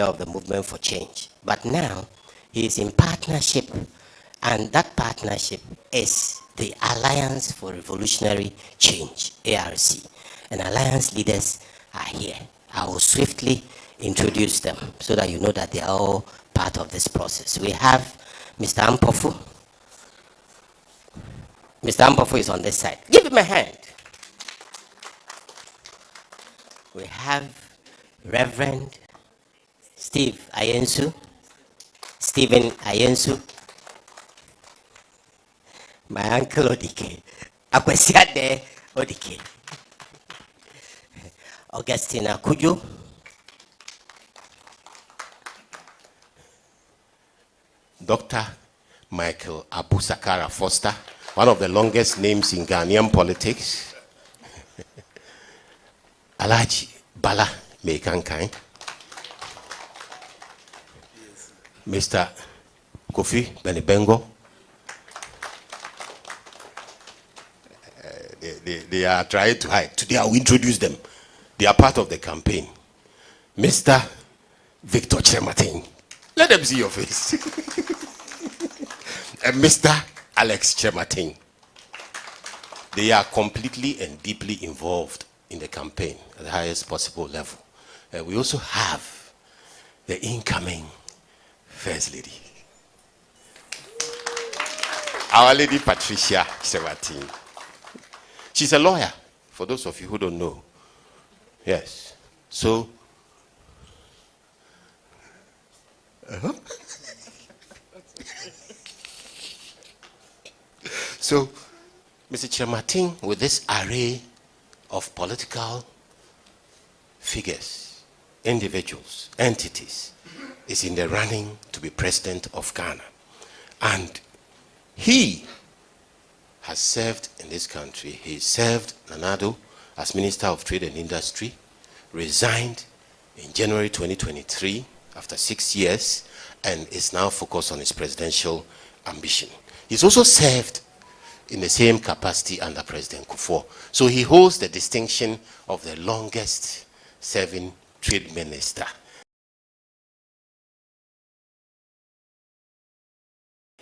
of the movement for change. But now he is in partnership, and that partnership is the Alliance for Revolutionary Change, ARC. And Alliance leaders are here. I will swiftly introduce them so that you know that they are all part of this process. We have Mr. Ampofu. Mr. Ampofu is on this side. Give him a hand. We have Reverend Stephen Ayensu, my uncle Odike, Akwesiade Odike, Augustina Kujo, Dr. Michael Abusakara Foster, one of the longest names in Ghanaian politics, Alhaji Bala Mekankai, Mr. Kofi Benibengo. They are trying to hide. Today I will introduce them. They are part of the campaign. Mr. Victor Chematin. Let them see your face. And Mr. Alex Chematin. They are completely and deeply involved in the campaign at the highest possible level. We also have the incoming First Lady, Our Lady Patricia Chematin. She's a lawyer, for those of you who don't know. Yes. So, so, Mr. Chematin, with this array of political figures, individuals, entities, is in the running to be president of Ghana. And he has served in this country. He served Nana Addo as Minister of Trade and Industry, resigned in January 2023 after 6 years, and is now focused on his presidential ambition. He's also served in the same capacity under President Kufuor. So he holds the distinction of the longest serving trade minister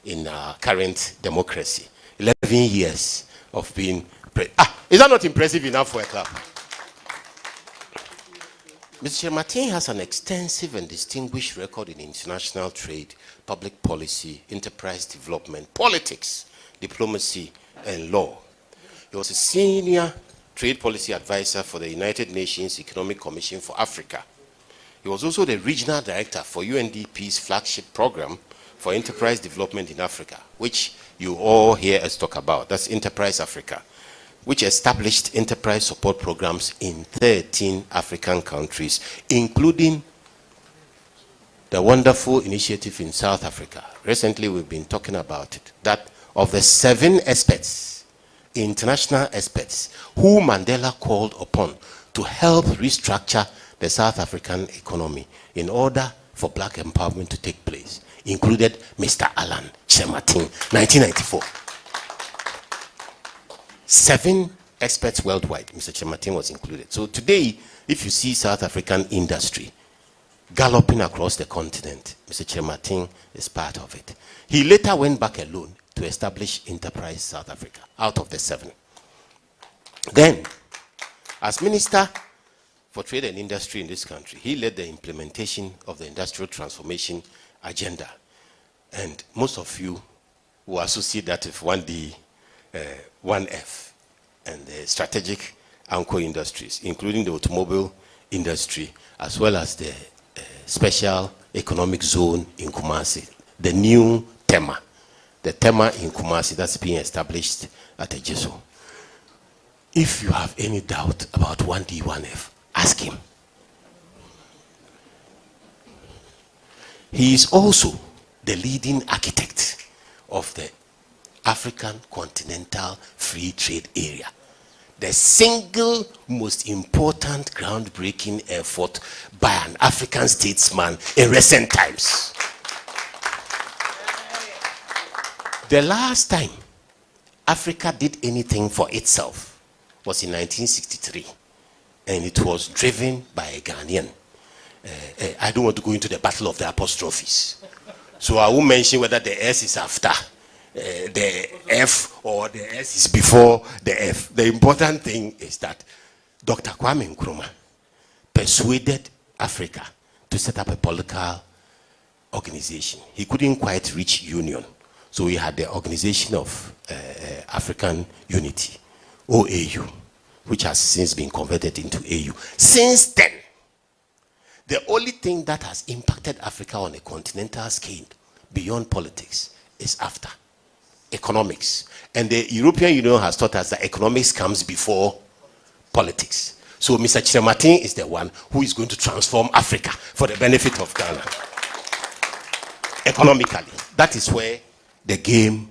in our current democracy. 11 years of being is that not impressive enough for a club? Mr. Chematin has an extensive and distinguished record in international trade, public policy, enterprise development, politics, diplomacy, and law. He was a senior trade policy advisor for the United Nations Economic Commission for Africa. He was also the regional director for UNDP's flagship program for enterprise development in Africa, which you all hear us talk about. That's Enterprise Africa, which established enterprise support programs in 13 African countries, including the wonderful initiative in South Africa. Recently, we've been talking about it, that of the 7 experts, international experts, who Mandela called upon to help restructure the South African economy in order for black empowerment to take place, included Mr. Alan Chematin, 1994. 7 experts worldwide, Mr. Chematin was included. So today, if you see South African industry galloping across the continent, Mr. Chematin is part of it. He later went back alone to establish Enterprise South Africa out of the 7. Then, as Minister for Trade and Industry in this country, he led the implementation of the Industrial Transformation Agenda. And most of you will associate that with 1D, 1F, and the strategic anchor industries, including the automobile industry, as well as the special economic zone in Kumasi, the new TEMA. The TEMA in Kumasi that's being established at Ejiso. If you have any doubt about 1D, 1F, ask him. He is also the leading architect of the African Continental Free Trade Area, the single most important groundbreaking effort by an African statesman in recent times. The last time Africa did anything for itself was in 1963, and it was driven by a Ghanaian. I don't want to go into the battle of the apostrophes. So I won't mention whether the S is after the F or the S is before the F. The important thing is that Dr. Kwame Nkrumah persuaded Africa to set up a political organization. He couldn't quite reach union. So we had the Organization of African Unity, OAU, which has since been converted into AU. Since then, the only thing that has impacted Africa on a continental scale beyond politics is after economics. And the European Union has taught us that economics comes before politics. So Mr. Chirematin is the one who is going to transform Africa for the benefit of Ghana. Economically, that is where the game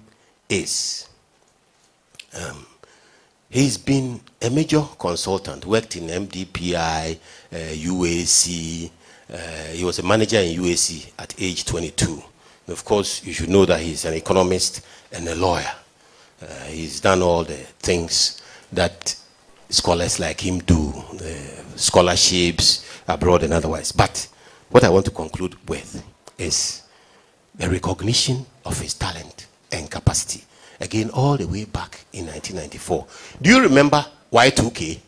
is. He's been a major consultant, worked in MDPI, UAC. He was a manager in UAC at age 22. And of course, you should know that he's an economist and a lawyer. He's done all the things that scholars like him do, scholarships abroad and otherwise. But what I want to conclude with is the recognition of his talent and capacity. Again, all the way back in 1994. Do you remember Y2K?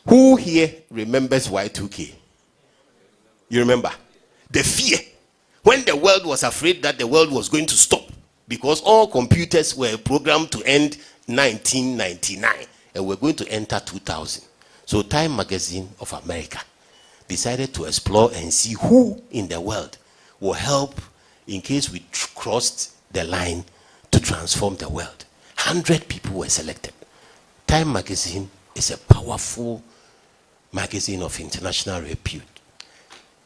Who here remembers Y2K? You remember? The fear. When the world was afraid that the world was going to stop because all computers were programmed to end 1999 and we're going to enter 2000. So Time Magazine of America decided to explore and see who in the world will help in case we crossed the line to transform the world. 100 people were selected. Time Magazine is a powerful magazine of international repute.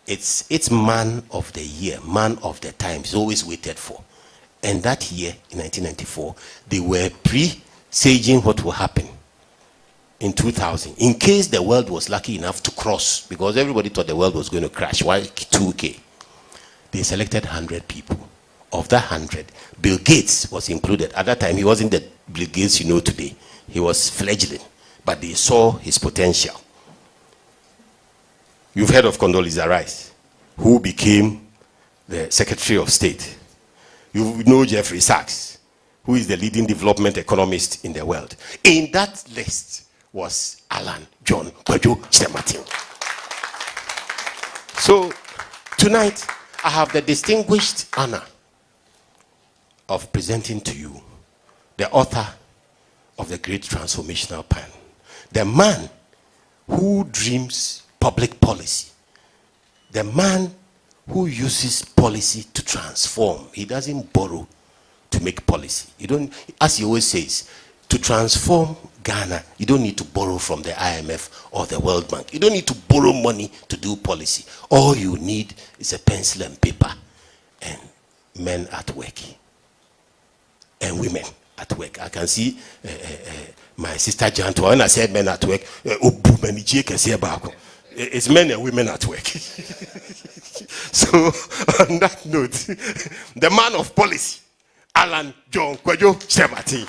It's man of the year, man of the times, always waited for. And that year, in 1994, they were presaging what will happen in 2000, in case the world was lucky enough to cross, because everybody thought the world was going to crash. Why 2K? They selected 100 people. Of that 100, Bill Gates was included. At that time, he wasn't the Bill Gates you know today. He was fledgling, but they saw his potential. You've heard of Condoleezza Rice, who became the Secretary of State. You know Jeffrey Sachs, who is the leading development economist in the world. In that list was Alan John Kwadwo Kyerematen. So tonight, I have the distinguished honor of presenting to you the author of the great transformational plan, the man who dreams public policy, the man who uses policy to transform. He doesn't borrow to make policy. You don't, as he always says, to transform Ghana, you don't need to borrow from the IMF or the World Bank. You don't need to borrow money to do policy. All you need is a pencil and paper and men at work and women at work. I can see my sister Jantua. When I said men at work, it's men and women at work. So on that note, the man of policy, Alan John Kwadwo Kyerematen.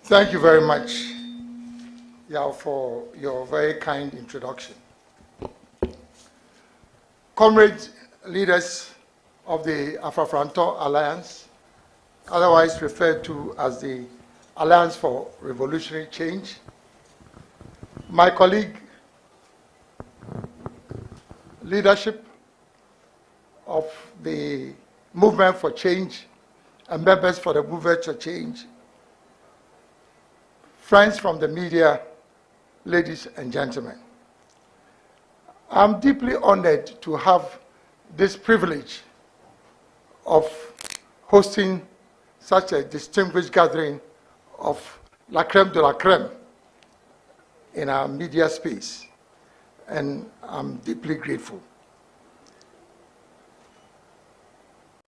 Thank you very much, Yao, for your very kind introduction. Comrades, leaders of the Afro-Franto Alliance, otherwise referred to as the Alliance for Revolutionary Change, my colleague, leadership of the Movement for Change and members for the Movement for Change, friends from the media, ladies and gentlemen. I'm deeply honored to have this privilege of hosting such a distinguished gathering of la crème de la crème in our media space, and I'm deeply grateful.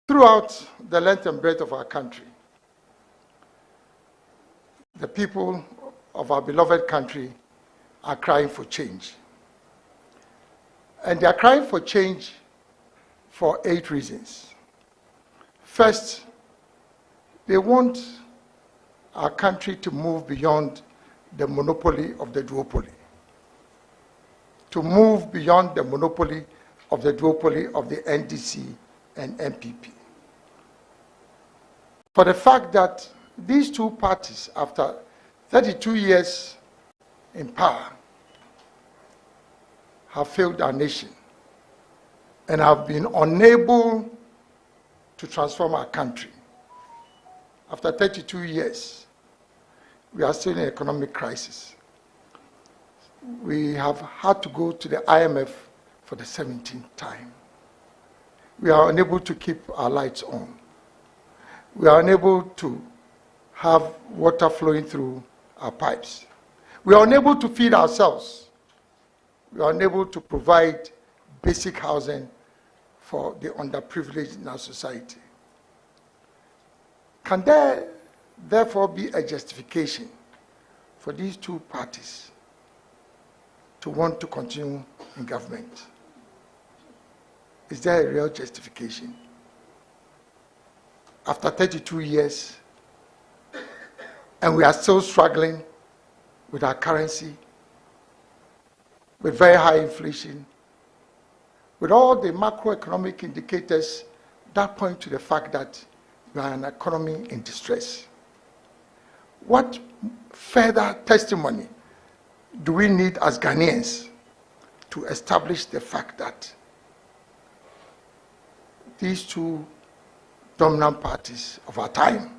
Throughout the length and breadth of our country, the people of our beloved country are crying for change. And they are crying for change for 8 reasons. First, they want our country to move beyond the monopoly of the duopoly. To move beyond the monopoly of the duopoly of the NDC and MPP. For the fact that these two parties, after 32 years in power, have failed our nation and have been unable to transform our country. After 32 years, we are still in an economic crisis. We have had to go to the IMF for the 17th time. We are unable to keep our lights on. We are unable to have water flowing through our pipes. We are unable to feed ourselves. We are unable to provide basic housing for the underprivileged in our society. Can there therefore be a justification for these two parties to want to continue in government? Is there a real justification? After 32 years, and we are still struggling with our currency, with very high inflation, with all the macroeconomic indicators that point to the fact that we are an economy in distress. What further testimony do we need as Ghanaians to establish the fact that these two dominant parties of our time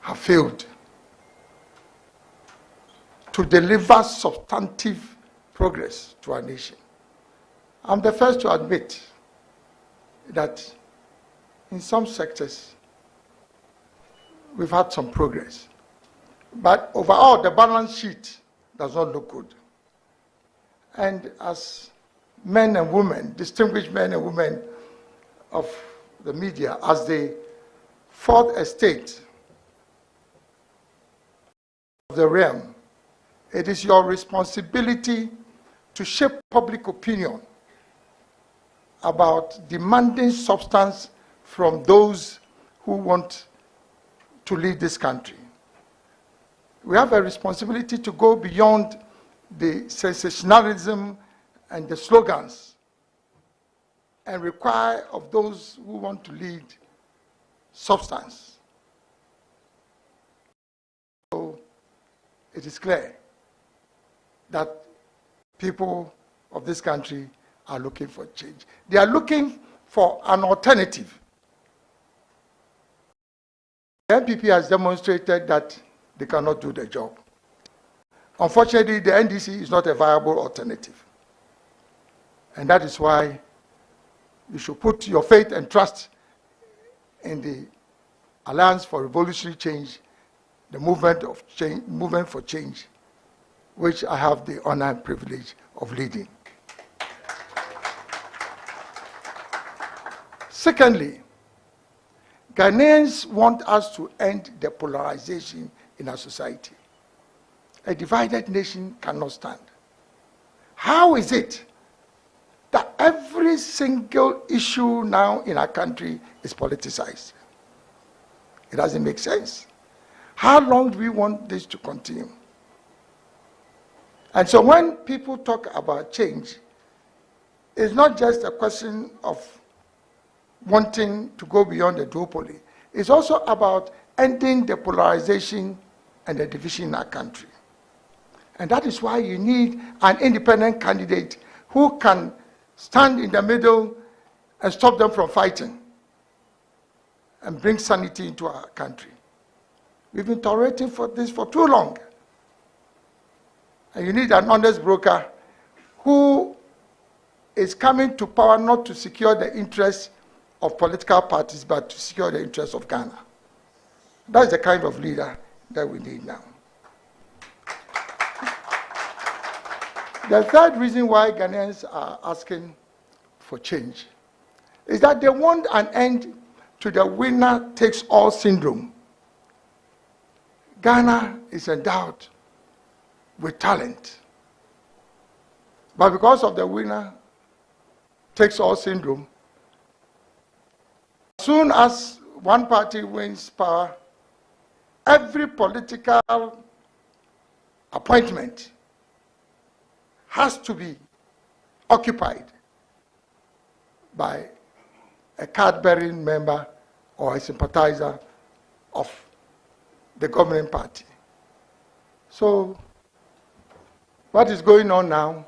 have failed to deliver substantive progress to our nation? I'm the first to admit that in some sectors we've had some progress, but overall the balance sheet does not look good. And as men and women, distinguished men and women of the media, as the fourth estate of the realm, it is your responsibility to shape public opinion about demanding substance from those who want to lead this country. We have a responsibility to go beyond the sensationalism and the slogans and require of those who want to lead substance. So it is clear that people of this country are looking for change. They are looking for an alternative. The NPP has demonstrated that they cannot do the job. Unfortunately, the NDC is not a viable alternative. And that is why you should put your faith and trust in the Alliance for Revolutionary Change, the movement for change, which I have the honor and privilege of leading. Secondly, Ghanaians want us to end the polarization in our society. A divided nation cannot stand. How is it that every single issue now in our country is politicized? It doesn't make sense. How long do we want this to continue? And so when people talk about change, it's not just a question of wanting to go beyond the duopoly. It's also about ending the polarization and the division in our country. And that is why you need an independent candidate who can stand in the middle and stop them from fighting and bring sanity into our country. We've been tolerating for this for too long. And you need an honest broker who is coming to power not to secure the interests of political parties, but to secure the interests of Ghana. That's the kind of leader that we need now. The third reason why Ghanaians are asking for change is that they want an end to the winner-takes-all syndrome. Ghana is endowed with talent, But because of the winner takes all syndrome, as soon as one party wins power, every political appointment has to be occupied by a card-bearing member or a sympathizer of the governing party. So, what is going on now?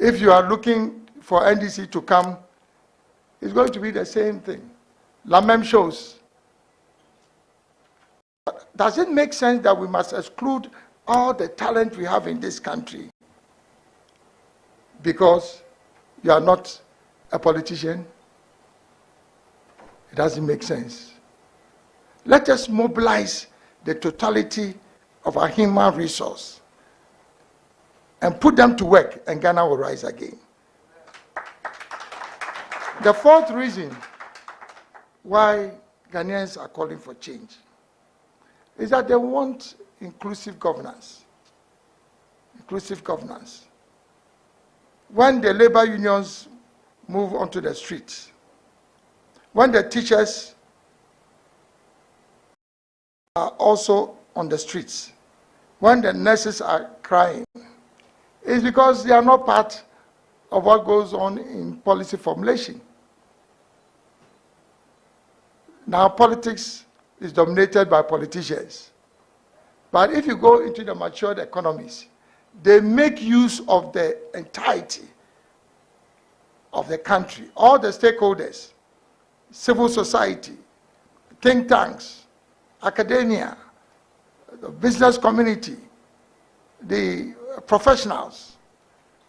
If you are looking for NDC to come, it's going to be the same thing. Lamem shows. Does it make sense that we must exclude all the talent we have in this country because you are not a politician? It doesn't make sense. Let us mobilize the totality of our human resource and put them to work, and Ghana will rise again. The fourth reason why Ghanaians are calling for change is that they want inclusive governance. Inclusive governance. When the labor unions move onto the streets, when the teachers are also on the streets, when the nurses are crying, it's because they are not part of what goes on in policy formulation. Now, politics is dominated by politicians. But if you go into the matured economies, they make use of the entirety of the country, all the stakeholders, civil society, think tanks, academia, the business community, the professionals,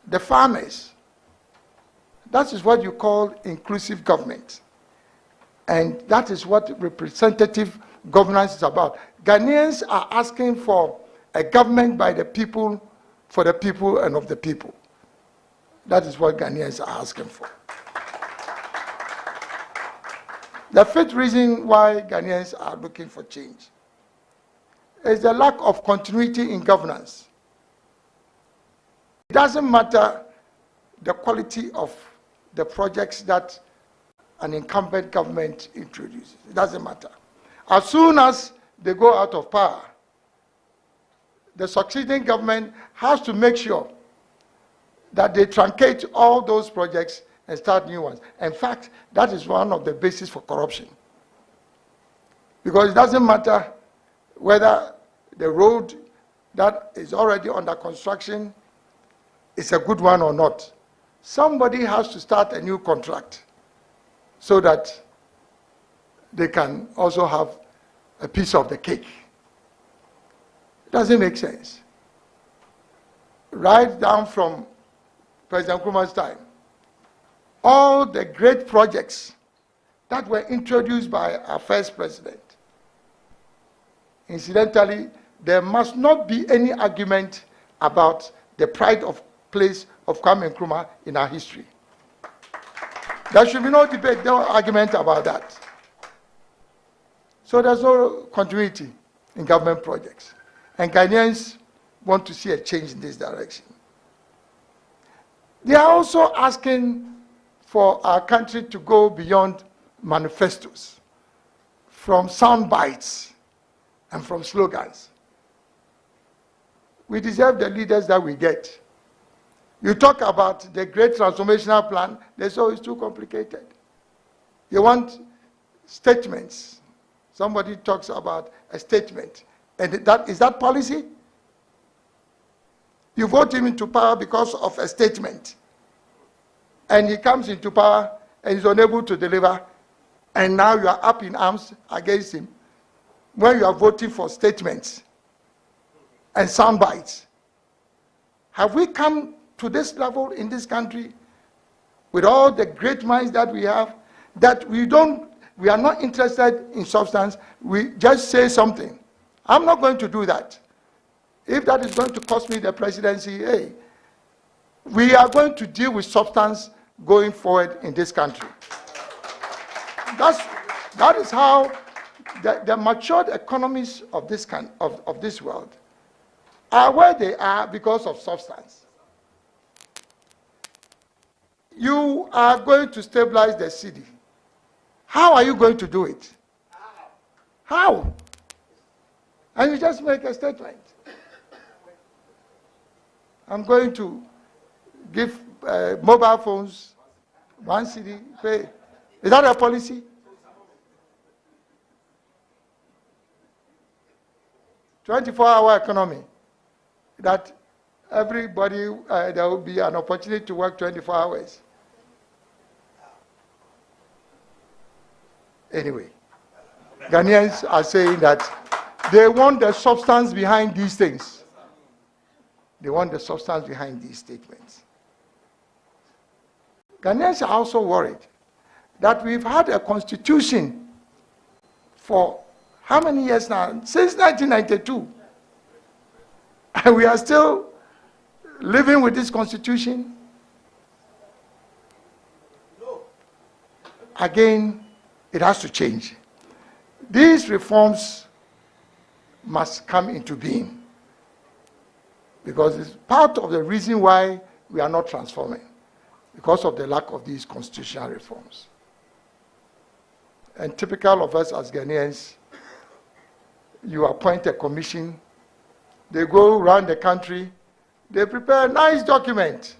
the farmers. That is what you call inclusive government. And that is what representative governance is about. Ghanaians are asking for a government by the people, for the people, and of the people. That is what Ghanaians are asking for. The fifth reason why Ghanaians are looking for change is the lack of continuity in governance. It doesn't matter the quality of the projects that an incumbent government introduces. It doesn't matter. As soon as they go out of power, the succeeding government has to make sure that they truncate all those projects and start new ones. In fact, that is one of the bases for corruption. Because it doesn't matter whether the road that is already under construction is a good one or not. Somebody has to start a new contract so that they can also have a piece of the cake. It doesn't make sense. Right down from President Nkrumah's time, all the great projects that were introduced by our first president, incidentally, there must not be any argument about the pride of place of Kwame Nkrumah in our history. There should be no debate, no argument about that. So there's no continuity in government projects. And Ghanaians want to see a change in this direction. They are also asking for our country to go beyond manifestos, from sound bites and from slogans. We deserve the leaders that we get. You talk about the great transformational plan, they say it's too complicated. You want statements. Somebody talks about a statement. And is that policy? You vote him into power because of a statement. And he comes into power and is unable to deliver. And now you are up in arms against him. When you are voting for statements and sound bites. Have we come to this level in this country with all the great minds that we have, that we are not interested in substance, we just say something? I'm not going to do that. If that is going to cost me the presidency, hey, we are going to deal with substance going forward in this country. That is how the matured economies of this world are where they are because of substance. you are going to stabilize the city, how are you going to do it? How? And you just make a statement. I'm going to give mobile phones 1 cedi pay. Is that a policy? 24-hour economy. That everybody, there will be an opportunity to work 24 hours. Anyway, Ghanaians are saying that they want the substance behind these things. They want the substance behind these statements. Ghanaians are also worried that we've had a constitution for how many years now? Since 1992. And we are still living with this constitution. Again, it has to change. These reforms must come into being, because it's part of the reason why we are not transforming, because of the lack of these constitutional reforms. And typical of us as Ghanaians, you appoint a commission, they go around the country, they prepare a nice document.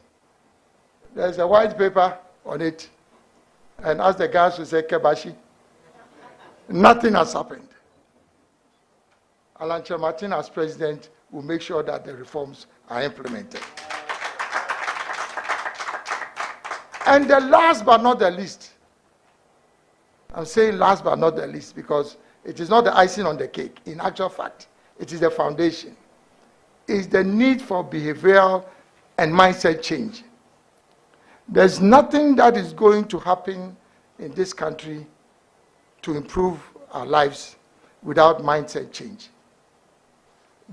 There's a white paper on it, and as the guys will say, Kebashi, nothing has happened. Alan Kyerematen, as president, will make sure that the reforms are implemented. And the last but not the least, I'm saying last but not the least because it is not the icing on the cake. In actual fact, it is the foundation. Is the need for behavioral and mindset change. There's nothing that is going to happen in this country to improve our lives without mindset change.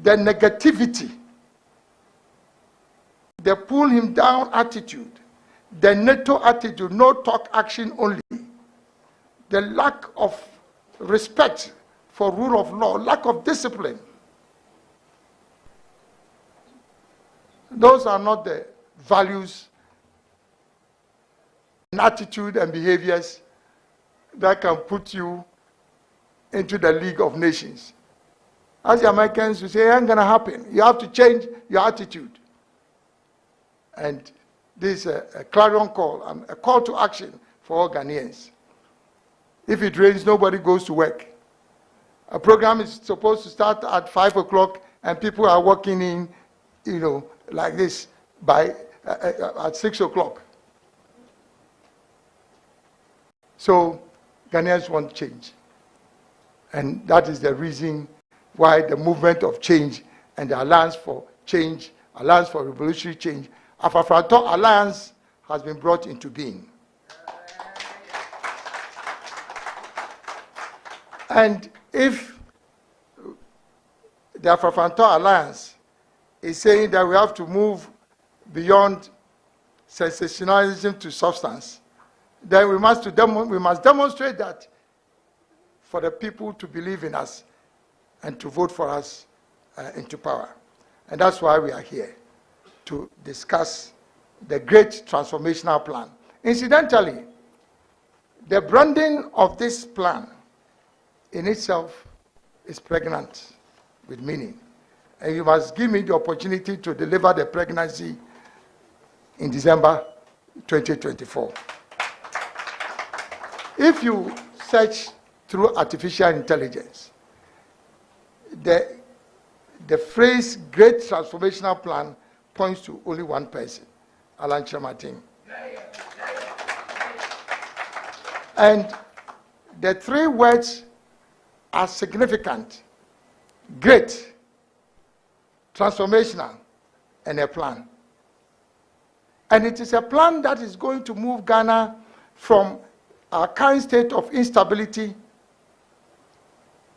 The negativity, the pull him down attitude, the NATO attitude, no talk action only, the lack of respect for rule of law, lack of discipline. Those are not the values and attitude and behaviors that can put you into the League of Nations. As the Americans will say, it ain't going to happen. You have to change your attitude. And this is a clarion call, a call to action for all Ghanaians. If it rains, nobody goes to work. A program is supposed to start at 5 o'clock, and people are walking in, like this by at 6 o'clock. So Ghanaians want change. And that is the reason why the movement of change and the Alliance for Change, Alliance for Revolutionary Change, Afafranto Alliance has been brought into being. And if the Afafranto Alliance is saying that we have to move beyond sensationalism to substance, then we must demonstrate that for the people to believe in us and to vote for us into power. And that's why we are here, to discuss the great transformational plan. Incidentally, the branding of this plan in itself is pregnant with meaning. And you must give me the opportunity to deliver the pregnancy in December 2024. If you search through artificial intelligence, the phrase great transformational plan points to only one person, Alan Kyerematen. And the three words are significant: great, transformational, and a plan. And it is a plan that is going to move Ghana from our current state of instability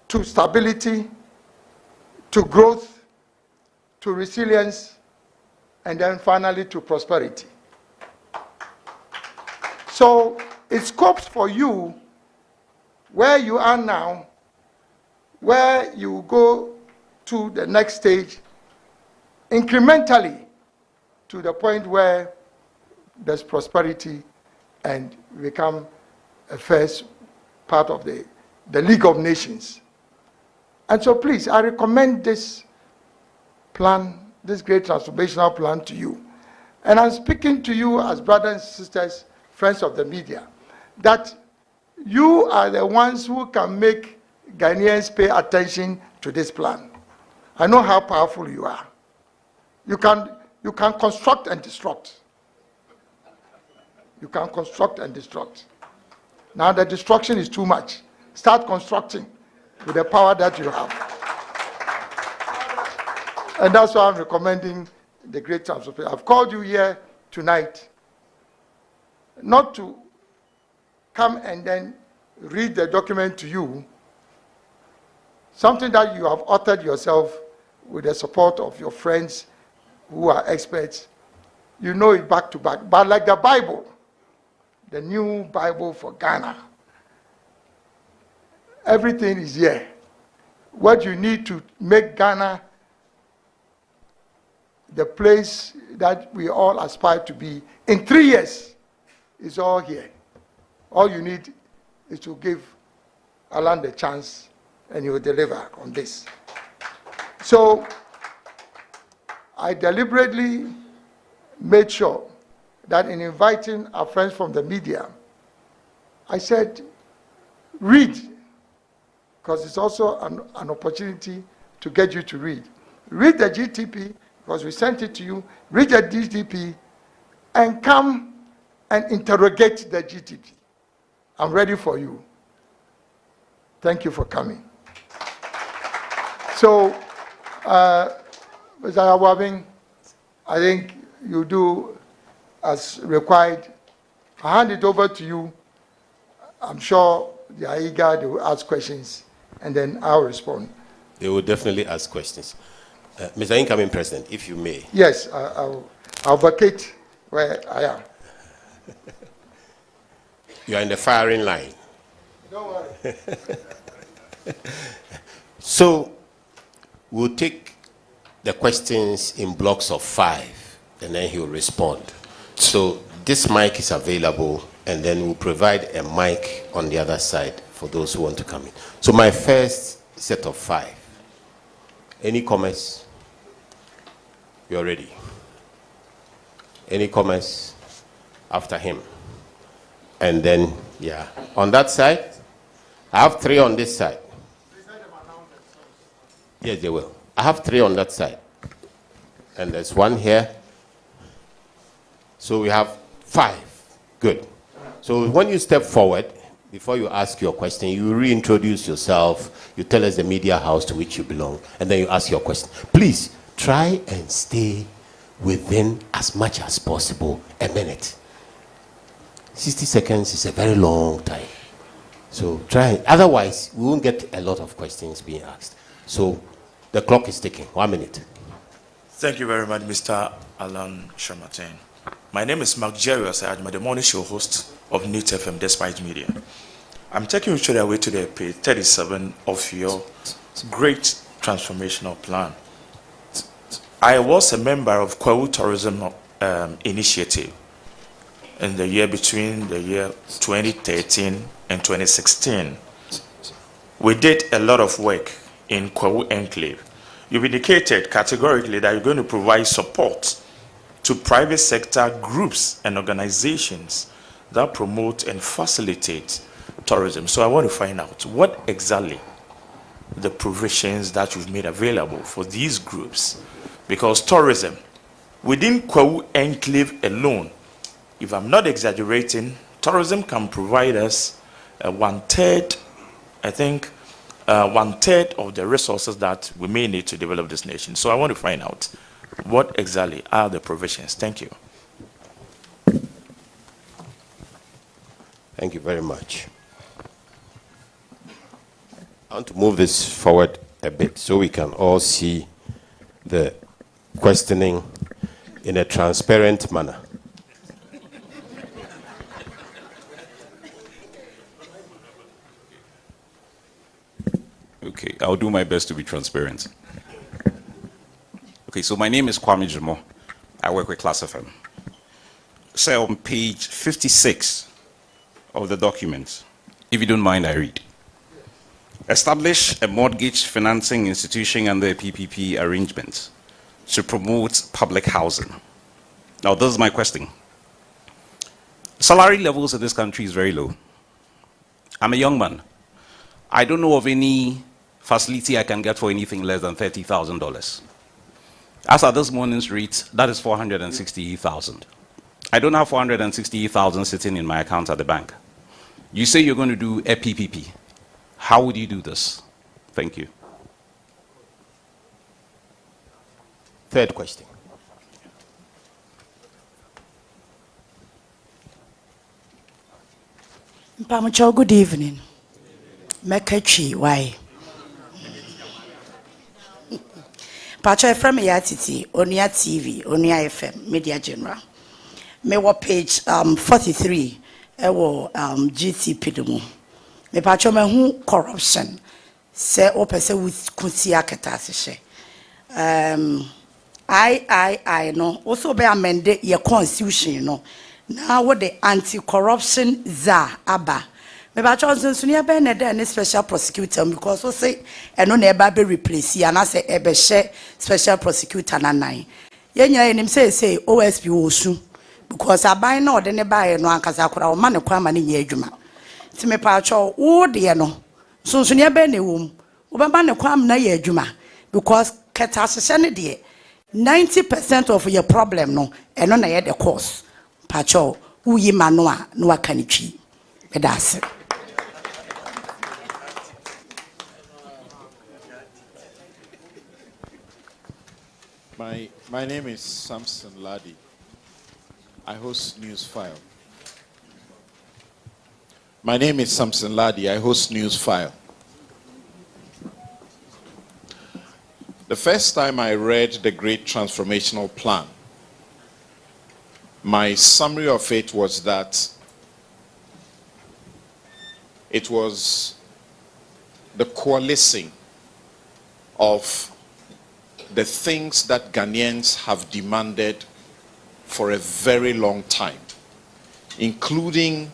to stability, to growth, to resilience, and then finally to prosperity. So it scopes for you where you are now, where you go to the next stage incrementally to the point where there's prosperity and become a first part of the League of Nations. And so please, I recommend this plan, this great transformational plan to you. And I'm speaking to you as brothers and sisters, friends of the media, that you are the ones who can make Ghanaians pay attention to this plan. I know how powerful you are. You can construct and destruct. You can construct and destruct. Now the destruction is too much. Start constructing with the power that you have. And that's why I'm recommending the great transformation. I've called you here tonight not to come and then read the document to you, something that you have authored yourself with the support of your friends who are experts. You know it back to back. But like the Bible, the new Bible for Ghana, everything is here. What you need to make Ghana the place that we all aspire to be in 3 years is all here. All you need is to give Alan the chance and he will deliver on this. So I deliberately made sure that in inviting our friends from the media, I said, read, because it's also an opportunity to get you to read. Read the GTP, because we sent it to you. Read the GTP and come and interrogate the GTP. I'm ready for you. Thank you for coming. So, Mr. Awabing, I think you do as required. I hand it over to you. I'm sure they are eager, they will ask questions, and then I'll respond. They will definitely ask questions. Mr. Incoming President, if you may. Yes, I'll vacate where I am. You are in the firing line. Don't worry. So, we'll take the questions in blocks of 5, and then he'll respond. So, this mic is available, and then we'll provide a mic on the other side for those who want to come in. So, my first set of 5. Any comments? You're ready. Any comments after him? And then, yeah. On that side, I have 3 on this side. Yes, they will. I have 3 on that side. And there's 1 here. So we have 5. Good. So when you step forward, before you ask your question, you reintroduce yourself, you tell us the media house to which you belong, and then you ask your question. Please, try and stay within as much as possible a minute. 60 seconds is a very long time. So try, otherwise we won't get a lot of questions being asked. So the clock is ticking. 1 minute. Thank you very much, Mr. Alan Kyerematen. My name is Mark Jerry Asayadma, the morning show host of News FM Despite Media. I'm taking you straight away to the page 37 of your great transformational plan. I was a member of Kwahu Tourism Initiative in the year between the year 2013 and 2016. We did a lot of work in Kwahu Enclave. You've indicated categorically that you're going to provide support to private sector groups and organizations that promote and facilitate tourism. So I want to find out what exactly the provisions that you've made available for these groups. Because tourism, within Kwahu Enclave alone, if I'm not exaggerating, tourism can provide us 1/3, I think, 1/3 of the resources that we may need to develop this nation. So I want to find out what exactly are the provisions. Thank you. Thank you very much. I want to move this forward a bit so we can all see the questioning in a transparent manner. Okay, I'll do my best to be transparent. Okay, so my name is Kwame Jimo. I work with Class FM. say on page 56 of the document, if you don't mind, I read. Establish a mortgage financing institution under a PPP arrangement to promote public housing. Now, this is my question. Salary levels in this country is very low. I'm a young man. I don't know of any facility I can get for anything less than $30,000. As at this morning's rate, that is $468,000. I don't have $468,000 sitting in my account at the bank. You say you're going to do a PPP. How would you do this? Thank you. Third question. Mpamucho, good evening. Mekachi, why? Pacho from Yatiti, Onia TV, Onia FM, Media General. Me wa page 43, ewo GT Pidumu. Me pacho me hu corruption. Se opese with kunsia ketasishe. I no also be amended your constitution no. Now what the anti-corruption za aba. Me ba Johnson sunia be na dey special prosecutor because we say eno na eba be replace ya na say ebe share special prosecutor na nine. Ye nyina enim say OSP osu because aban na ode ne bae no ankasa kora o ma ne kwa ma ne nya adwuma. Ti me pa cho wo de no so sunia be na wom. Wo ba ne kwa ma na ya adwuma because keta hye ne de 90% of your problem no eno na ye the cause. Pacho uyi manua no akanichi bedase. My name is Samson Ladi. I host Newsfile. My name is Samson Ladi. I host Newsfile. The first time I read the Great Transformational Plan, my summary of it was that it was the coalescing of the things that Ghanaians have demanded for a very long time, including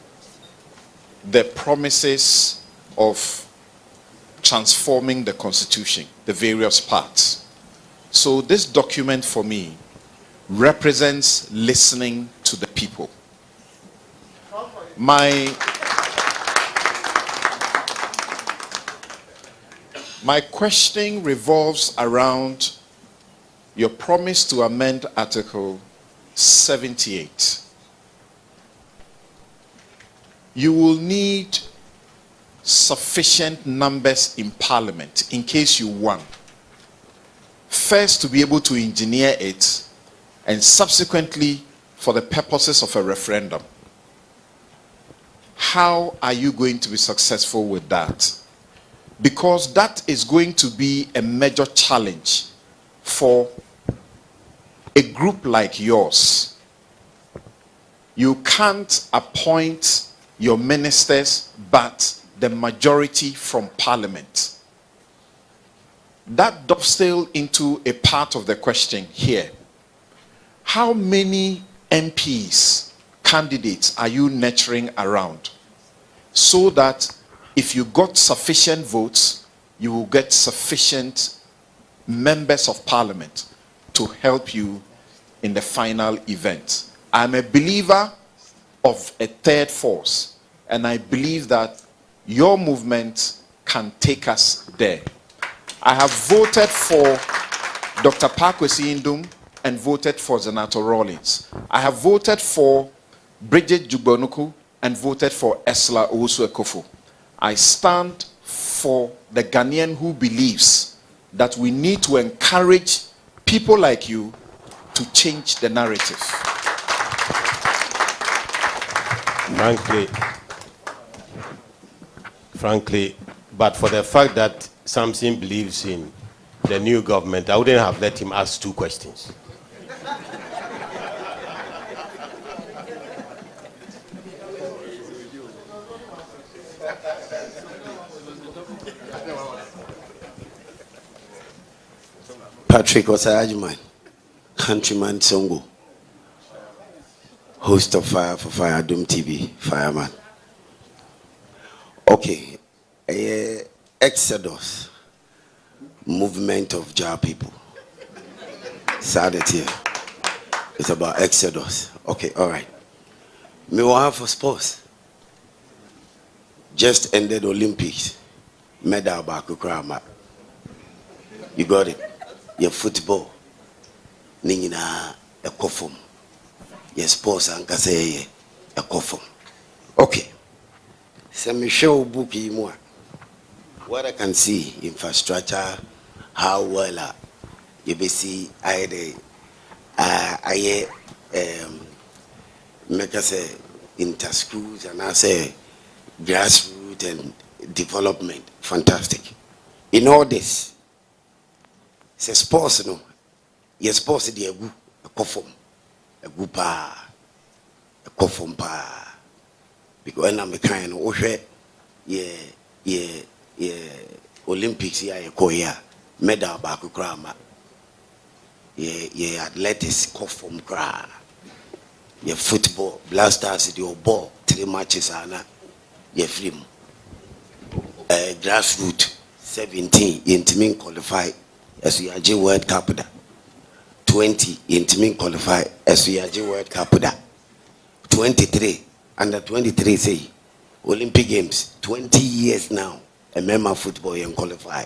the promises of transforming the constitution, the various parts. So this document for me represents listening to the people. My questioning revolves around your promise to amend Article 78. You will need sufficient numbers in Parliament in case you won. First, to be able to engineer it, and subsequently for the purposes of a referendum. How are you going to be successful with that? Because that is going to be a major challenge for a group like yours. You can't appoint your ministers but the majority from Parliament. That dovetails into a part of the question here. How many MPs, candidates, are you nurturing around so that if you got sufficient votes, you will get sufficient members of Parliament to help you in the final event? I'm a believer of a third force, and I believe that your movement can take us there. I have voted for Dr. Pakwesi Indum and voted for Zenato Rawlings. I have voted for Bridget Jugbonuku and voted for Esla Owusu-Ekofo. I stand for the Ghanaian who believes that we need to encourage people like you to change the narrative. Frankly, but for the fact that Samson believes in the new government, I wouldn't have let him ask 2 questions. Patrick Osayajuman, countryman Songo. host of Fire for Fire, Doom TV, fireman. Okay, Exodus, movement of Jah people. Saturday here. It's about Exodus. Okay, all right. Me want for sports. Just ended Olympics. Medal back Ukrama. You got it. Your football. Ningina a kofum. Your sports and kase a kofum. Okay. So me show book more. What I can see, infrastructure, how well you be see make us say inter-schools and I say grassroots and development. Fantastic. In all this, say sports no. Yes, sports the a kofum. A gupa. A kofum pa. Because when I'm a kind of Olympics here, Korea, medal back krama. Athletics kofum kra. Football, blasters, your ball, 3 matches ana. Film. Grassroots 17 intimate qualify as we are World Cup. 20 intimate qualify as we are World Cup. 23 under 23 say Olympic Games 20 years now. A member football and qualify.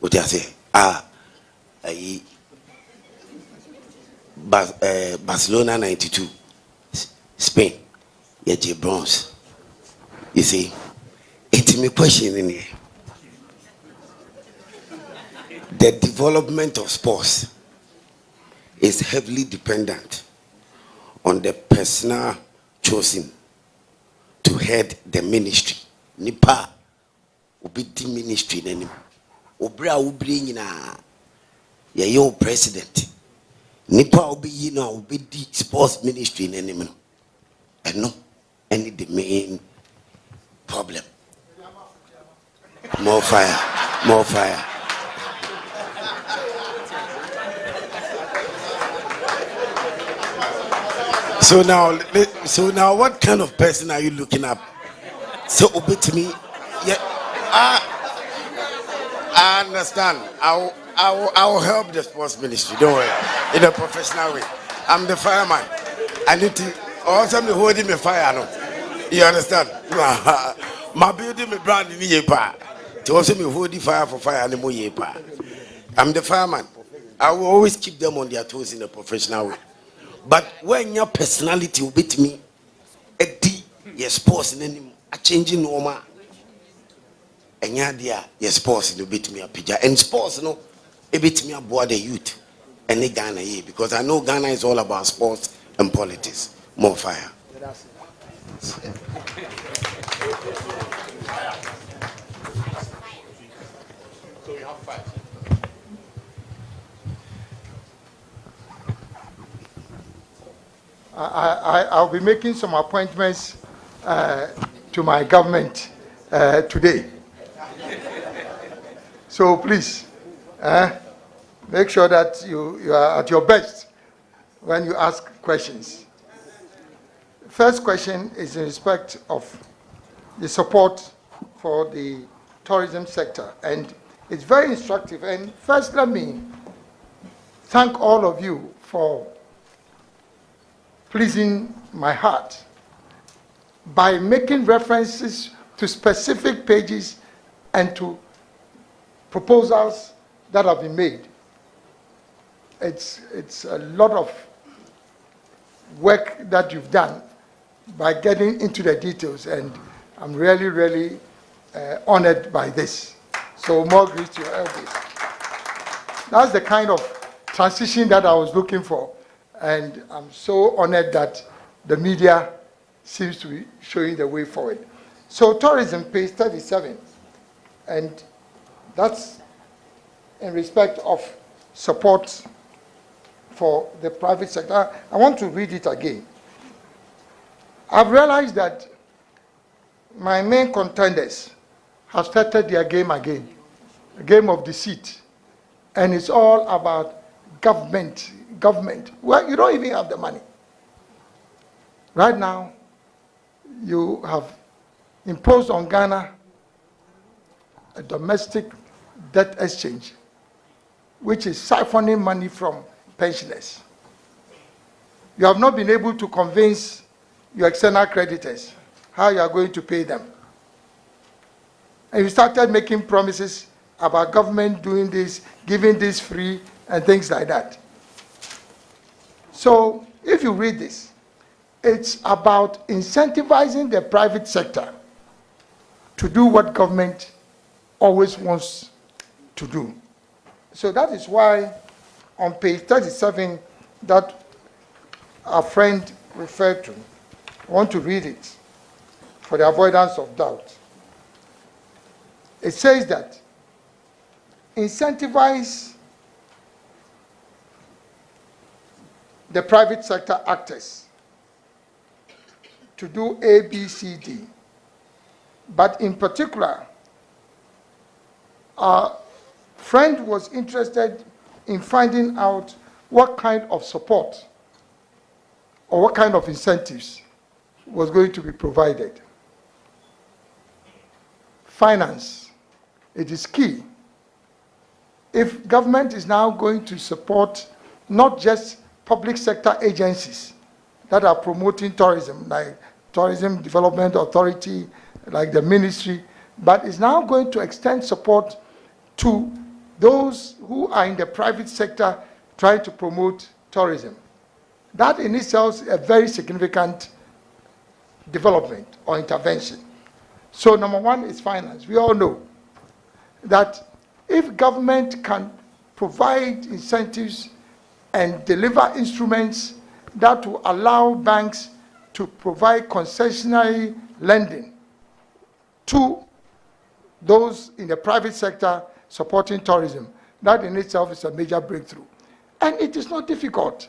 What I say? Barcelona 92, Spain, J bronze. You see, it's me question in here. The development of sports is heavily dependent on the personnel chosen to head the ministry. Nipa ubiti ministry nani. Obra ubri nyina ya yo president. Nipa obi yina obi di sports ministry nani no. No any the main problem. More fire, more fire. So now what kind of person are you looking up? So obey to me. Yeah, I understand. I'll help the sports ministry. Don't worry. In a professional way. I'm the fireman. I need to also be holding my fire. No, you understand? My building, my brand in Yepa. To also be holding fire for fire and more Yepa. I'm the fireman. I will always keep them on their toes in a professional way. But when your personality will beat me, your sports and a changing normal. And your sports will beat me a pija. And sports, no, it beat me aboard the youth and the Ghana here. Because I know Ghana is all about sports and politics. More fire. So we have 5. I'll be making some appointments to my government today. So please, make sure that you are at your best when you ask questions. First question is in respect of the support for the tourism sector, and it's very instructive. And first, let me thank all of you for pleasing my heart by making references to specific pages and to proposals that have been made. It's a lot of work that you've done by getting into the details, and I'm really, really honored by this. So more grace to your elders. That's the kind of transition that I was looking for. And I'm so honored that the media seems to be showing the way forward. So tourism, page 37. And that's in respect of support for the private sector. I want to read it again. I've realized that my main contenders have started their game again, a game of deceit. And it's all about government. Well, you don't even have the money. Right now, you have imposed on Ghana a domestic debt exchange, which is siphoning money from pensioners. You have not been able to convince your external creditors how you are going to pay them. And you started making promises about government doing this, giving this free, and things like that. So, if you read this, it's about incentivizing the private sector to do what government always wants to do. So that is why on page 37 that our friend referred to, I want to read it for the avoidance of doubt. It says that incentivize the private sector actors to do A, B, C, D. But in particular, our friend was interested in finding out what kind of support or what kind of incentives was going to be provided. Finance, it is key. If government is now going to support not just public sector agencies that are promoting tourism, like Tourism Development Authority, like the ministry, but is now going to extend support to those who are in the private sector trying to promote tourism. That in itself is a very significant development or intervention. So number one is finance. We all know that if government can provide incentives and deliver instruments that will allow banks to provide concessionary lending to those in the private sector supporting tourism, that in itself is a major breakthrough. And it is not difficult.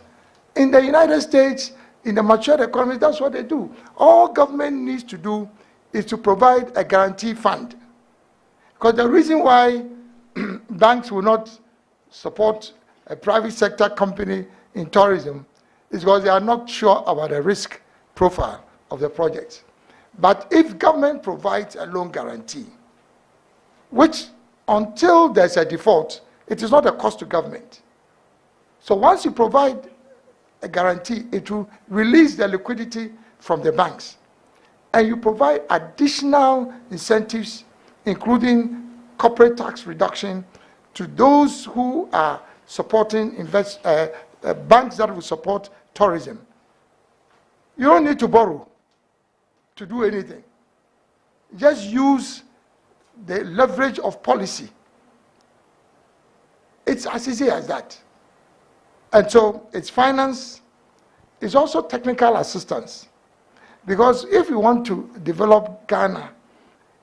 In the United States, in the mature economy, that's what they do. All government needs to do is to provide a guarantee fund. Because the reason why banks will not support a private sector company in tourism is because they are not sure about the risk profile of the project. But if government provides a loan guarantee, which until there's a default, it is not a cost to government. So once you provide a guarantee, it will release the liquidity from the banks. And you provide additional incentives, including corporate tax reduction, to those who are supporting banks that will support tourism. You don't need to borrow to do anything. Just use the leverage of policy. It's as easy as that. And so it's finance, it's also technical assistance. Because if we want to develop Ghana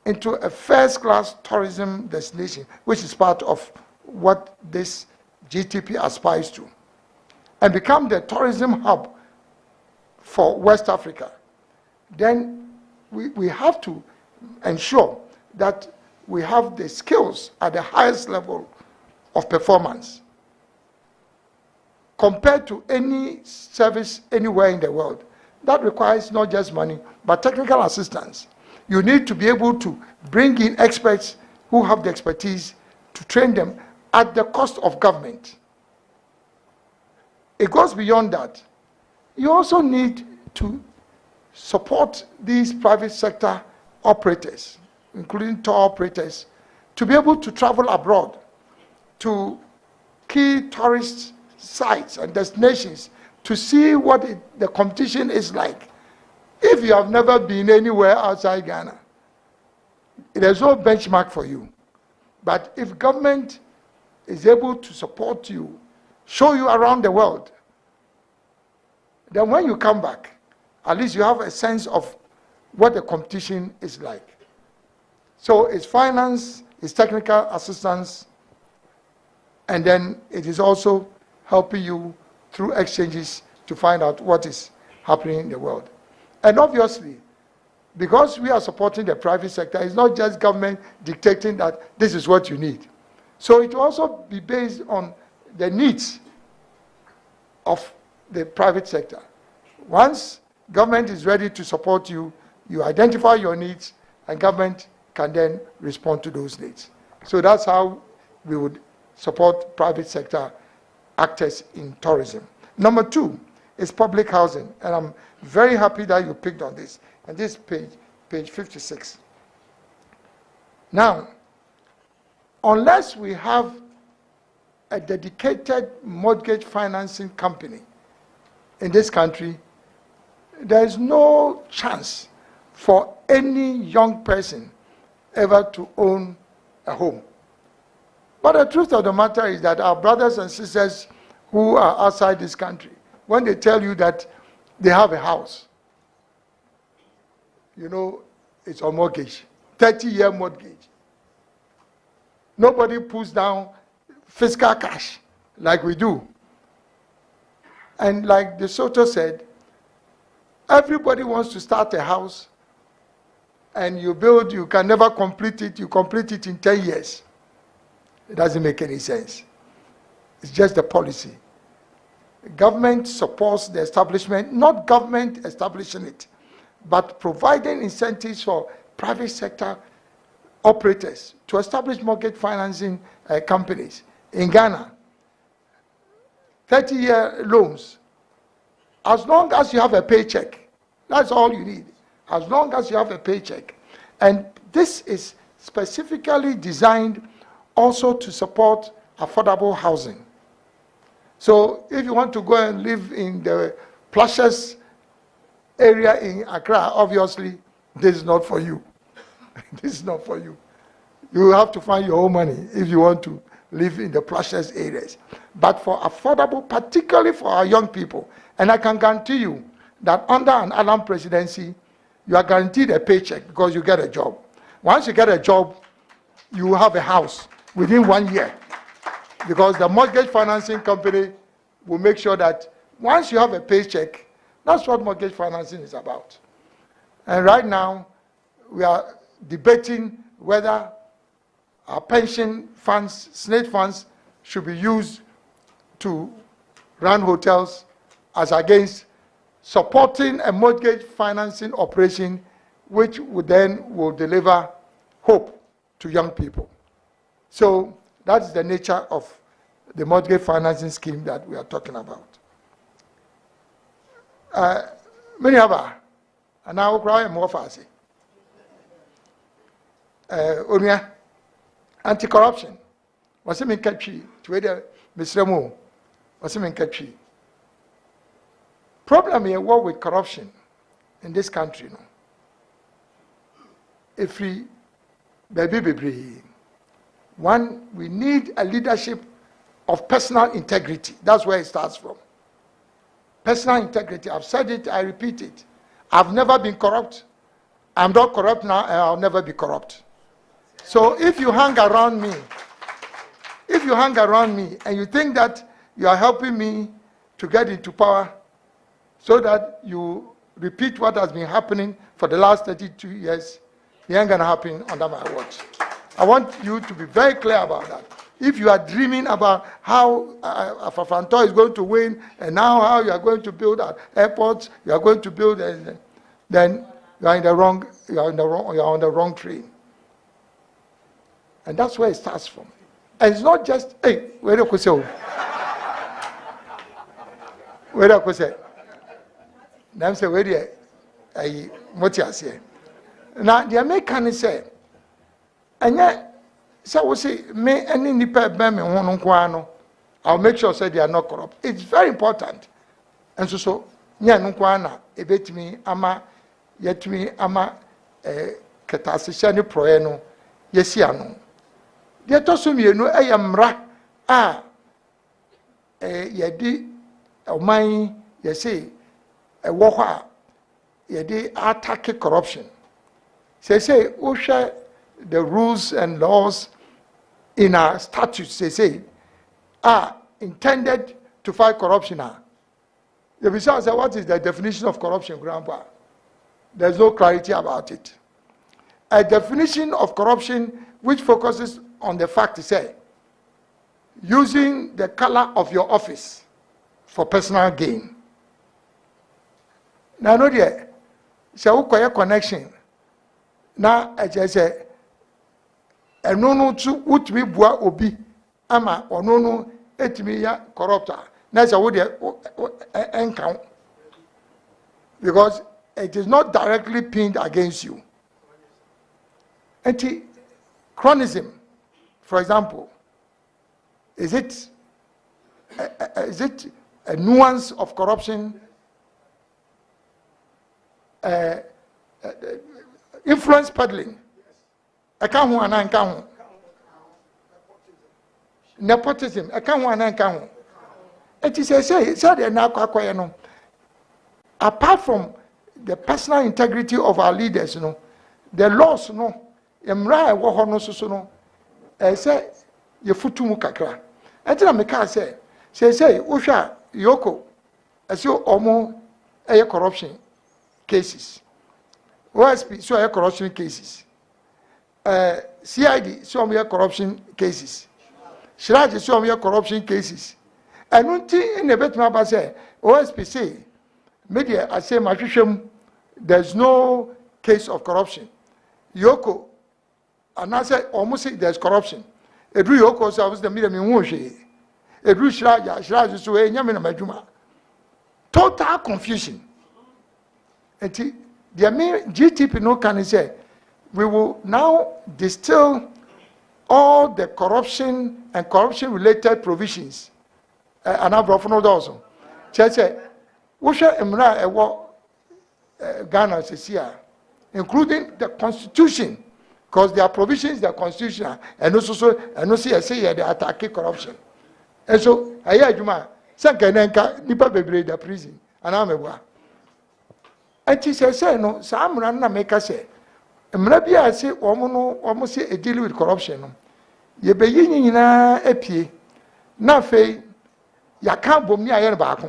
into a first-class tourism destination, which is part of what this GTP aspires to, and become the tourism hub for West Africa, then we have to ensure that we have the skills at the highest level of performance compared to any service anywhere in the world. That requires not just money, but technical assistance. You need to be able to bring in experts who have the expertise to train them at the cost of government. It goes beyond that. You also need to support these private sector operators, including tour operators, to be able to travel abroad to key tourist sites and destinations to see what the competition is like. If you have never been anywhere outside Ghana, there's no benchmark for you. But if government is able to support you, show you around the world, then when you come back, at least you have a sense of what the competition is like. So it's finance, it's technical assistance, and then it is also helping you through exchanges to find out what is happening in the world. And obviously, because we are supporting the private sector, it's not just government dictating that this is what you need. So it will also be based on the needs of the private sector. Once Government is ready to support you. You identify your needs, and government can then respond to those needs. So that's how we would support private sector actors in tourism. Number 2 is public housing, and I'm very happy that you picked on this. And this page 56. Now, unless we have a dedicated mortgage financing company in this country, there is no chance for any young person ever to own a home. But the truth of the matter is that our brothers and sisters who are outside this country, when they tell you that they have a house, you know, it's a mortgage, 30-year mortgage. Nobody pulls down fiscal cash like we do. And like De Soto said, everybody wants to start a house, and you build, you can never complete it, you complete it in 10 years. It doesn't make any sense. It's just the policy. Government supports the establishment, not government establishing it, but providing incentives for private sector operators to establish mortgage financing companies. In Ghana, 30-year loans, as long as you have a paycheck, that's all you need, as long as you have a paycheck. And this is specifically designed also to support affordable housing. So if you want to go and live in the plushes area in Accra, obviously, this is not for you. This is not for you. You have to find your own money if you want to live in the plushes areas. But for affordable, particularly for our young people, and I can guarantee you that under an Allen presidency, you are guaranteed a paycheck because you get a job. Once you get a job, you will have a house within 1 year, because the mortgage financing company will make sure that once you have a paycheck, that's what mortgage financing is about. And right now, we are debating whether our pension funds, SNAID funds, should be used to run hotels as against supporting a mortgage financing operation which would then will deliver hope to young people. So that's the nature of the mortgage financing scheme that we are talking about. Many of us, and now cry more fast. Anti-corruption. What's it mean, catchy? To whether Mr. Mo, what's it mean, catchy? Problem here, what with corruption in this country, no? If we, baby, one, we need a leadership of personal integrity. That's where it starts from. Personal integrity. I've said it, I repeat it. I've never been corrupt. I'm not corrupt now, and I'll never be corrupt. So if you hang around me, and you think that you are helping me to get into power so that you repeat what has been happening for the last 32 years, it ain't going to happen under my watch. I want you to be very clear about that. If you are dreaming about how Afafanto is going to win, and now how you are going to build airports, you are going to build, then you are on the wrong train. And that's where it starts from. And it's not just, hey, where do you say? Where do you say? Now say where do you what you say? Now the American say, and yet, so we say me any nipa be me ho no, I'll make sure say they are not corrupt. It's very important. And so nya no kwa na ebetimi ama yetimi ama ketasehya ne proye no yesi ano. De to so mienu eyamra a yedi oman yesi ewo ho a yedi attack corruption. Say we share the rules and laws in our statutes, say are intended to fight corruption. The result say, what is the definition of corruption, Grandpa? There's no clarity about it. A definition of corruption which focuses on the fact to say, using the color of your office for personal gain. na no de se wo koye connection na eje se eno no tu wutumi bua obi ama ono no etimi ya corruptor na se wo de enkan because it is not directly pinned against you. Anti-chronism, for example, is it a nuance of corruption? Influence peddling. Nepotism. It is apart from the personal integrity of our leaders, the laws, emra ewo ho no soso no say ye futumu kakra. Entina me ka say wo hwa Yoko ase omo corruption cases. OSP so corruption cases. CID so omo corruption cases. Shiraji so omo corruption cases. Enunti in ebetuma ba say OSP say media I say mahwehwem there's no case of corruption. Yoko and I said almost there's corruption. Edru Yoko so was the media me hu hwe. Edru Shiraji so e nyame na madwuma. Total confusion. And the main GTP no can say we will now distill all the corruption and corruption related provisions. And I've brought no also. Church Wosha Emra ewo Ghana Sesia, including the constitution, because there are provisions in the constitution, and also say they attack corruption. And so I hear Juma, Sankanenka, Nipa Bebre, the prison, and I'm a wa. And she says, no, some run make us say, maybe I say, almost say a deal with corruption. Ye be yin na epie, na fe, ya can't bomb me a back.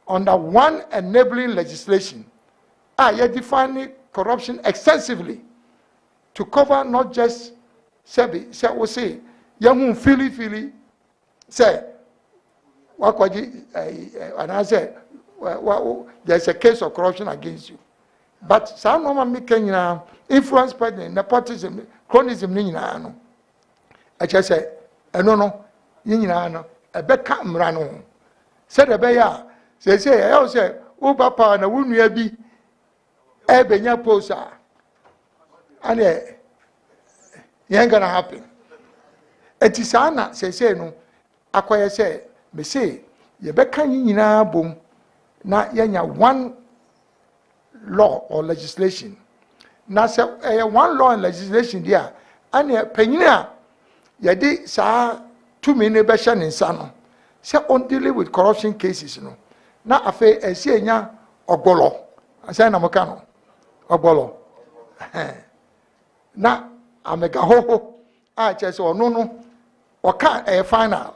Under one enabling legislation, you define corruption extensively to cover not just Sebi, say, young Philly, say, and I said, there's a case of corruption against you. But some normal making influence by nepotism, chronism, I just say, no, a better mrano. Said a bear. Say, I say, Uber power na wunu bi benya posa. And it ain't gonna happen. It is ana say no akwaya say me say ye beka nyina bom na yenya one law or legislation. Na say one law and legislation there and penyina ye di sa 2 minute be hye nsa no say on dealing with corruption cases no. Na afe esi enya ogbolo asa na moka no ogbolo na amega hoho a chese ono no oka final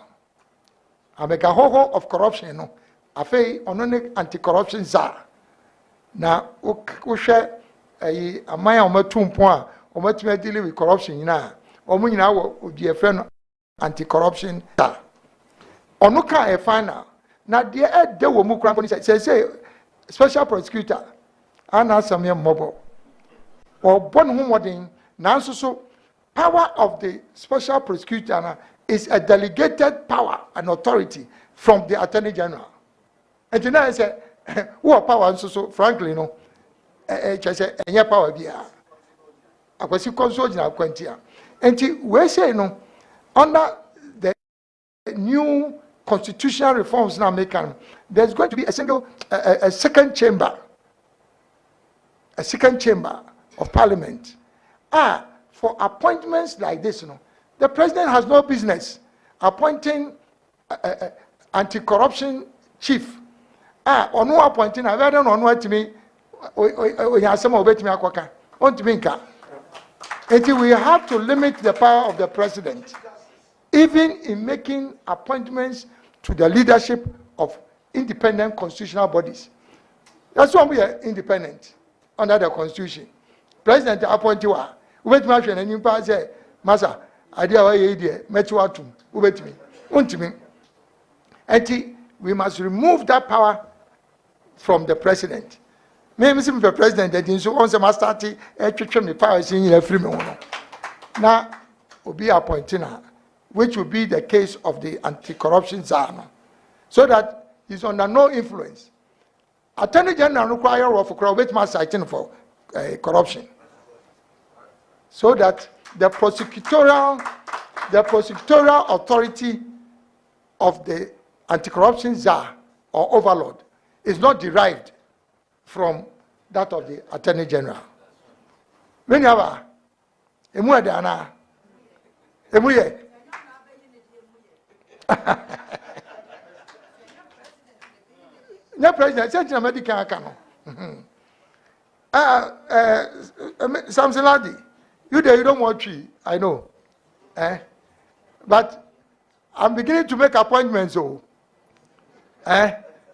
amega hoho of corruption no afe ono ne anti corruption za na wo hwe ayi amaya omatumpo a omatuma deal with corruption nyina omo nyina wo odiefe no anti corruption za ono ka final. Now, the day we move around, say special prosecutor, and some mobile or born homeworking. Now, so power of the special prosecutor is a delegated power and authority from the Attorney General. And then I say, what power? So frankly, no, just say any power be. I was consulting our quantia, and we say no under the new constitutional reforms now making, there's going to be a second chamber of parliament. For appointments like this, the president has no business appointing anti-corruption chief. Or no appointing, I don't know to me, until we have to limit the power of the president, even in making appointments to the leadership of independent constitutional bodies. That's why we are independent under the constitution. President appointed wa. Ubet ma hwe na nimpa say, "Masa, idea wa ye die, metu atum." Ubet me. Untimi. Enti we must remove that power from the president. Maybe the president that in so once a master me powers in a free mono. Now will be appointing her, which will be the case of the anti-corruption czar, so that he's under no influence. Attorney General require of which must citing for corruption, so that the prosecutorial authority of the anti-corruption czar or overlord is not derived from that of the Attorney General. When you have a no president, Central Medical Cano. Samson Ladi, you don't want tree, I know. But I'm beginning to make appointments, so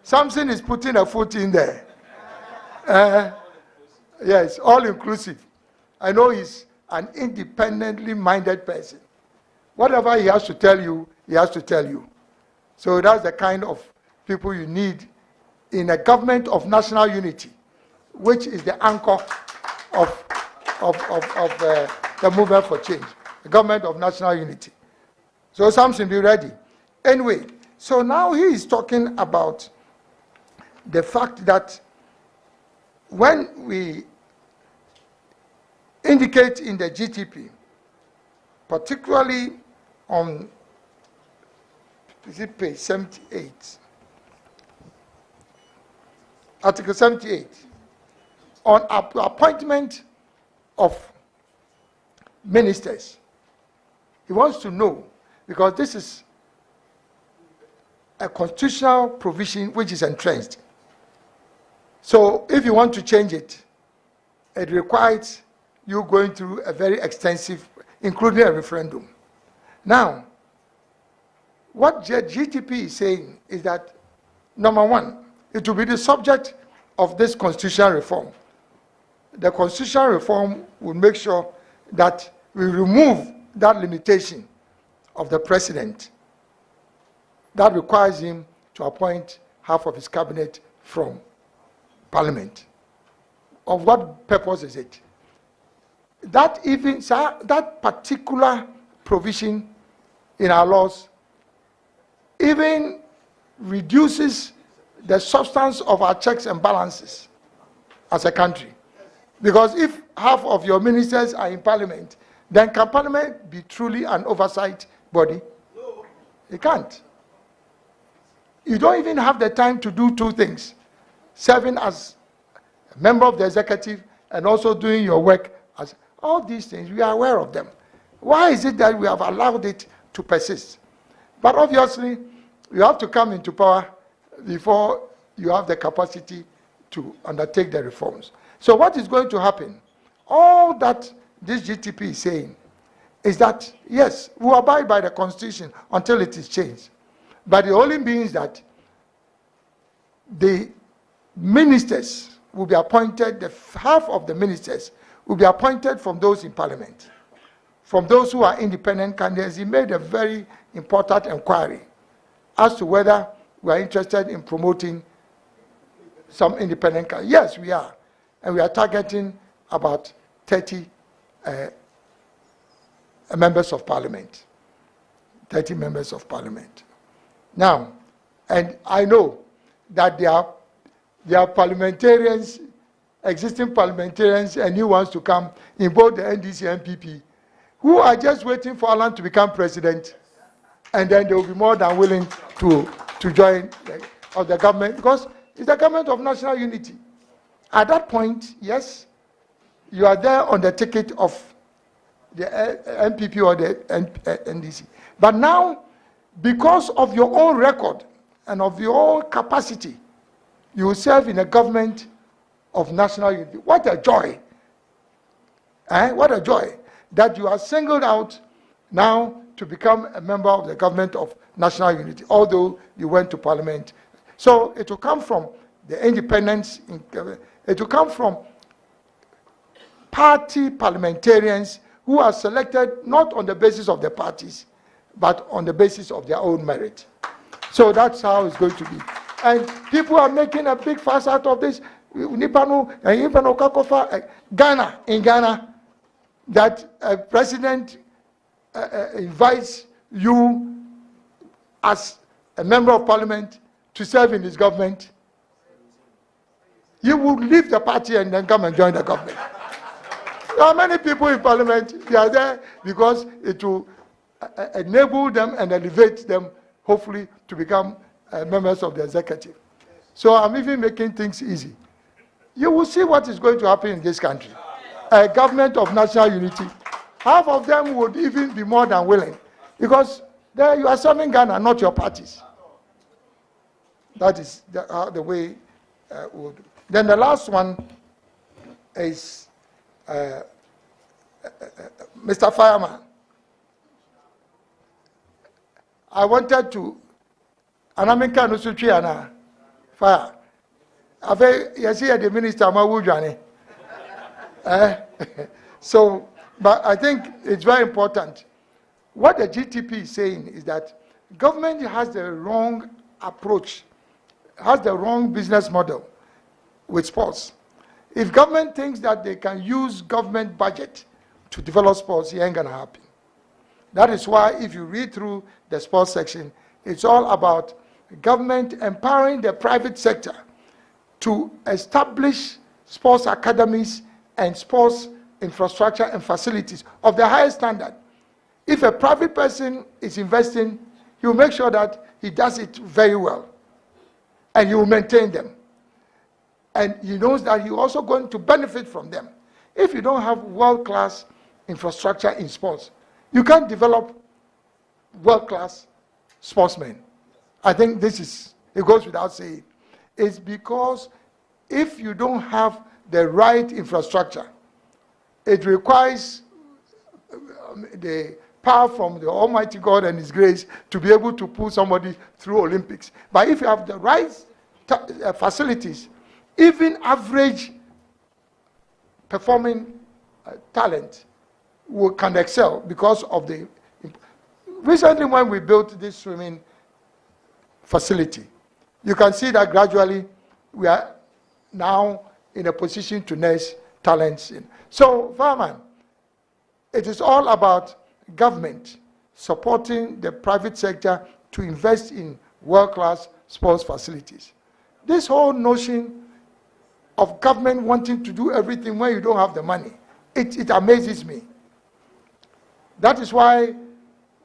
Samson is putting a foot in there. Yes, all inclusive. I know he's an independently minded person. Whatever he has to tell you, he has to tell you. So that's the kind of people you need in a government of national unity, which is the anchor of the movement for change. The government of national unity. So Samson, be ready. Anyway, so now he is talking about the fact that when we indicate in the GTP, particularly on page 78, Article 78, on appointment of ministers, he wants to know, because this is a constitutional provision which is entrenched. So if you want to change it, it requires you going through a very extensive, including a referendum. Now, what GTP is saying is that, number one, it will be the subject of this constitutional reform. The constitutional reform will make sure that we remove that limitation of the president that requires him to appoint half of his cabinet from Parliament. Of what purpose is it? That particular provision in our laws even reduces the substance of our checks and balances as a country. Because if half of your ministers are in Parliament, then can Parliament be truly an oversight body? No. It can't. You don't even have the time to do two things: serving as a member of the executive and also doing your work as all these things. We are aware of them. Why is it that we have allowed it to persist? But obviously, you have to come into power before you have the capacity to undertake the reforms. So what is going to happen? All that this GTP is saying is that, yes, we will abide by the Constitution until it is changed. But it only means that the ministers will be appointed, half of the ministers will be appointed from those in Parliament, from those who are independent candidates. He made a very important inquiry as to whether we are interested in promoting some independent candidates. Yes, we are. And we are targeting about 30 members of Parliament. 30 members of Parliament. Now, and I know that there are parliamentarians, existing parliamentarians, and new ones to come in both the NDC and NPP, who are just waiting for Alan to become president, and then they will be more than willing to join the government, because it's the government of national unity. At that point, yes, you are there on the ticket of the NPP or the NDC. But now, because of your own record and of your own capacity, you will serve in a government of national unity. What a joy. What a joy that you are singled out now to become a member of the government of national unity, although you went to Parliament. So it will come from the independents, it will come from party parliamentarians who are selected not on the basis of their parties, but on the basis of their own merit. So that's how it's going to be. And people are making a big fuss out of this. Nipano and Nipano Kakofa, Ghana, in Ghana, that a president invites you as a member of parliament to serve in his government. You would leave the party and then come and join the government. There are many people in parliament, they are there because it will enable them and elevate them, hopefully, to become members of the executive. So I'm even making things easy. You will see what is going to happen in this country. A government of national unity. Half of them would even be more than willing, because there you are serving Ghana, not your parties. That is the way we'll do. Then the last one is Mr. Fireman. I wanted to, and I'm in Kanusutri fire. I think you see the minister Mawujane. So, but I think it's very important. What the GTP is saying is that government has the wrong approach, has the wrong business model with sports. If government thinks that they can use government budget to develop sports, it ain't gonna happen. That is why if you read through the sports section, it's all about government empowering the private sector to establish sports academies and sports infrastructure and facilities of the highest standard. If a private person is investing, he will make sure that he does it very well, and he will maintain them. And he knows that he's also going to benefit from them. If you don't have world-class infrastructure in sports, you can't develop world-class sportsmen. I think it goes without saying. It's because if you don't have the right infrastructure, it requires the power from the Almighty God and His grace to be able to pull somebody through Olympics. But if you have the right facilities, even average performing talent can excel because of the. Recently, when we built this swimming facility, you can see that gradually we are now in a position to nurse talents in. So, Fireman, it is all about government supporting the private sector to invest in world-class sports facilities. This whole notion of government wanting to do everything when you don't have the money, it amazes me. That is why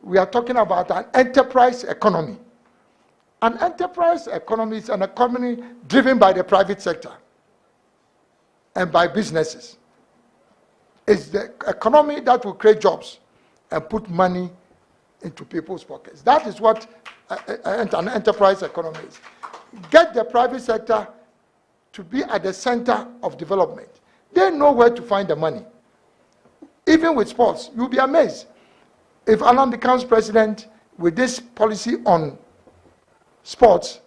we are talking about an enterprise economy. An enterprise economy is an economy driven by the private sector and by businesses. It's the economy that will create jobs and put money into people's pockets. That is what an enterprise economy is. Get the private sector to be at the center of development. They know where to find the money. Even with sports, you'll be amazed. If Alan becomes president with this policy on sports,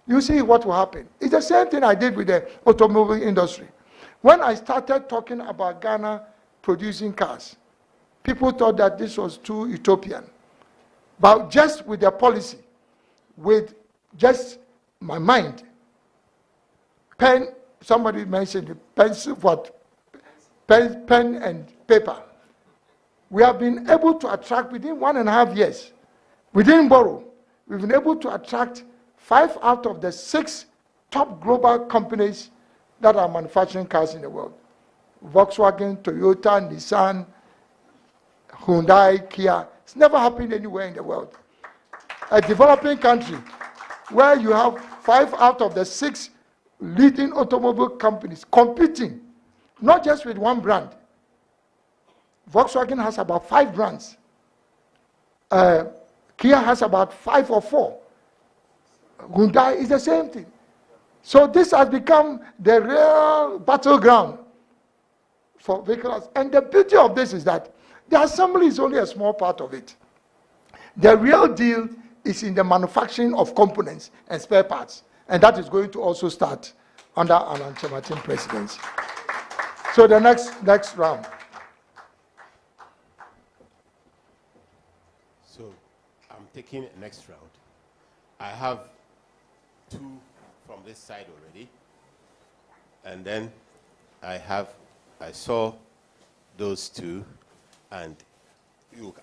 you see what will happen. It's the same thing I did with the automobile industry. When I started talking about Ghana producing cars, people thought that this was too utopian. But just with their policy, with just my mind, pen, somebody mentioned pencil, pen and paper. We have been able to attract within 1.5 years. We didn't borrow. We've been able to attract 5 out of the 6 top global companies that are manufacturing cars in the world. Volkswagen, Toyota, Nissan, Hyundai, Kia. It's never happened anywhere in the world. A developing country where you have 5 out of the 6 leading automobile companies competing, not just with one brand. Volkswagen has about 5 brands. Kia has about 5 or 4. Hyundai is the same thing. So this has become the real battleground for vehicles. And the beauty of this is that the assembly is only a small part of it. The real deal is in the manufacturing of components and spare parts. And that is going to also start under Alan Kyerematen presidency. So the next round. So I'm taking the next round. I have two from this side already. And then I saw those two, and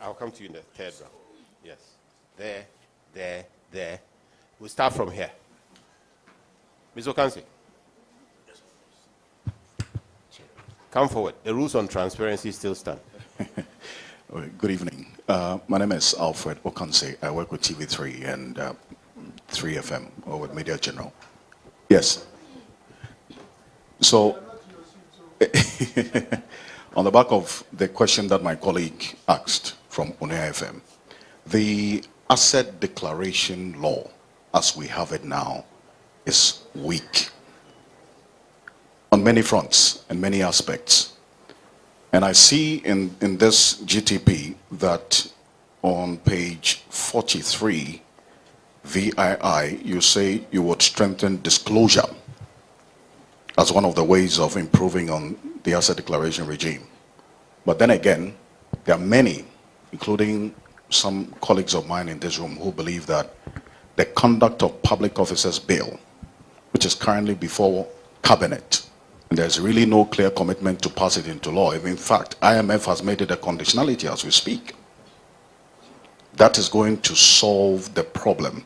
I'll come to you in the third round. Yes. There. We'll start from here. Ms. Okansi. Come forward. The rules on transparency still stand. Good evening. My name is Alfred Okansi. I work with TV3 and 3FM, or with Media General. Yes. So, on the back of the question that my colleague asked from Unia FM, the asset declaration law, as we have it now, is weak on many fronts and many aspects. And I see in this GTP that on page 43, VII, you say you would strengthen disclosure as one of the ways of improving on the asset declaration regime. But then again, there are many, including some colleagues of mine in this room, who believe that the Conduct of Public Officers Bill, which is currently before Cabinet, and there's really no clear commitment to pass it into law. In fact, IMF has made it a conditionality as we speak. That is going to solve the problem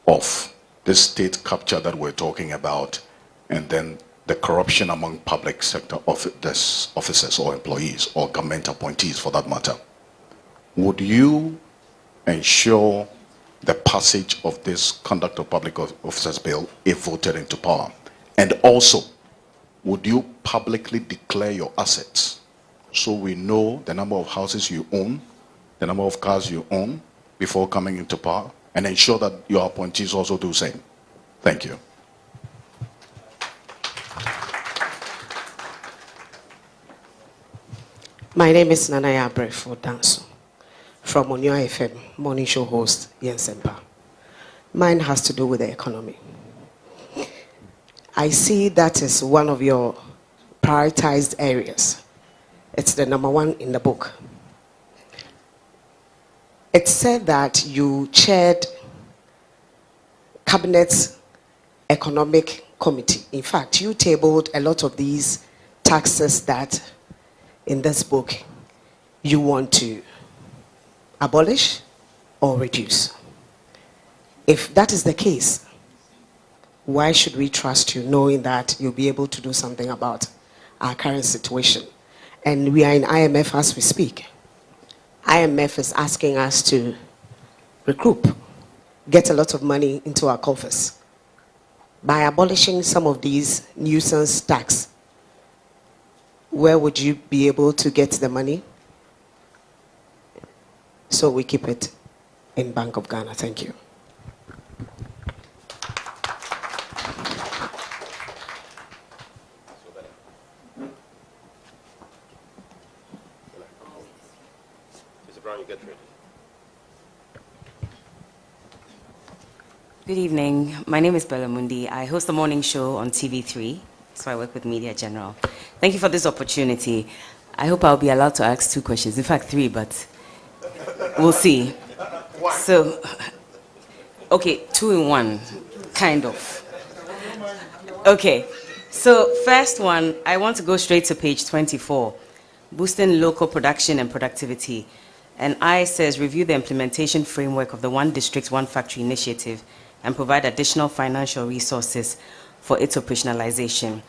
of this state capture that we're talking about, and then the corruption among public sector officers or employees or government appointees for that matter. Would you ensure the passage of this Conduct of Public Officers Bill if voted into power? And also, would you publicly declare your assets so we know the number of houses you own, the number of cars you own before coming into power, and ensure that your appointees also do the same? Thank you. My name is Nanaya Brefo Danso from Onyo FM, morning show host Yensempa. Mine has to do with the economy. I see that is one of your prioritized areas. It's the number one in the book. It said that you chaired Cabinet's Economic Committee. In fact, you tabled a lot of these taxes that in this book you want to abolish or reduce. If that is the case, why should we trust you, knowing that you'll be able to do something about our current situation? And we are in IMF as we speak. IMF is asking us to recoup, get a lot of money into our coffers. By abolishing some of these nuisance tax, where would you be able to get the money? So we keep it in Bank of Ghana. Thank you. Good evening. My name is Bella Mundi. I host the morning show on TV3, so I work with Media General. Thank you for this opportunity. I hope I'll be allowed to ask 2 questions. In fact, 3, but we'll see. So, okay, 2 in 1, kind of. Okay, so first one, I want to go straight to page 24, boosting local production and productivity. And I says, review the implementation framework of the One District, One Factory initiative and provide additional financial resources for its operationalization.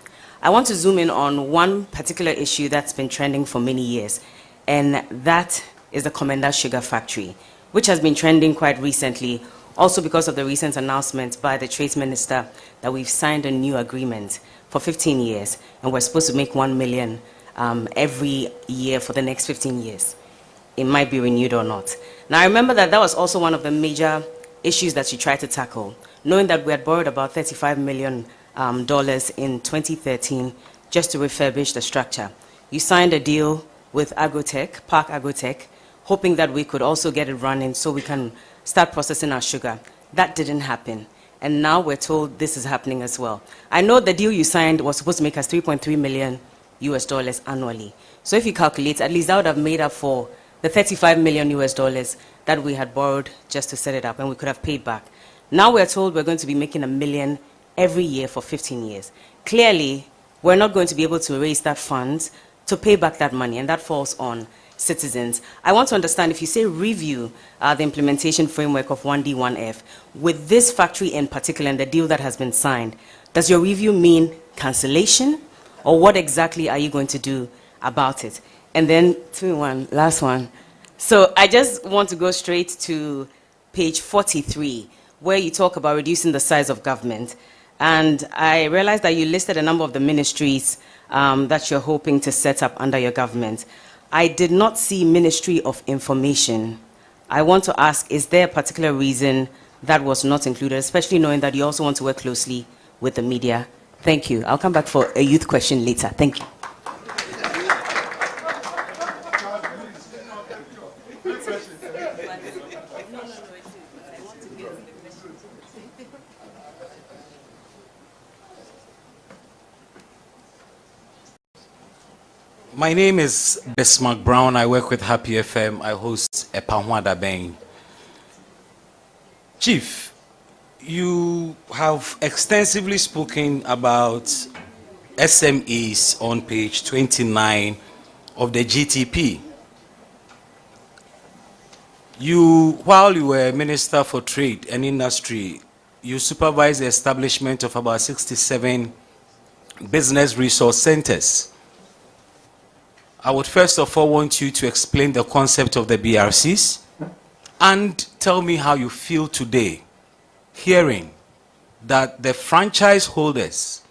I want to zoom in on one particular issue that's been trending for many years, and that is the Komenda Sugar Factory, which has been trending quite recently, also because of the recent announcement by the Trade Minister that we've signed a new agreement for 15 years, and we're supposed to make 1 million every year for the next 15 years. It might be renewed or not. Now, I remember that was also one of the major issues that you tried to tackle, knowing that we had borrowed about $35 million in 2013 just to refurbish the structure. You signed a deal with Agrotech, Park Agrotech, hoping that we could also get it running so we can start processing our sugar. That didn't happen. And now we're told this is happening as well. I know the deal you signed was supposed to make us $3.3 million annually. So if you calculate, at least that would have made up for the $35 million that we had borrowed just to set it up, and we could have paid back. Now we're told we're going to be making $1 million every year for 15 years. Clearly, we're not going to be able to raise that fund to pay back that money, and that falls on citizens. I want to understand, if you say review the implementation framework of 1D, 1F, with this factory in particular and the deal that has been signed, does your review mean cancellation, or what exactly are you going to do about it? And then, last one. So I just want to go straight to page 43, where you talk about reducing the size of government. And I realized that you listed a number of the ministries that you're hoping to set up under your government. I did not see Ministry of Information. I want to ask, is there a particular reason that was not included, especially knowing that you also want to work closely with the media? Thank you. I'll come back for a youth question later. Thank you. My name is Bismarck Brown. I work with Happy FM. I host Epahwada Bang. Chief, you have extensively spoken about SMEs on page 29 of the GTP. While you were Minister for Trade and Industry, you supervised the establishment of about 67 business resource centers. I would first of all want you to explain the concept of the BRCs and tell me how you feel today hearing that the franchise holders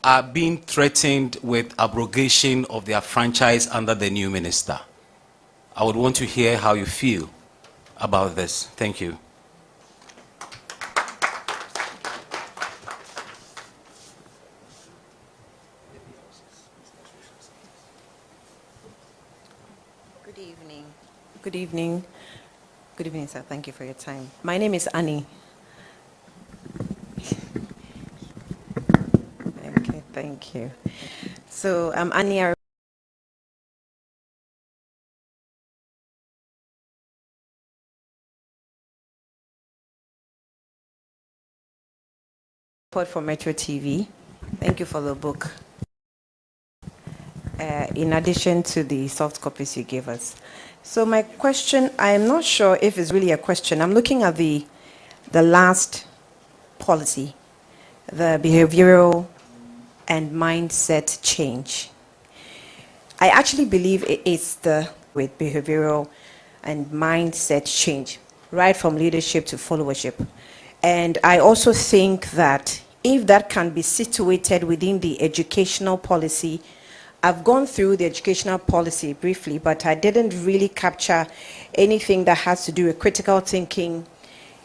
are being threatened with abrogation of their franchise under the new minister. I would want to hear how you feel about this. Thank you. Good evening. Good evening, sir. Thank you for your time. My name is Annie. Okay, thank you. So I'm Annie. I report for Metro TV. Thank you for the book. In addition to the soft copies you gave us. So my question, I am not sure if it's really a question. I'm looking at the last policy, the behavioral and mindset change. I actually believe it is with behavioral and mindset change, right from leadership to followership. And I also think that if that can be situated within the educational policy, I've gone through the educational policy briefly, but I didn't really capture anything that has to do with critical thinking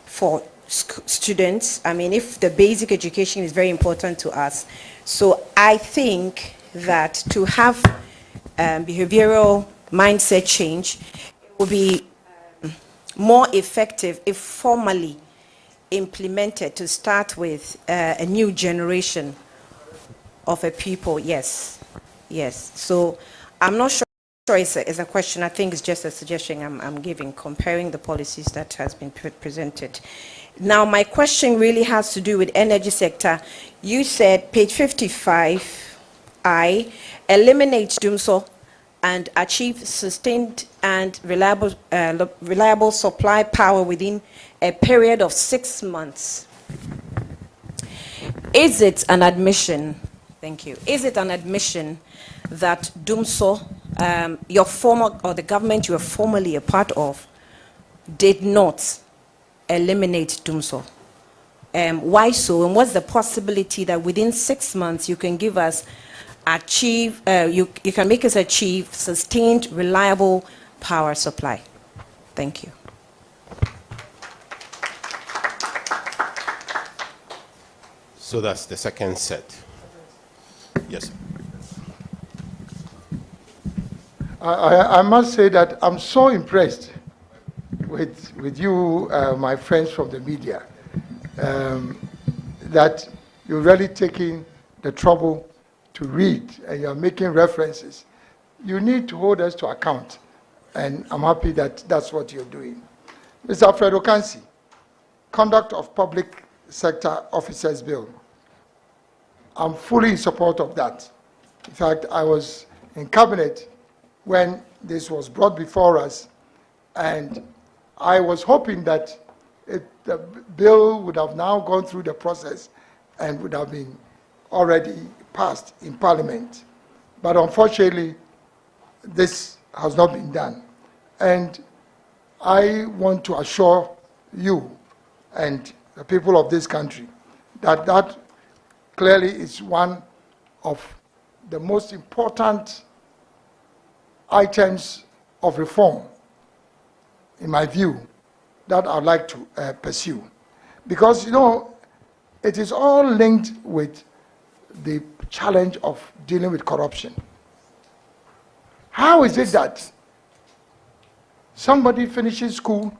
for students. I mean, if the basic education is very important to us. So I think that to have behavioral mindset change will be more effective if formally implemented to start with a new generation of a people. Yes. Yes, so I'm not sure it's a question. I think it's just a suggestion I'm giving, comparing the policies that has been presented. Now, my question really has to do with energy sector. You said, page 55, eliminate DUMSO and achieve sustained and reliable supply power within a period of 6 months. Is it an admission? Thank you. Is it an admission that DUMSO, your former, or the government you were formerly a part of, did not eliminate DUMSO? Why so? And what's the possibility that within 6 months you can give us you can make us achieve sustained, reliable power supply? Thank you. So that's the second set. Yes, sir. I must say that I'm so impressed with you, my friends from the media, that you're really taking the trouble to read and you're making references. You need to hold us to account, and I'm happy that that's what you're doing. Mr. Alfredo Kansi, Conduct of Public Sector Officers Bill. I'm fully in support of that. In fact, I was in cabinet when this was brought before us, and I was hoping that the bill would have now gone through the process and would have been already passed in Parliament. But unfortunately, this has not been done. And I want to assure you and the people of this country that that clearly is one of the most important items of reform, in my view, that I'd like to pursue. Because, you know, it is all linked with the challenge of dealing with corruption. How is it that somebody finishes school,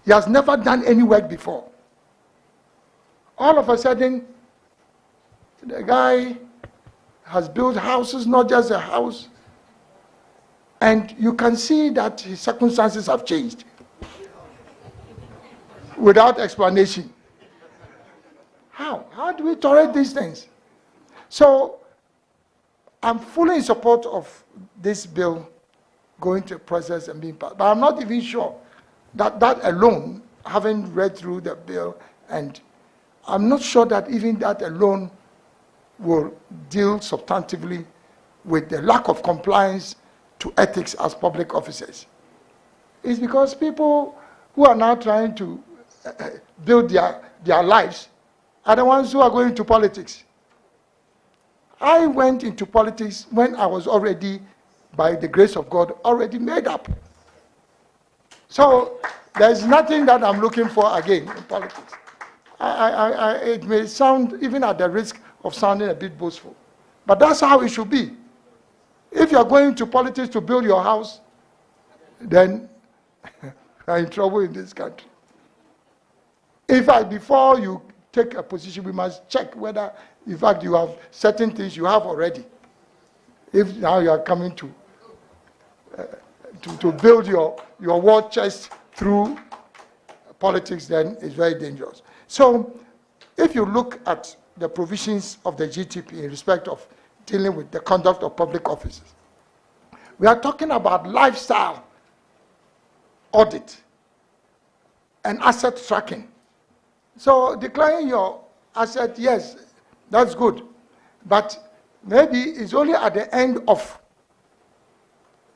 he has never done any work before? All of a sudden, the guy has built houses, not just a house, and you can see that his circumstances have changed without explanation. How? How do we tolerate these things? So, I'm fully in support of this bill going to a process and being passed. But I'm not even sure that that alone, having read through the bill, and I'm not sure that even that alone will deal substantively with the lack of compliance to ethics as public officers. It's because people who are now trying to build their lives are the ones who are going into politics. I went into politics when I was already, by the grace of God, already made up. So there's nothing that I'm looking for again in politics. It may sound, even at the risk of sounding a bit boastful, but that's how it should be. If you're going to politics to build your house, then you're in trouble in this country. In fact, before you take a position, we must check whether, in fact, you have certain things you have already. If now you are coming to build your war chest through politics, then it's very dangerous. So, if you look at the provisions of the GTP in respect of dealing with the conduct of public officers, we are talking about lifestyle audit and asset tracking. So declaring your asset, yes, that's good. But maybe it's only at the end of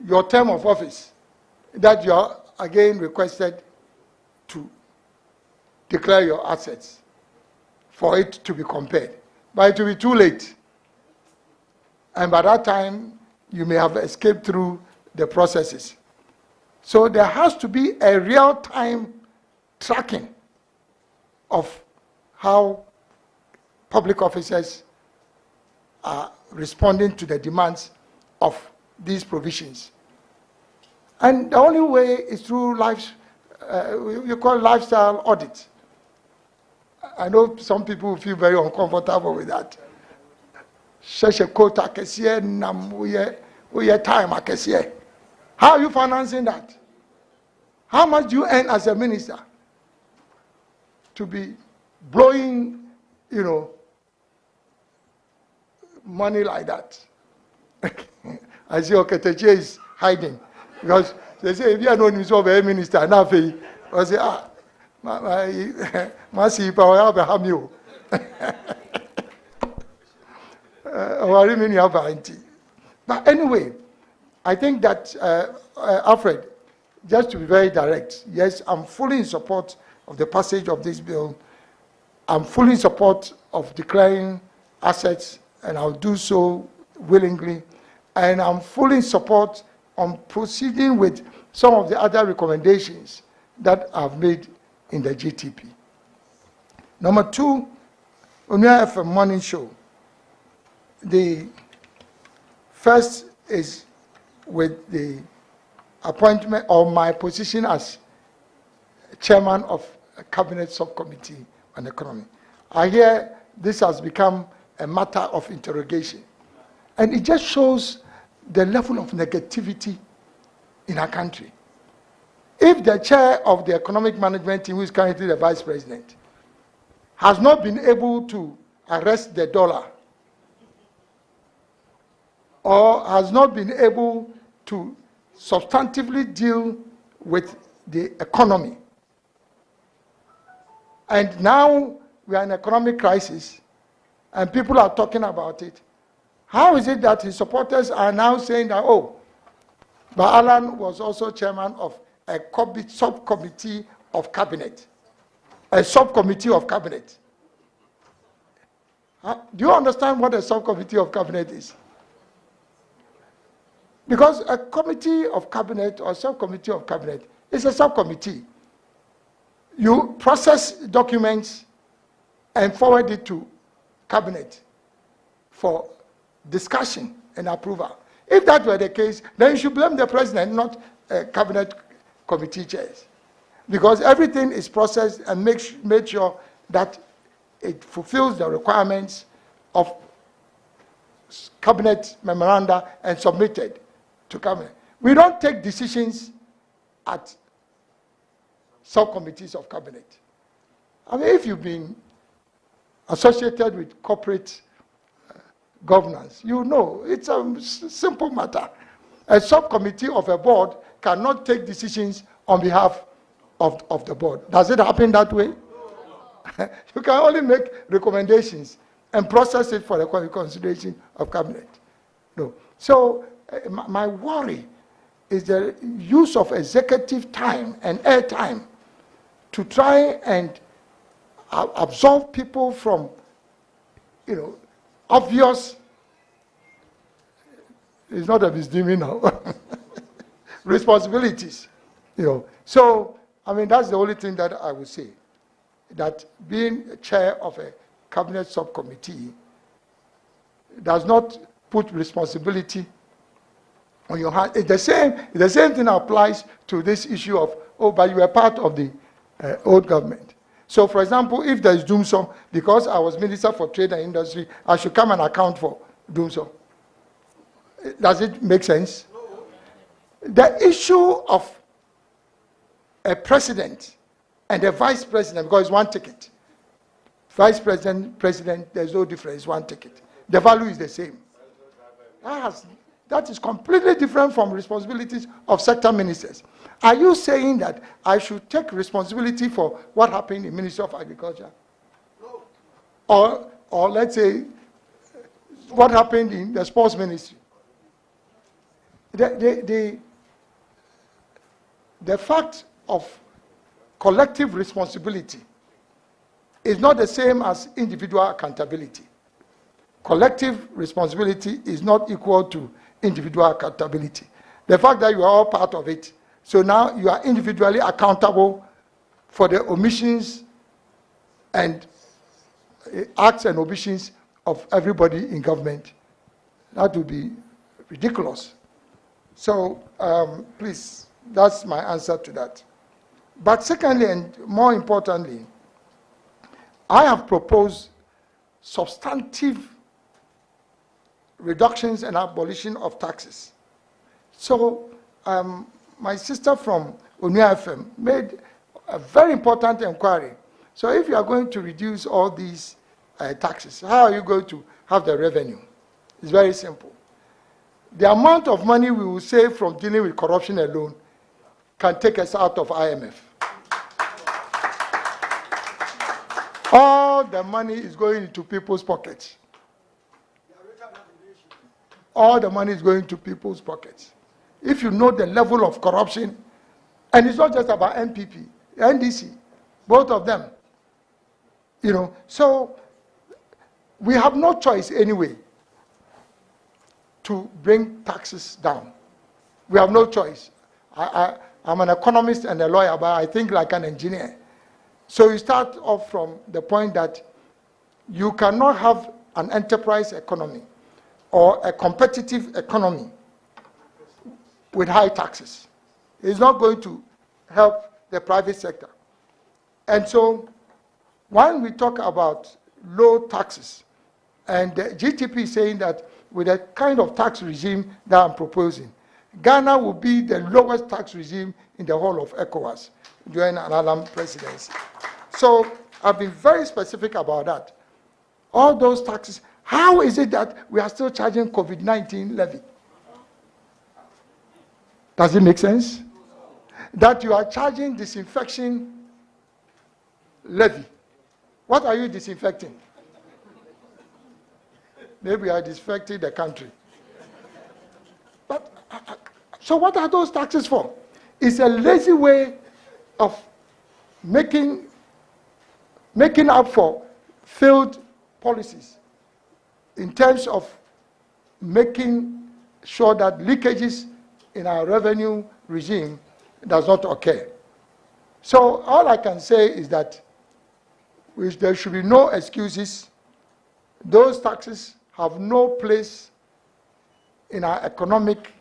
your term of office that you are again requested to declare your assets for it to be compared. But it will be too late. And by that time, you may have escaped through the processes. So there has to be a real-time tracking of how public officers are responding to the demands of these provisions. And the only way is through you call lifestyle audit. I know some people feel very uncomfortable with that. How are you financing that? How much do you earn as a minister to be blowing, money like that? I see Oketeche is hiding because they say if you are not a minister, now I say But anyway, I think that Alfred, just to be very direct, yes, I'm fully in support of the passage of this bill. I'm fully in support of declaring assets, and I'll do so willingly. And I'm fully in support on proceeding with some of the other recommendations that I've made in the GTP. Number two, Onua FM Morning Show. The first is with the appointment of my position as chairman of a cabinet subcommittee on economy. I hear this has become a matter of interrogation. And it just shows the level of negativity in our country. If the chair of the economic management team, who is currently the vice president, has not been able to arrest the dollar, or has not been able to substantively deal with the economy. And now we are in an economic crisis, and people are talking about it. How is it that his supporters are now saying that, oh, but Alan was also chairman of a subcommittee of cabinet, a subcommittee of cabinet. Do you understand what a subcommittee of cabinet is? Because a committee of cabinet or subcommittee of cabinet is a subcommittee. You process documents and forward it to cabinet for discussion and approval. If that were the case, then you should blame the president, not cabinet committee chairs. Because everything is processed and made sure that it fulfills the requirements of cabinet memoranda and submitted to cabinet. We don't take decisions at subcommittees of cabinet. I mean, if you've been associated with corporate governance, you know it's a simple matter. A subcommittee of a board cannot take decisions on behalf of the board. Does it happen that way? You can only make recommendations and process it for the consideration of cabinet. No. So my worry is the use of executive time and air time to try and absolve people from, obvious, it's not a misdemeanor, responsibilities. So, I mean, that's the only thing that I would say. That being chair of a cabinet subcommittee does not put responsibility on your hand. The same thing applies to this issue of, oh, but you are part of the old government. So, for example, if there is Dumsor, because I was Minister for Trade and Industry, I should come and account for Dumsor. Does it make sense? The issue of a president and a vice president, because it's one ticket. Vice president, president, there's no difference, one ticket. The value is the same. That is completely different from responsibilities of sector ministers. Are you saying that I should take responsibility for what happened in Ministry of Agriculture? No. Or let's say, what happened in the Sports Ministry? The fact of collective responsibility is not the same as individual accountability. Collective responsibility is not equal to individual accountability. The fact that you are all part of it, so now you are individually accountable for the omissions and acts and omissions of everybody in government, that would be ridiculous. So please, that's my answer to that. But secondly, and more importantly, I have proposed substantive reductions and abolition of taxes. So my sister from Onua FM made a very important inquiry. So if you are going to reduce all these taxes, how are you going to have the revenue? It's very simple. The amount of money we will save from dealing with corruption alone can take us out of IMF. All the money is going into people's pockets. All the money is going to people's pockets. If you know the level of corruption, and it's not just about NPP, NDC, both of them, so we have no choice anyway to bring taxes down. We have no choice. I'm an economist and a lawyer, but I think like an engineer. So you start off from the point that you cannot have an enterprise economy or a competitive economy with high taxes. It's not going to help the private sector. And so when we talk about low taxes, and the GTP is saying that with the kind of tax regime that I'm proposing, Ghana will be the lowest tax regime in the whole of ECOWAS during an Alam presidency. So I've been very specific about that. All those taxes, how is it that we are still charging COVID-19 levy? Does it make sense? That you are charging disinfection levy. What are you disinfecting? Maybe you are disinfecting the country. But so what are those taxes for? It's a lazy way of making up for failed policies in terms of making sure that leakages in our revenue regime does not occur. So all I can say is that there should be no excuses. Those taxes have no place in our economic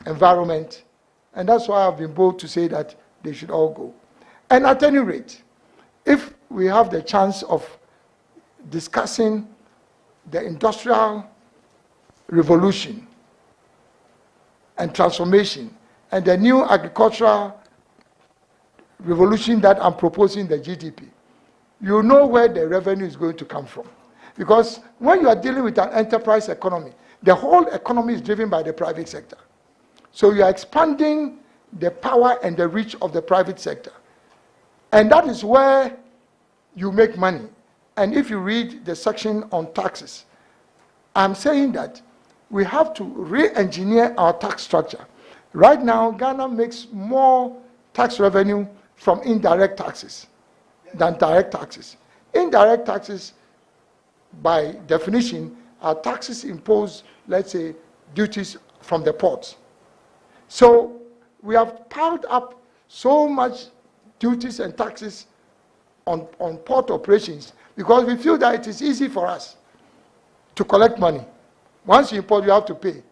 environment, and that's why I've been bold to say that they should all go. And at any rate, if we have the chance of discussing the industrial revolution and transformation and the new agricultural revolution that I'm proposing, the GDP, you know where the revenue is going to come from. Because when you are dealing with an enterprise economy, the whole economy is driven by the private sector. So you are expanding the power and the reach of the private sector. And that is where you make money. And if you read the section on taxes, I'm saying that we have to re-engineer our tax structure. Right now, Ghana makes more tax revenue from indirect taxes than direct taxes. Indirect taxes, by definition, are taxes imposed, let's say, duties from the ports. So we have piled up so much duties and taxes on port operations because we feel that it is easy for us to collect money. Once you import, you have to pay.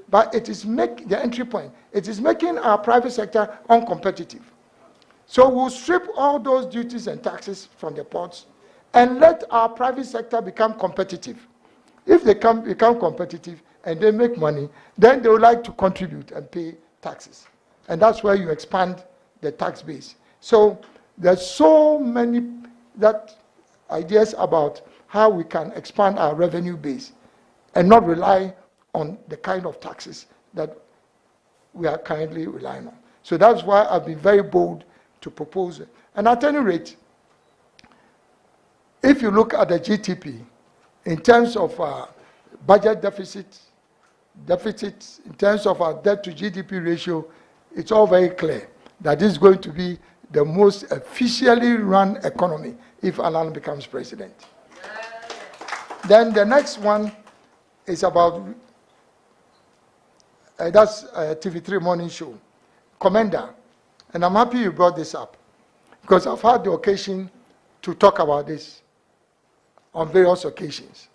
But it is the entry point. It is making our private sector uncompetitive. So we'll strip all those duties and taxes from the ports and let our private sector become competitive. If they become competitive and they make money, then they would like to contribute and pay taxes. And that's where you expand the tax base. So there's so many ideas about how we can expand our revenue base and not rely on the kind of taxes that we are currently relying on. So that's why I've been very bold to propose it. And at any rate, if you look at the GDP, in terms of budget deficit, in terms of our debt to GDP ratio, it's all very clear that this is going to be the most efficiently run economy if Alan becomes president. Then the next one is about, that's TV3 morning show, Commander. And I'm happy you brought this up because I've had the occasion to talk about this on various occasions.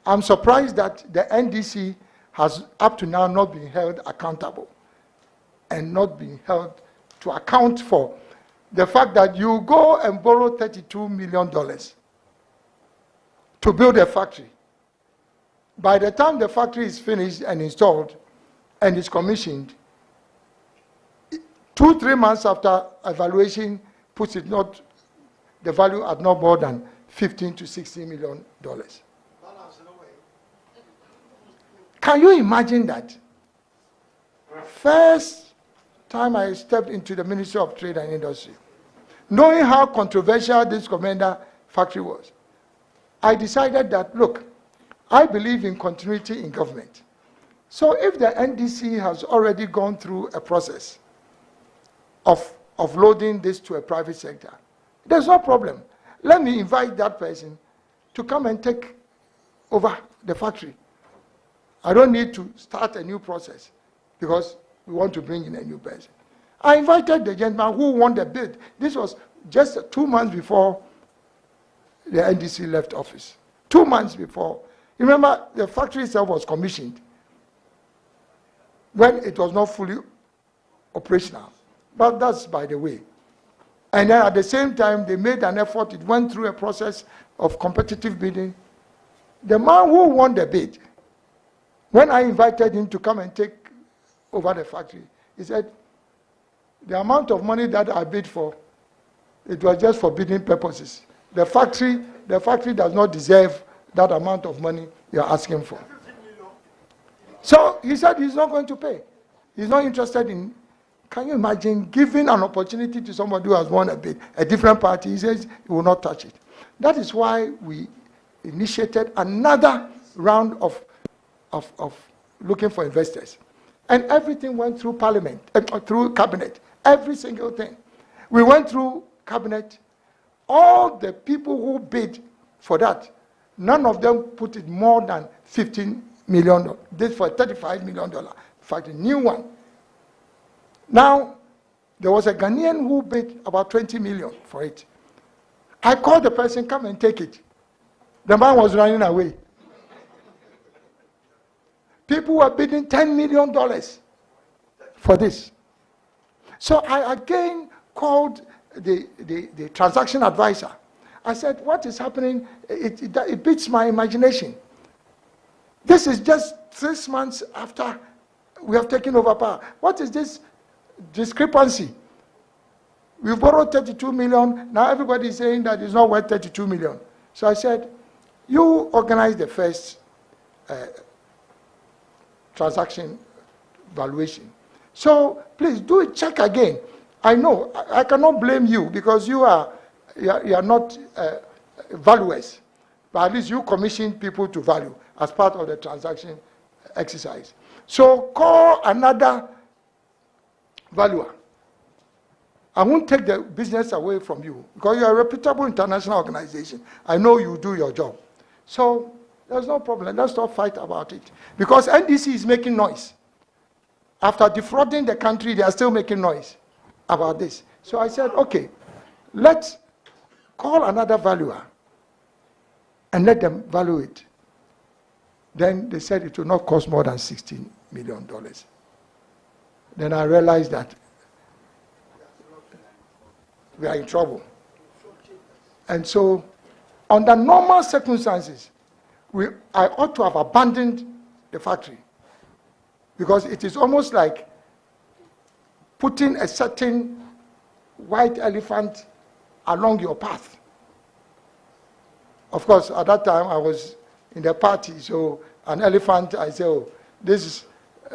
I'm surprised that the NDC has up to now not been held accountable and not been held to account for the fact that you go and borrow $32 million to build a factory. By the time the factory is finished and installed and is commissioned, 2-3 months after evaluation puts it not, the value at no more than $15 to $16 million. Can you imagine that? First time I stepped into the Ministry of Trade and Industry, knowing how controversial this Commander factory was, I decided that, look, I believe in continuity in government. So if the NDC has already gone through a process of loading this to a private sector, there's no problem. Let me invite that person to come and take over the factory. I don't need to start a new process because we want to bring in a new person. I invited the gentleman who won the bid. This was just 2 months before the NDC left office. 2 months before. Remember, the factory itself was commissioned when it was not fully operational. But that's by the way. And then at the same time, they made an effort. It went through a process of competitive bidding. The man who won the bid, when I invited him to come and take over the factory, he said, the amount of money that I bid for, it was just for bidding purposes. the factory does not deserve that amount of money you're asking for. So he said he's not going to pay. He's not interested in. Can you imagine giving an opportunity to somebody who has won a bid, a different party? He says he will not touch it. That is why we initiated another round of looking for investors. And everything went through Parliament, through Cabinet, every single thing. We went through Cabinet. All the people who bid for that, none of them put it more than $15 million. This for $35 million. In fact, a new one. Now, there was a Ghanaian who bid about 20 million for it. I called the person, come and take it. The man was running away. People were bidding $10 million for this. So I again called the transaction advisor. I said, what is happening? It beats my imagination. This is just 6 months after we have taken over power. What is this discrepancy? We borrowed 32 million. Now everybody is saying that it's not worth 32 million. So I said, you organize the first transaction valuation. So please do it, check again. I know, I cannot blame you because you are not valuers. But at least you commission people to value as part of the transaction exercise. So call another valuer. I won't take the business away from you because you are a reputable international organization. I know you do your job. So there's no problem. Let's not fight about it. Because NDC is making noise. After defrauding the country, they are still making noise about this. So I said, okay, let's call another valuer and let them value it. Then they said it will not cost more than $16 million. Then I realized that we are in trouble. And so, under normal circumstances, I ought to have abandoned the factory because it is almost like putting a certain white elephant along your path. Of course, at that time I was in the party, so an elephant, I say, oh, this is,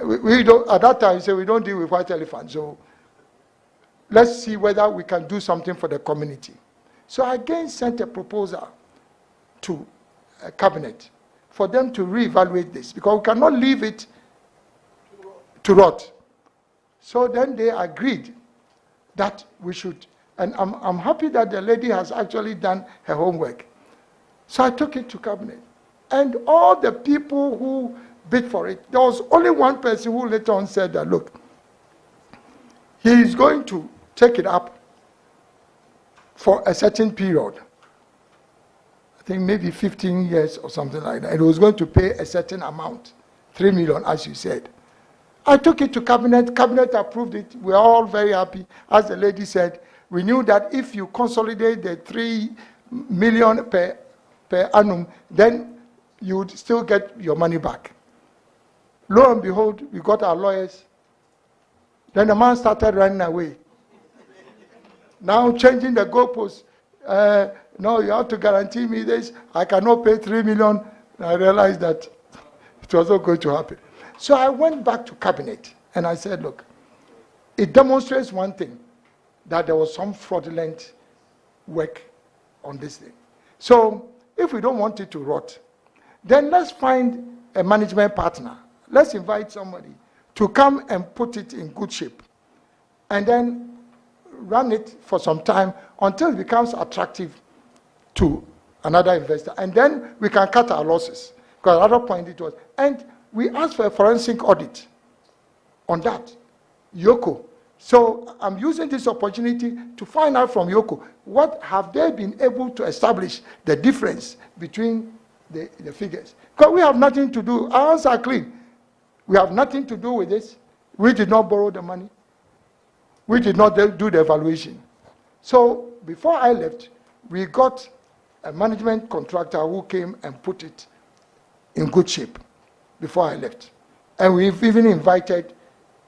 we don't, at that time, we don't deal with white elephants, so let's see whether we can do something for the community. So I again sent a proposal to a cabinet for them to reevaluate this because we cannot leave it to rot. So then they agreed that we should, and I'm happy that the lady has actually done her homework. So I took it to cabinet. And all the people who bid for it, there was only one person who later on said that, look, he is going to take it up for a certain period. I think maybe 15 years or something like that. And he was going to pay a certain amount, 3 million, as you said. I took it to cabinet. Cabinet approved it. We're all very happy. As the lady said, we knew that if you consolidate the 3 million per annum, then you would still get your money back. Lo and behold, we got our lawyers. Then the man started running away. Now changing the goalposts. No, you have to guarantee me this. I cannot pay 3 million. And I realized that it was not going to happen. So I went back to cabinet and I said, look, it demonstrates one thing, that there was some fraudulent work on this thing. So if we don't want it to rot, then let's find a management partner. Let's invite somebody to come and put it in good shape and then run it for some time until it becomes attractive to another investor. And then we can cut our losses. Because at another point it was. And we asked for a forensic audit on that, Yoko. So I'm using this opportunity to find out from Yoko, what have they been able to establish the difference between the figures? Because we have nothing to do. Our hands are clean. We have nothing to do with this. We did not borrow the money. We did not do the evaluation. So before I left, we got a management contractor who came and put it in good shape before I left. And we've even invited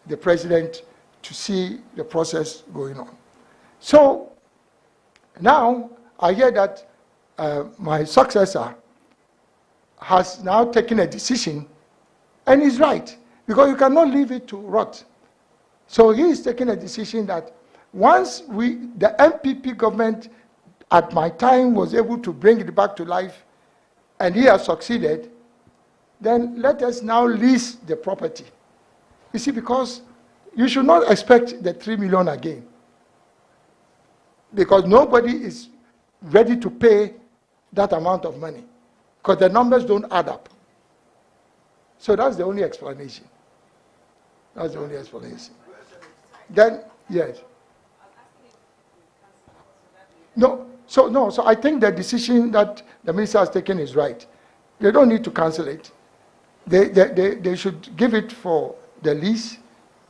the president to see the process going on. So now I hear that my successor has now taken a decision, and he's right, because you cannot leave it to rot. So he is taking a decision that once the MPP government at my time was able to bring it back to life, and he has succeeded, then let us now lease the property. You see, because you should not expect the 3 million again, because nobody is ready to pay that amount of money, because the numbers don't add up. So that's the only explanation. That's the only explanation. Then, yes. No, so I think the decision that the minister has taken is right. They don't need to cancel it. They should give it for the lease,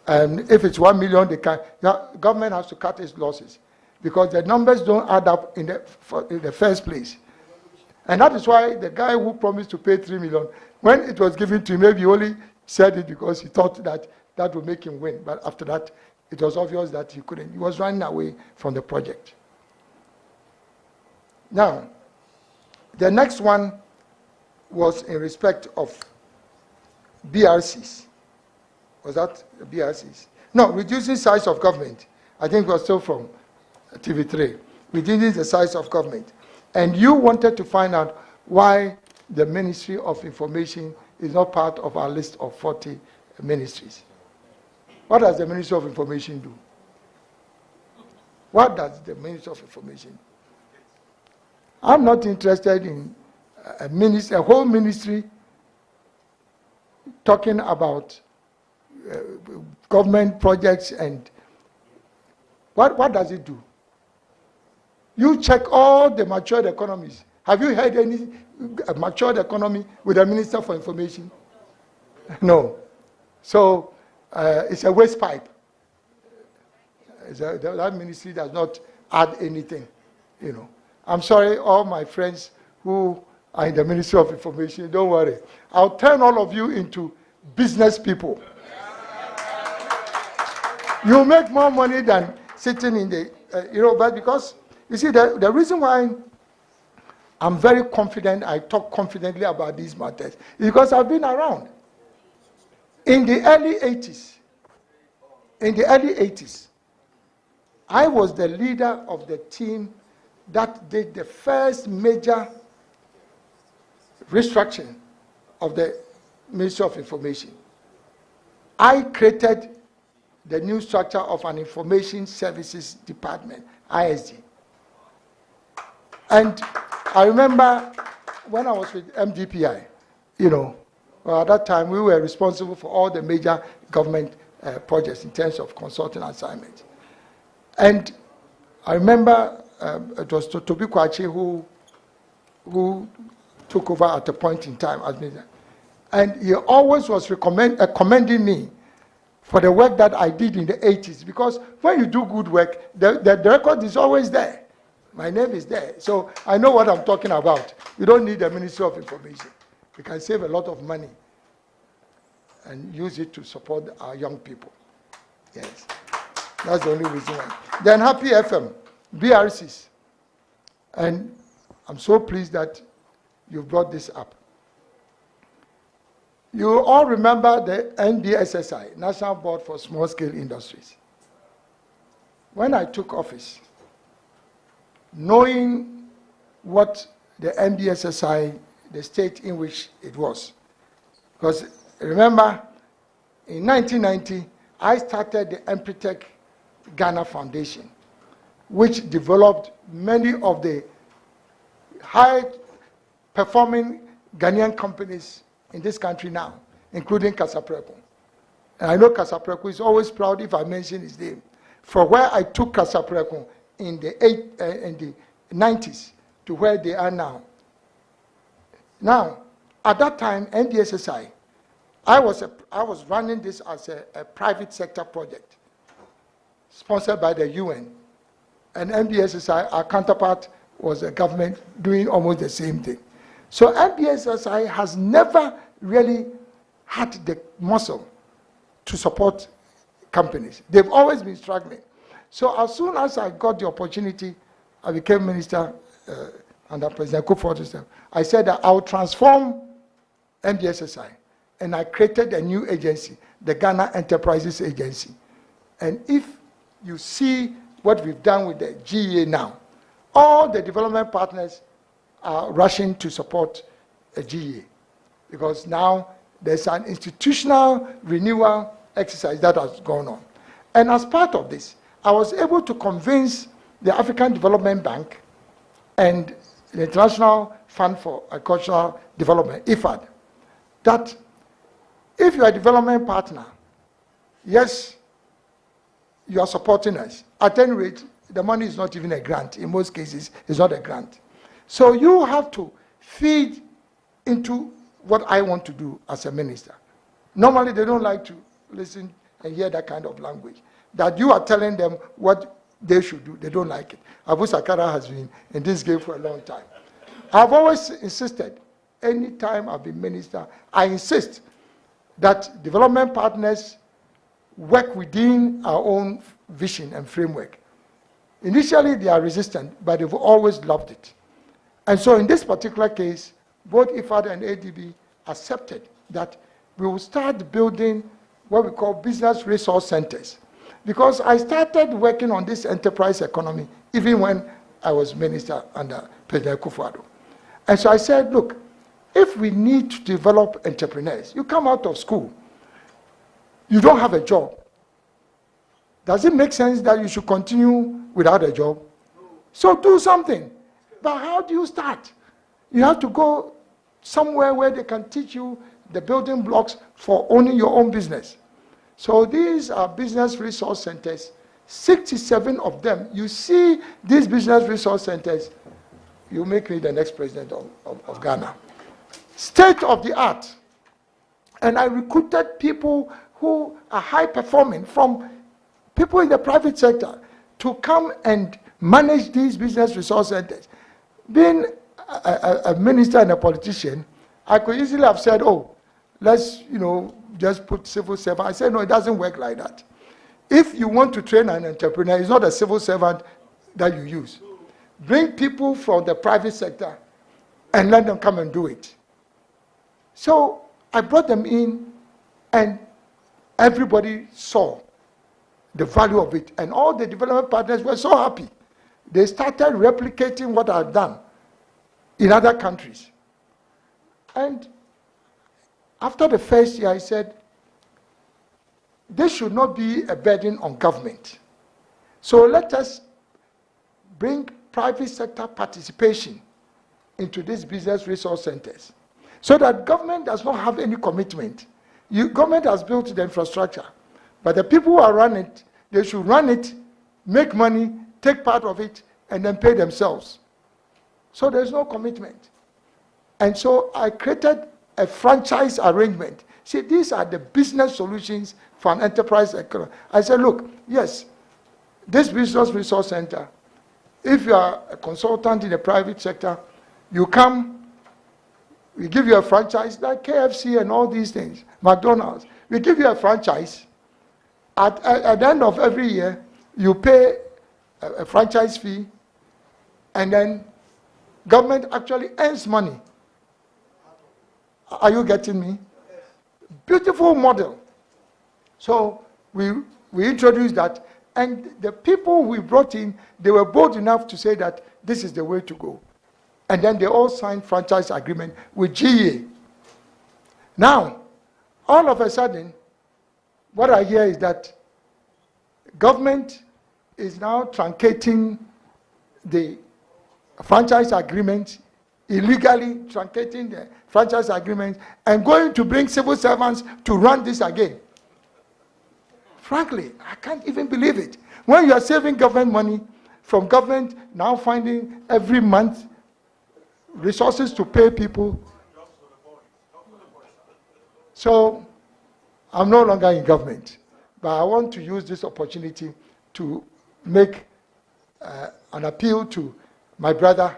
and if it's 1 million, the government has to cut its losses, because the numbers don't add up in the first place. And that is why the guy who promised to pay 3 million, when it was given to him, maybe he only said it because he thought that would make him win. But after that, it was obvious that he couldn't. He was running away from the project. Now, the next one was in respect of BRCs. Was that BRCs? No, reducing size of government. I think it was still from TV3. Reducing the size of government. And you wanted to find out why the Ministry of Information is not part of our list of 40 ministries. What does the Ministry of Information do? What does the Ministry of Information do? I'm not interested in a whole ministry talking about government projects, and what does it do? You check all the matured economies. Have you heard any matured economy with a Minister for Information? No. So it's a waste pipe. That ministry does not add anything, you know. I'm sorry, all my friends who are in the Ministry of Information, don't worry. I'll turn all of you into business people. You make more money than sitting in the, but because, you see, the reason why I'm very confident, I talk confidently about these matters, is because I've been around. In the early 80s, I was the leader of the team that did the first major restructuring of the Ministry of Information. I created the new structure of an Information Services Department, ISD. And I remember when I was with MDPI, at that time we were responsible for all the major government projects in terms of consulting assignments. And I remember it was Toby Kwachi who took over at a point in time as minister. And he always was commending me for the work that I did in the 80s, because when you do good work, the record is always there. My name is there. So I know what I'm talking about. You don't need a Ministry of Information. You can save a lot of money and use it to support our young people. Yes. That's the only reason why. Then Happy FM, BRCs. And I'm so pleased that you brought this up. You all remember the NBSSI, National Board for Small Scale Industries. When I took office, knowing what the NBSSI, the state in which it was, because remember, in 1990, I started the Empretech Ghana Foundation, which developed many of the high-performing Ghanaian companies in this country now, including Kasapreko. And I know Kasapreko is always proud if I mention his name. For where I took Kasapreko in the 90s to where they are now. Now, at that time, NBSSI, I was running this as a private sector project, sponsored by the UN. And NBSSI, our counterpart, was a government doing almost the same thing. So NBSSI has never really had the muscle to support companies. They've always been struggling. So as soon as I got the opportunity, I became minister under President Kufuor, I said that I will transform MDSSI, and I created a new agency, the Ghana Enterprises Agency. And if you see what we've done with the GEA now, all the development partners are rushing to support a GEA, because now there's an institutional renewal exercise that has gone on. And as part of this, I was able to convince the African Development Bank and the International Fund for Agricultural Development, IFAD, that if you are a development partner, yes, you are supporting us. At any rate, the money is not even a grant. In most cases, it's not a grant. So you have to feed into what I want to do as a minister. Normally, they don't like to listen and hear that kind of language. That you are telling them what they should do. They don't like it. Abu Sakara has been in this game for a long time. I've always insisted, anytime I've been minister, I insist that development partners work within our own vision and framework. Initially, they are resistant, but they've always loved it. And so in this particular case, both IFAD and ADB accepted that we will start building what we call business resource centers. Because I started working on this enterprise economy even when I was minister under President Kufuor. And so I said, look, if we need to develop entrepreneurs, you come out of school, you don't have a job. Does it make sense that you should continue without a job? So do something. But how do you start? You have to go somewhere where they can teach you the building blocks for owning your own business. So these are business resource centers, 67 of them. You see these business resource centers, you make me the next president of Ghana. State of the art. And I recruited people who are high performing from people in the private sector to come and manage these business resource centers. Being a minister and a politician, I could easily have said, oh, let's, just put civil servant. I said, no, it doesn't work like that. If you want to train an entrepreneur, it's not a civil servant that you use. Bring people from the private sector and let them come and do it. So I brought them in, and everybody saw the value of it. And all the development partners were so happy. They started replicating what I've done in other countries. And after the first year, I said, this should not be a burden on government. So let us bring private sector participation into these business resource centers so that government does not have any commitment. Government has built the infrastructure, but the people who are running it, they should run it, make money, take part of it, and then pay themselves. So there's no commitment. And so I created a franchise arrangement. See, these are the business solutions for an enterprise economy. I said, look, yes, this business resource center, if you are a consultant in the private sector, you come, we give you a franchise like KFC and all these things, McDonald's. We give you a franchise. At the end of every year, you pay a franchise fee, and then government actually earns money. Are you getting me? Beautiful model. So we introduced that, and the people we brought in, they were bold enough to say that this is the way to go. And then they all signed franchise agreement with GEA. Now, all of a sudden, what I hear is that government is now truncating the franchise agreement, illegally truncating the franchise agreement, and going to bring civil servants to run this again. Frankly, I can't even believe it. When you are saving government money, from government now finding every month resources to pay people. So I'm no longer in government, but I want to use this opportunity to make an appeal to my brother,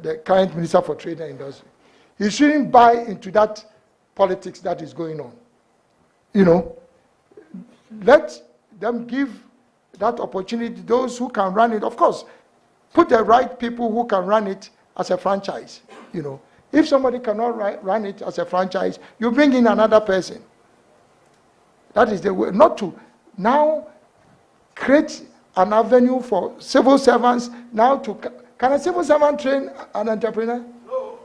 the current Minister for Trade and Industry. He shouldn't buy into that politics that is going on. Let them give that opportunity to those who can run it. Of course, put the right people who can run it as a franchise. If somebody cannot run it as a franchise, you bring in another person. That is the way, not to now create an avenue for civil servants now to, can a civil servant train an entrepreneur? No.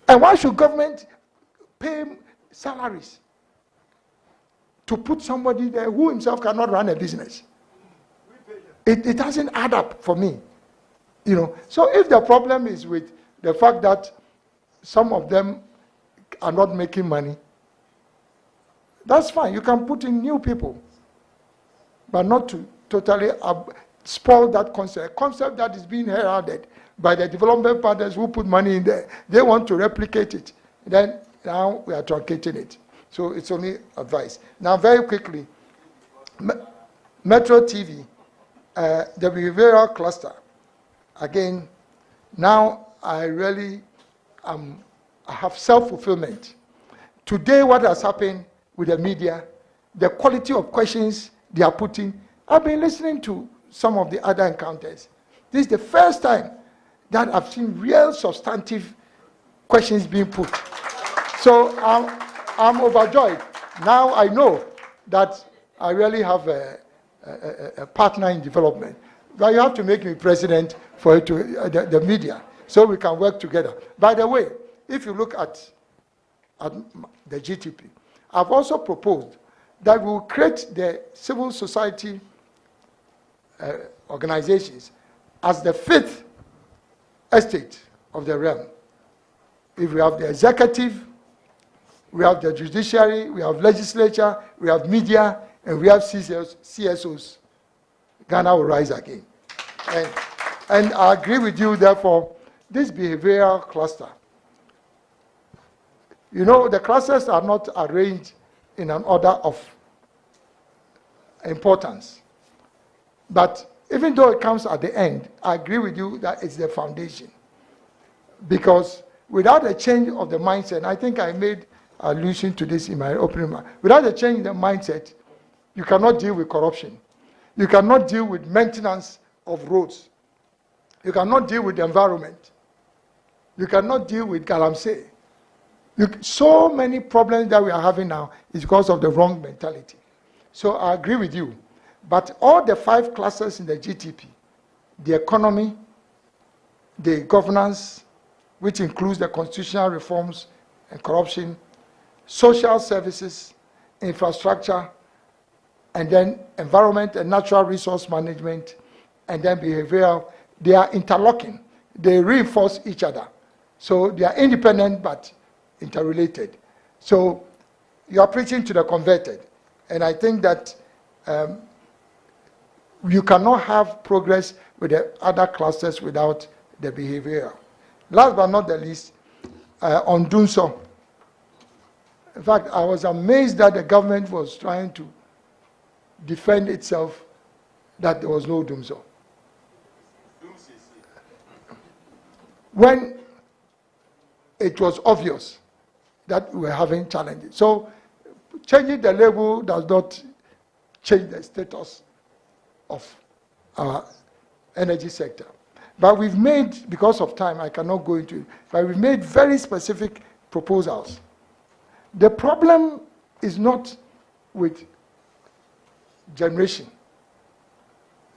And why should government pay salaries to put somebody there who himself cannot run a business? It doesn't add up for me. So if the problem is with the fact that some of them are not making money, that's fine. You can put in new people, but not to totally spoil that concept. A concept that is being heralded by the development partners who put money in there. They want to replicate it. Then now we are truncating it. So it's only advice. Now, very quickly, Metro TV, the behavioral cluster. Again, now I really I have self-fulfillment. Today, what has happened with the media, the quality of questions they are putting, I've been listening to some of the other encounters. This is the first time that I've seen real substantive questions being put. So I'm overjoyed. Now I know that I really have a partner in development. But you have to make me president for it to, the media, so we can work together. By the way, if you look at the GTP, I've also proposed that we will create the civil society organizations as the fifth estate of the realm. If we have the executive, we have the judiciary, we have legislature, we have media, and we have CSOs, Ghana will rise again. And I agree with you, therefore, this behavioral cluster. The clusters are not arranged in an order of importance. But even though it comes at the end, I agree with you that it's the foundation. Because without a change of the mindset, I think I made allusion to this in my opening remarks, without a change in the mindset, you cannot deal with corruption. You cannot deal with maintenance of roads. You cannot deal with the environment. You cannot deal with galamsey. So many problems that we are having now is because of the wrong mentality. So I agree with you. But all the 5 clusters in the GTP, the economy, the governance, which includes the constitutional reforms and corruption, social services, infrastructure, and then environment and natural resource management, and then behavioral, they are interlocking. They reinforce each other. So they are independent but interrelated. So you are preaching to the converted. And I think that you cannot have progress with the other clusters without the behavioral. Last but not the least, on Dumsor. In fact, I was amazed that the government was trying to defend itself that there was no Dumsor. When it was obvious that we were having challenges. So changing the label does not change the status of our energy sector. But we've made, because of time, I cannot go into it, but we've made very specific proposals. The problem is not with generation.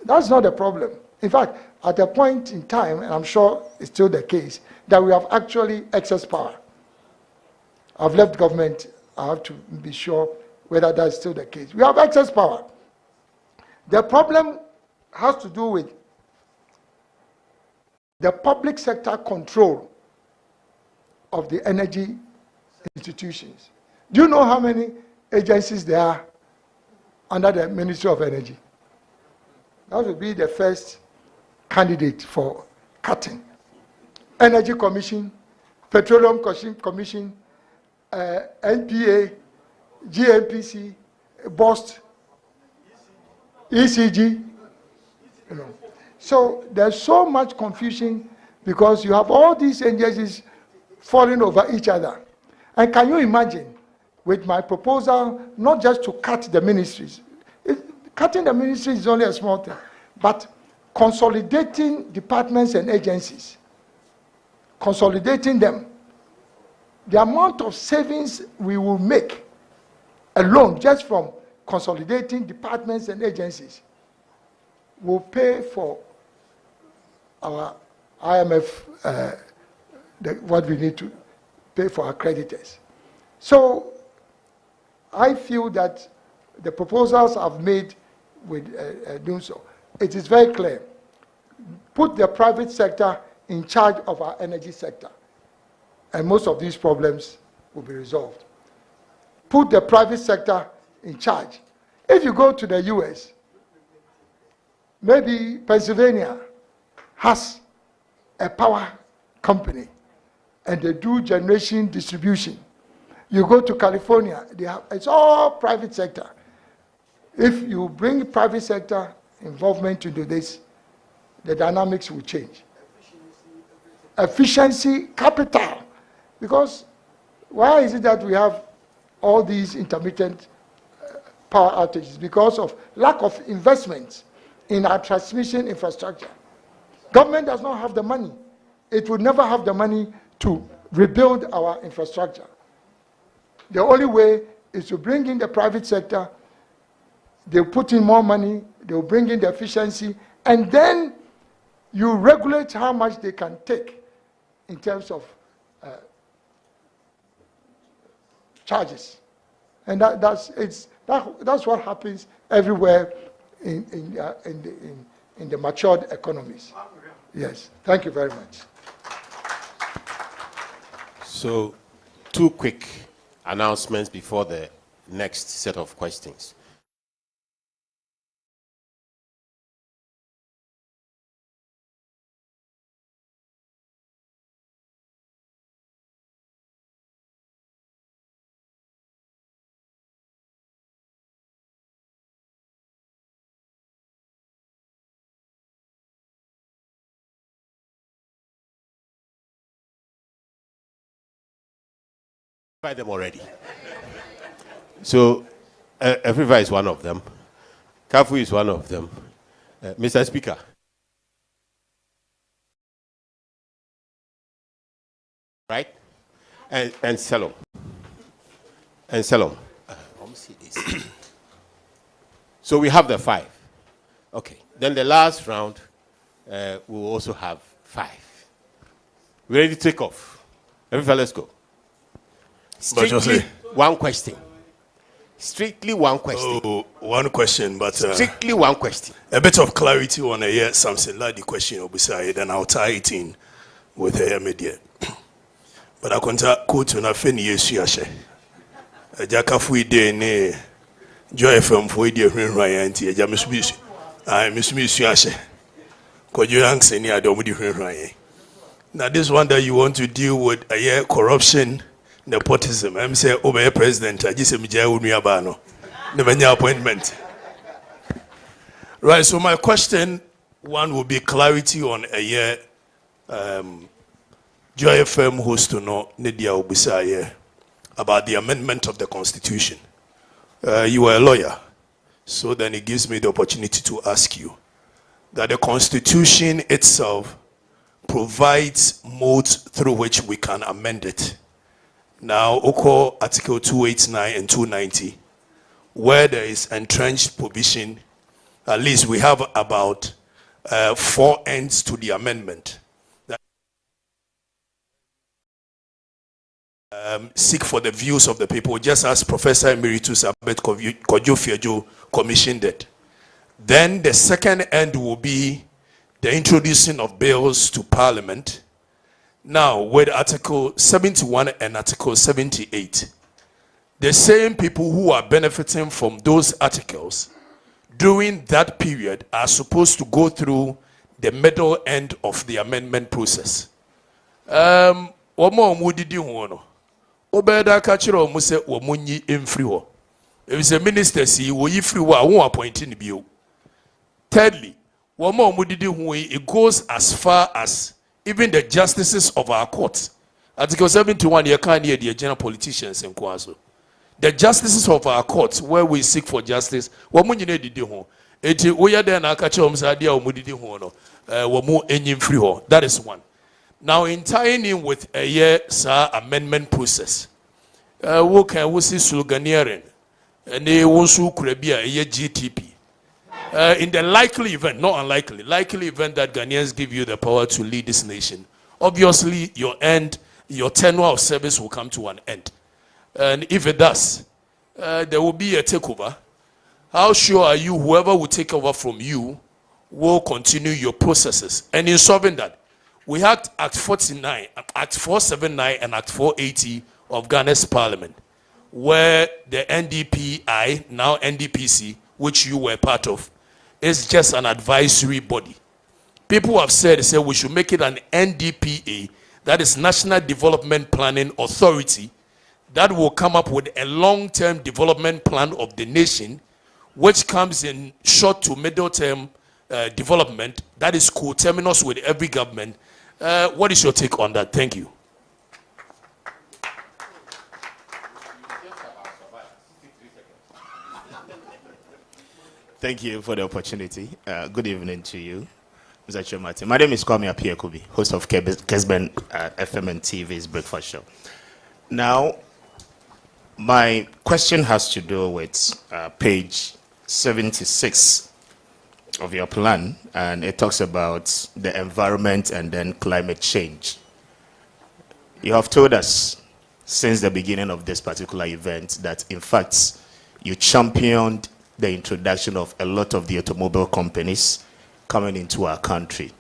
That's not the problem. In fact, at a point in time, and I'm sure it's still the case, that we have actually excess power. I've left government, I have to be sure whether that's still the case. We have excess power. The problem has to do with the public sector control of the energy institutions. Do you know how many agencies there are under the Ministry of Energy? That would be the first candidate for cutting. Energy Commission, Petroleum Commission, NPA, GNPC, BOST, ECG. So there's so much confusion because you have all these agencies falling over each other. And can you imagine, with my proposal, not just to cut the ministries, cutting the ministries is only a small thing, but consolidating departments and agencies consolidating them, the amount of savings we will make alone just from consolidating departments and agencies will pay for our IMF, what we need to pay for our creditors. So I feel that the proposals I've made with doing so, it is very clear. Put the private sector in charge of our energy sector, and most of these problems will be resolved. Put the private sector in charge. If you go to the US, maybe Pennsylvania has a power company and they do generation distribution. You go to California, they have, it's all private sector. If you bring private sector involvement into this, the dynamics will change. Efficiency, capital. Because why is it that we have all these intermittent power outages? Because of lack of investments in our transmission infrastructure. Government does not have the money. It would never have the money to rebuild our infrastructure. The only way is to bring in the private sector. They'll put in more money, they'll bring in the efficiency, and then you regulate how much they can take in terms of charges. And that's what happens everywhere in the matured economies. Yes, thank you very much. So, 2 quick announcements before the next set of questions. By them already. So, Afriva is one of them. Kafu is one of them. Mr. Speaker. Right? And Selom. And Selom. Let me see this. So we have the 5. Okay. Then the last round, we'll also have 5. We ready to take off? Everybody, let's go. Strictly one question. Strictly one question. Oh, one question, but strictly one question. A bit of clarity on something like the question beside, then I'll tie it in with the media. But I can't quote on a feni yesuyashe. A jackafu de ne joy from for the Ryan, a jamus. I miss Yashe. Could you answer any other Ryan? Now, this one that you want to deal with a corruption. Nepotism. I'm saying, over president, I just say, Miyabano. Never appointment. Right, so my question one will be clarity on a year. Joy FM host to know Nidia Obisaya about the amendment of the Constitution. You are a lawyer, so then it gives me the opportunity to ask you that the Constitution itself provides modes through which we can amend it. Now, Oko Article 289 and 290, where there is entrenched provision, at least we have about 4 ends to the amendment. Seek for the views of the people, just as Professor Emeritus Abed Kojo-Fiejo commissioned it. Then the second end will be the introducing of bills to Parliament. Now, with Article 71 and Article 78, the same people who are benefiting from those articles during that period are supposed to go through the middle end of the amendment process. If it's a minister, I won't appoint in the. Thirdly, it goes as far as even the justices of our courts. Article 71, you can't hear the general politicians in Kwazo. The justices of our courts, where we seek for justice, that is one. Now, in tying in with a year amendment process, work and we see sloganeering, and they also could be a year GTP. In the likely event, not unlikely, likely event that Ghanaians give you the power to lead this nation, obviously your tenure of service will come to an end. And if it does, there will be a takeover. How sure are you whoever will take over from you will continue your processes? And in solving that, we had Act 49, Act 479 and Act 480 of Ghana's parliament, where the NDPI, now NDPC, which you were part of, is just an advisory body. People have said we should make it an NDPA, that is National Development Planning Authority, that will come up with a long-term development plan of the nation, which comes in short to middle-term development, that is co-terminus with every government. What is your take on that? Thank you. Thank you for the opportunity. Good evening to you, Mr. Chomate. My name is Kwame Appiah-Kubi, host of Kesben FM and TV's Breakfast Show. Now, my question has to do with page 76 of your plan, and it talks about the environment and then climate change. You have told us since the beginning of this particular event that, in fact, you championed the introduction of a lot of the automobile companies coming into our country.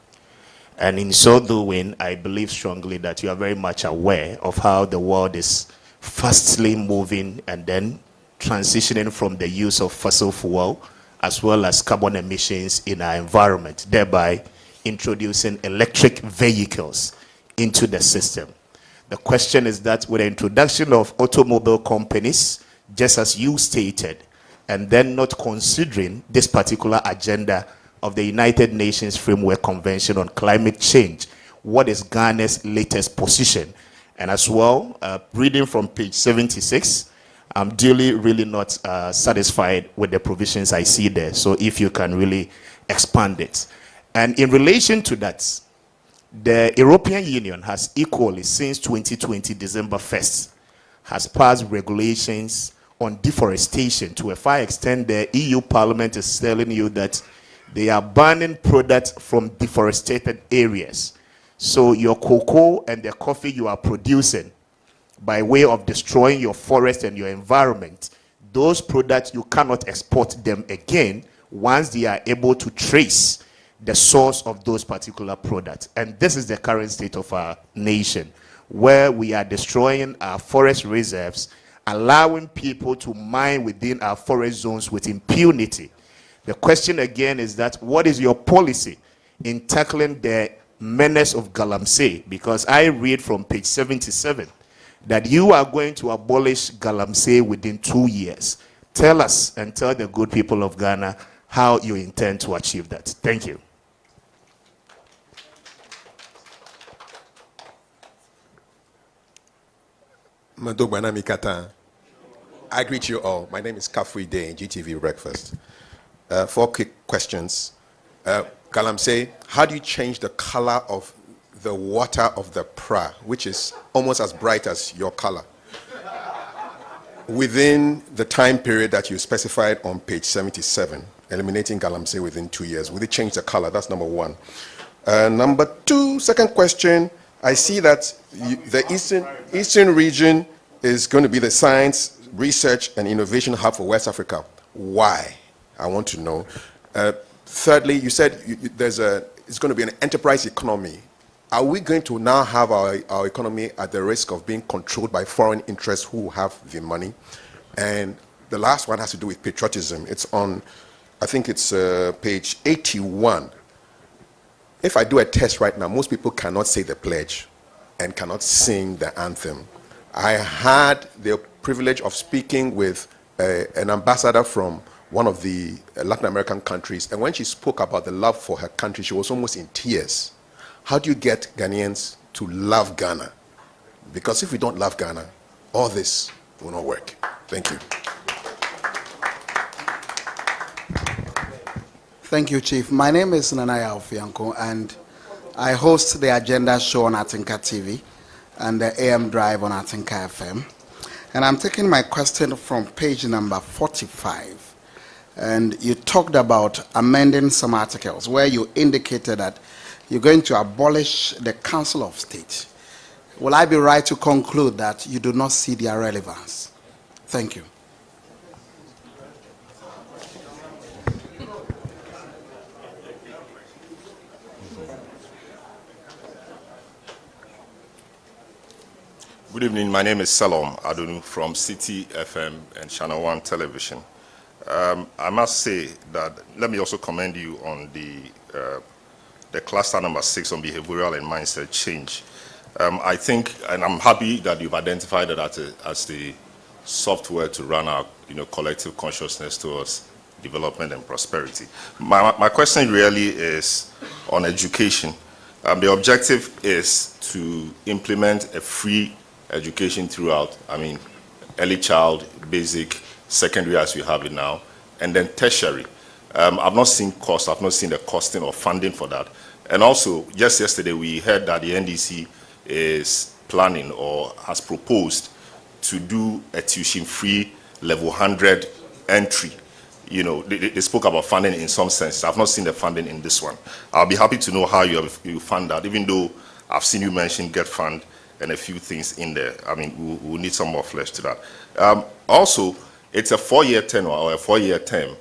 And in so doing, I believe strongly that you are very much aware of how the world is fastly moving and then transitioning from the use of fossil fuel as well as carbon emissions in our environment, thereby introducing electric vehicles into the system. The question is that with the introduction of automobile companies, just as you stated, and then not considering this particular agenda of the United Nations Framework Convention on Climate Change, what is Ghana's latest position? And as well, reading from page 76, I'm really not satisfied with the provisions I see there. So if you can really expand it. And in relation to that, the European Union has equally, since 2020, December 1st, has passed regulations on deforestation. To a far extent, the EU Parliament is telling you that they are banning products from deforested areas. So your cocoa and the coffee you are producing by way of destroying your forest and your environment, those products, you cannot export them again once they are able to trace the source of those particular products. And this is the current state of our nation, where we are destroying our forest reserves, allowing people to mine within our forest zones with impunity. The question again is that what is your policy in tackling the menace of Galamsey? Because I read from page 77 that you are going to abolish Galamsey within 2 years. Tell us and tell the good people of Ghana how you intend to achieve that. Thank you. Madogwana Mikata. I greet you all. My name is Kafui Day in GTV Breakfast. 4 quick questions. Galamsey, how do you change the color of the water of the Pra, which is almost as bright as your color, within the time period that you specified on page 77, eliminating Galamsey within 2 years? Will it change the color? That's number 1. Number 2, second question. I see that the Eastern region is going to be the science, research, and innovation hub for West Africa. Why? I want to know. Thirdly, you said it's going to be an enterprise economy. Are we going to now have our economy at the risk of being controlled by foreign interests who have the money? And the last one has to do with patriotism. It's on, I think it's page 81. If I do a test right now, most people cannot say the pledge and cannot sing the anthem. I had the privilege of speaking with an ambassador from one of the Latin American countries, and when she spoke about the love for her country, she was almost in tears. How do you get Ghanaians to love Ghana? Because if we don't love Ghana, all this will not work. Thank you. Thank you, Chief. My name is Nanaya Ofianko, and I host the Agenda Show on Atinka TV and the AM Drive on Atinka FM. And I'm taking my question from page number 45. And you talked about amending some articles where you indicated that you're going to abolish the Council of State. Will I be right to conclude that you do not see their relevance? Thank you. Good evening. My name is Salom Adunu from City FM and Channel 1 Television. I must say that, let me also commend you on the cluster number 6 on behavioral and mindset change. I think, and I'm happy that you've identified that as the software to run our collective consciousness towards development and prosperity. My question really is on education. The objective is to implement a free education throughout, early child, basic, secondary as we have it now, and then tertiary. I've not seen cost, I've not seen the costing or funding for that. And also, just yesterday we heard that the NDC is planning or has proposed to do a tuition-free level 100 entry. They spoke about funding in some sense. I've not seen the funding in this one. I'll be happy to know how you fund that, even though I've seen you mention Get Fund and a few things in there. We'll need some more flesh to that. Also, it's a 4-year tenure or a 4-year term.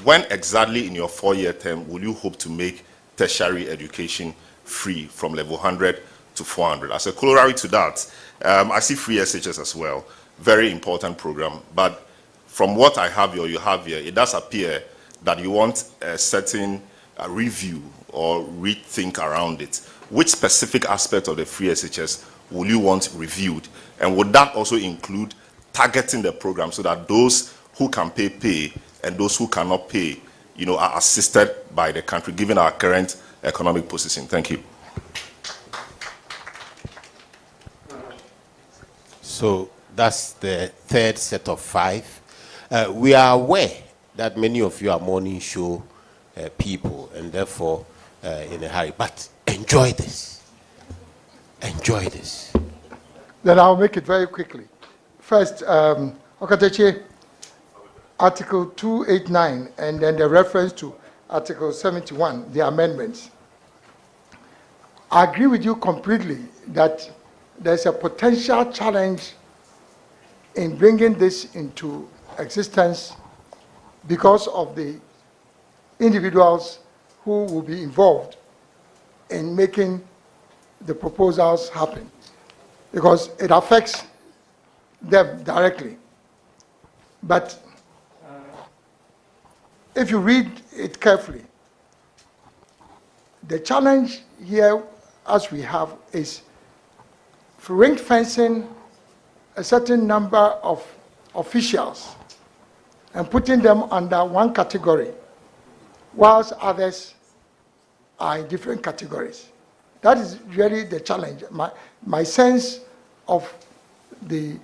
When exactly in your 4-year term will you hope to make tertiary education free from level 100 to 400? As a corollary to that, I see free SHS as well. Very important program. But from what I have here, or you have here, it does appear that you want a certain review or rethink around it. Which specific aspect of the free SHS will you want reviewed? And would that also include targeting the program so that those who can pay, and those who cannot pay, are assisted by the country, given our current economic position? Thank you. So that's the third set of 5. We are aware that many of you are morning show people and therefore in a hurry, but enjoy this. Enjoy this. Then I'll make it very quickly. First, Okateche, Article 289, and then the reference to Article 71, the amendments. I agree with you completely that there's a potential challenge in bringing this into existence because of the individuals who will be involved in making the proposals happen, because it affects them directly. But if you read it carefully, the challenge here, as we have, is ring fencing a certain number of officials and putting them under one category, whilst others are in different categories. That is really the challenge. My sense of the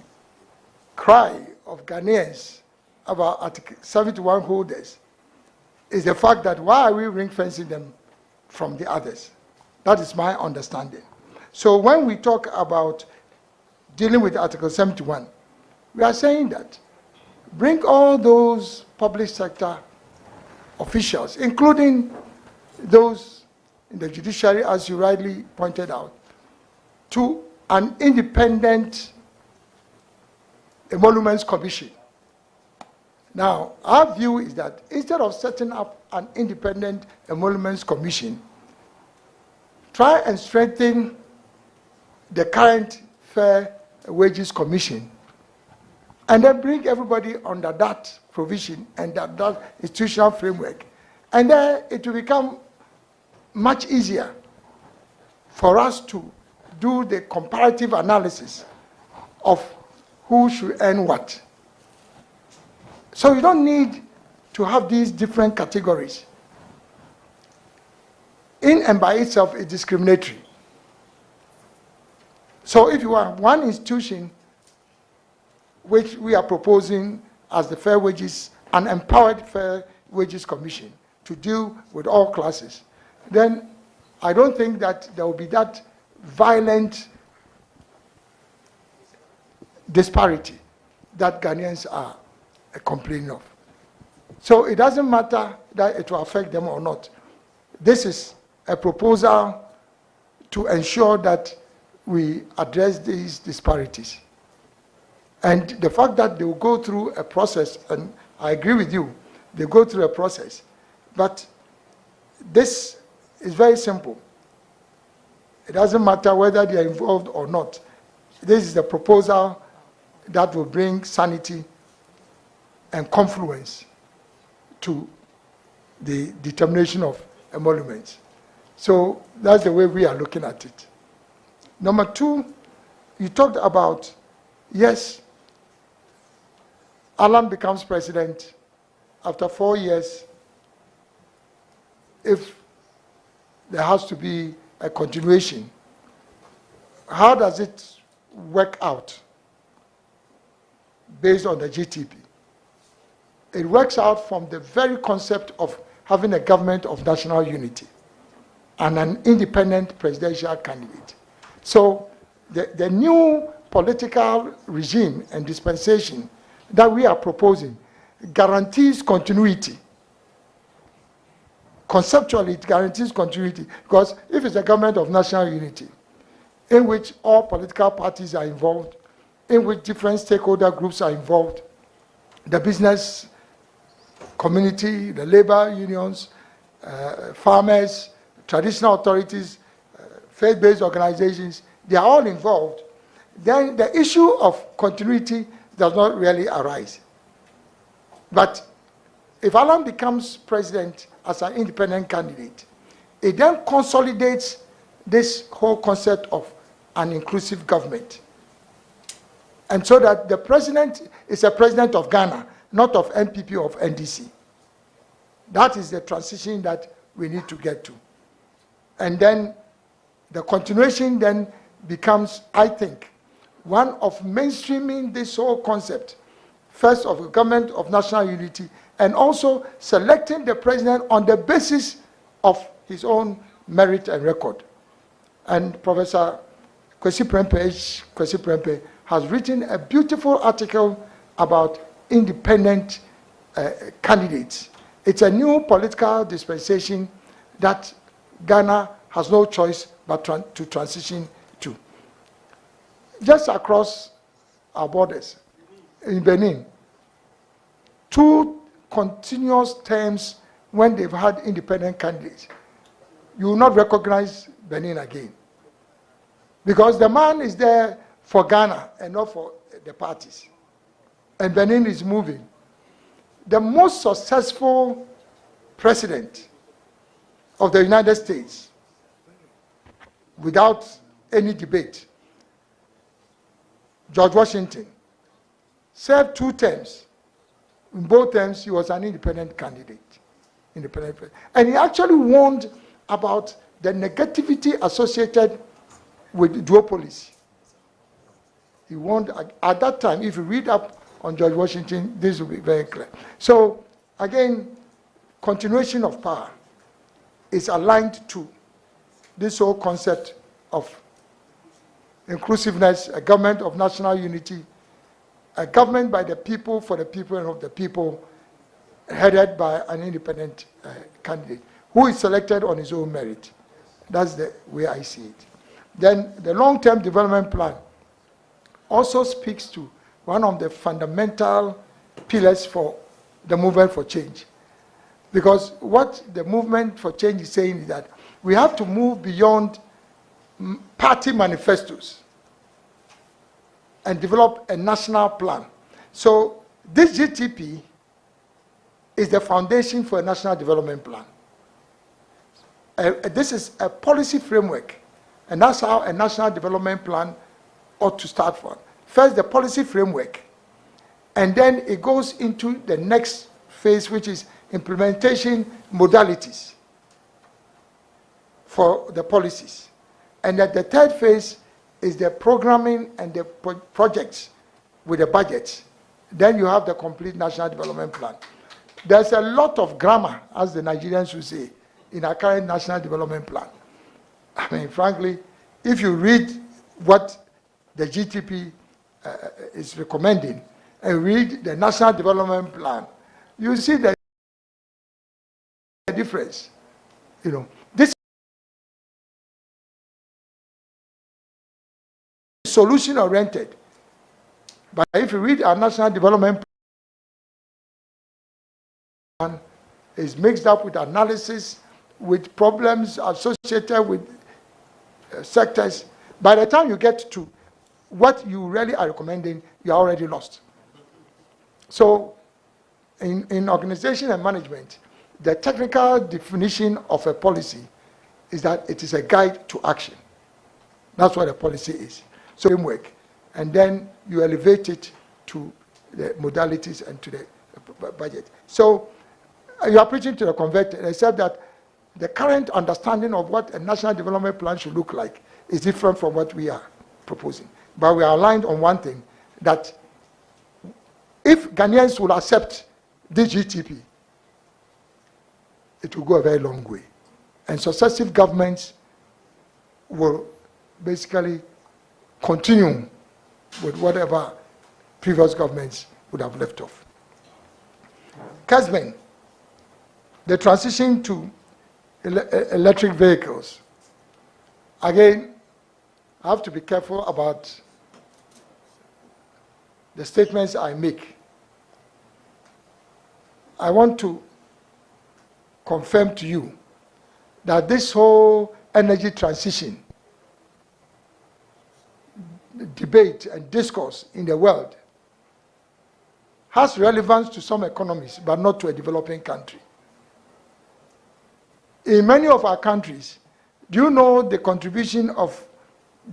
cry of Ghanaians about Article 71 holders is the fact that why are we ring fencing them from the others? That is my understanding. So when we talk about dealing with Article 71, we are saying that bring all those public sector officials, including those in the judiciary, as you rightly pointed out, to an independent emoluments commission. Now, our view is that instead of setting up an independent emoluments commission, try and strengthen the current Fair Wages Commission, and then bring everybody under that provision and that institutional framework. And then it will become much easier for us to do the comparative analysis of who should earn what. So you don't need to have these different categories. In and by itself is discriminatory. So if you have one institution which we are proposing as the Fair Wages, an empowered Fair Wages Commission to deal with all classes, then I don't think that there will be that violent disparity that Ghanaians are complaining of. So it doesn't matter that it will affect them or not. This is a proposal to ensure that we address these disparities. And the fact that they will go through a process, and I agree with you, they go through a process, but this is very simple. It doesn't matter whether they are involved or not. This is the proposal that will bring sanity and confluence to the determination of emoluments. So that's the way we are looking at it. Number two, you talked about, yes, Alan becomes president after 4 years if there has to be a continuation. How does it work out based on the GTP? It works out from the very concept of having a government of national unity and an independent presidential candidate. So the new political regime and dispensation that we are proposing guarantees continuity. Conceptually, it guarantees continuity, because if it's a government of national unity, in which all political parties are involved, in which different stakeholder groups are involved, the business community, the labor unions, farmers, traditional authorities, faith-based organizations, they are all involved, then the issue of continuity does not really arise. But if Alan becomes president as an independent candidate, it then consolidates this whole concept of an inclusive government. And so that the president is a president of Ghana, not of NPP or of NDC. That is the transition that we need to get to. And then the continuation then becomes, I think, one of mainstreaming this whole concept, first of a government of national unity, and also selecting the president on the basis of his own merit and record. And Professor Kwesi Prempeh has written a beautiful article about independent candidates. It's a new political dispensation that Ghana has no choice but to transition to. Just across our borders, in Benin, 2 continuous terms when they've had independent candidates, you will not recognize Benin again. Because the man is there for Ghana and not for the parties. And Benin is moving. The most successful president of the United States, without any debate, George Washington, served 2 terms. In both terms, he was an independent candidate. And he actually warned about the negativity associated with duopoly. He warned at that time, if you read up on George Washington, this will be very clear. So, again, continuation of power is aligned to this whole concept of inclusiveness, a government of national unity, a government by the people, for the people, and of the people, headed by an independent candidate who is selected on his own merit. That's the way I see it. Then the long-term development plan also speaks to one of the fundamental pillars for the movement for change. Because what the movement for change is saying is that we have to move beyond party manifestos and develop a national plan. So this GTP is the foundation for a national development plan. This is a policy framework, and that's how a national development plan ought to start from. First, the policy framework, and then it goes into the next phase, which is implementation modalities for the policies. And that the third phase is the programming and the projects with the budgets. Then you have the complete national development plan. There's a lot of grammar, as the Nigerians would say, in our current national development plan. I mean, frankly, if you read what the GTP is recommending and read the National Development Plan, you see the difference. You know, this solution oriented. But if you read our National Development Plan, it's mixed up with analysis, with problems associated with sectors. By the time you get to what you really are recommending, you are already lost. So in organization and management, the technical definition of a policy is that it is a guide to action. That's what a policy is. So framework, and then you elevate it to the modalities and to the budget. So you are preaching to the converted, except that the current understanding of what a national development plan should look like is different from what we are proposing. But we are aligned on one thing, that if Ghanaians will accept this GTP, it will go a very long way. And successive governments will basically continue with whatever previous governments would have left off. Kesben, the transition to electric vehicles. Again, I have to be careful about the statements I make. I want to confirm to you that this whole energy transition debate and discourse in the world has relevance to some economies, but not to a developing country. In many of our countries, do you know the contribution of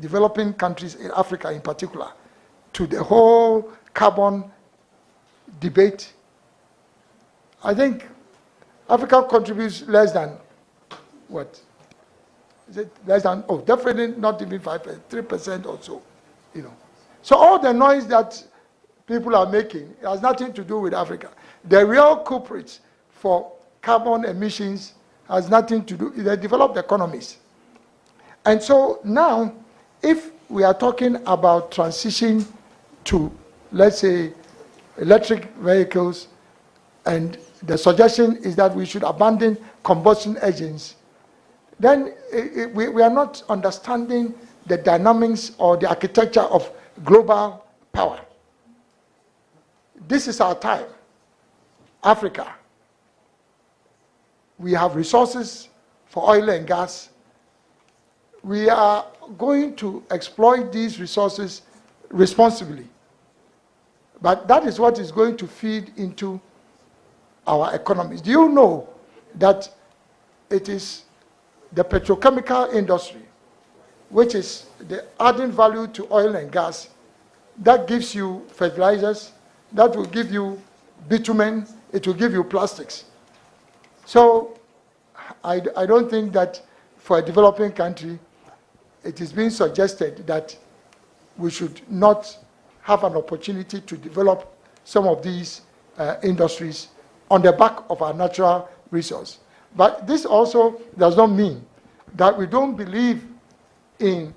developing countries in Africa in particular to the whole carbon debate? I think Africa contributes less than, what? Is it less than, oh, definitely not even 5%, 3% or so, you know. So all the noise that people are making has nothing to do with Africa. The real culprits for carbon emissions has nothing to do with the developed economies. And so now, if we are talking about transition to, let's say, electric vehicles, and the suggestion is that we should abandon combustion engines, then we are not understanding the dynamics or the architecture of global power. This is our time. Africa. We have resources for oil and gas. We are going to exploit these resources responsibly. But that is what is going to feed into our economies. Do you know that it is the petrochemical industry, which is the adding value to oil and gas, that gives you fertilizers, that will give you bitumen, it will give you plastics. So I don't think that for a developing country, it is being suggested that we should not have an opportunity to develop some of these industries on the back of our natural resource. But this also does not mean that we don't believe in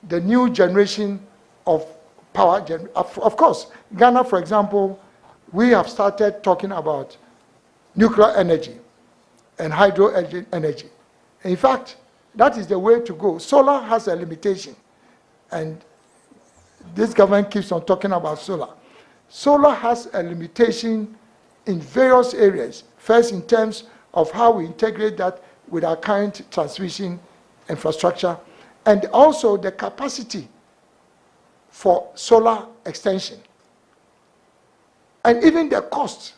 the new generation of power. Of course, Ghana, for example, we have started talking about nuclear energy and hydro energy. In fact, that is the way to go. Solar has a limitation, and this government keeps on talking about solar. Solar has a limitation in various areas. First, in terms of how we integrate that with our current transmission infrastructure, and also the capacity for solar extension. And even the cost.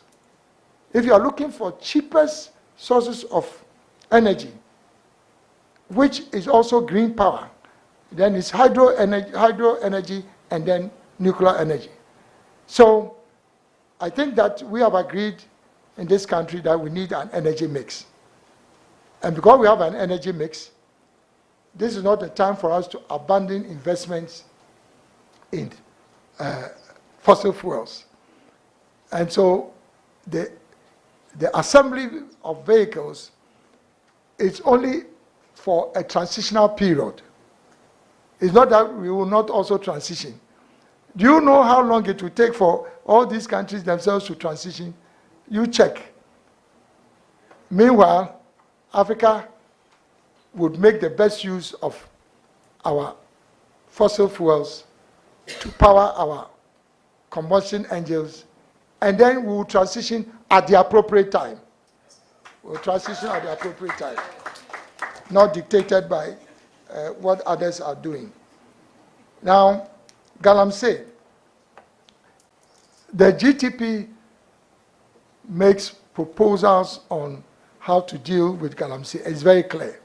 If you are looking for cheapest sources of energy, which is also green power, then it's hydro energy and then nuclear energy. So I think that we have agreed in this country that we need an energy mix. And because we have an energy mix, this is not the time for us to abandon investments in fossil fuels. And so the assembly of vehicles is only for a transitional period. It's not that we will not also transition. Do you know how long it will take for all these countries themselves to transition? You check. Meanwhile, Africa would make the best use of our fossil fuels to power our combustion engines, and then we will transition at the appropriate time. We'll transition at the appropriate time, not dictated by what others are doing. Now, Galamsey, the GTP makes proposals on how to deal with Galamsey. It's very clear.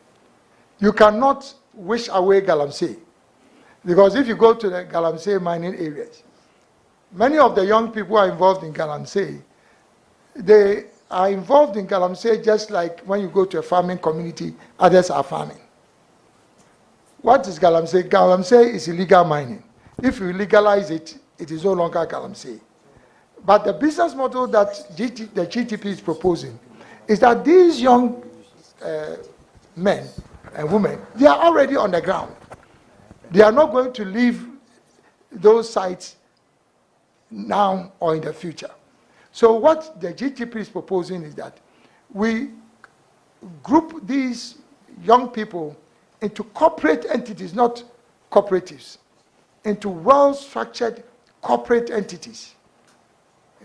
You cannot wish away Galamsey, because if you go to the Galamsey mining areas, many of the young people who are involved in Galamsey, they are involved in Galamsey just like when you go to a farming community, others are farming. What is Galamsey? Galamsey is illegal mining. If you legalize it, it is no longer Galamsey. But the business model that the GTP is proposing is that these young men and women, they are already on the ground. They are not going to leave those sites now or in the future. So what the GTP is proposing is that we group these young people into corporate entities, not cooperatives, into well-structured corporate entities.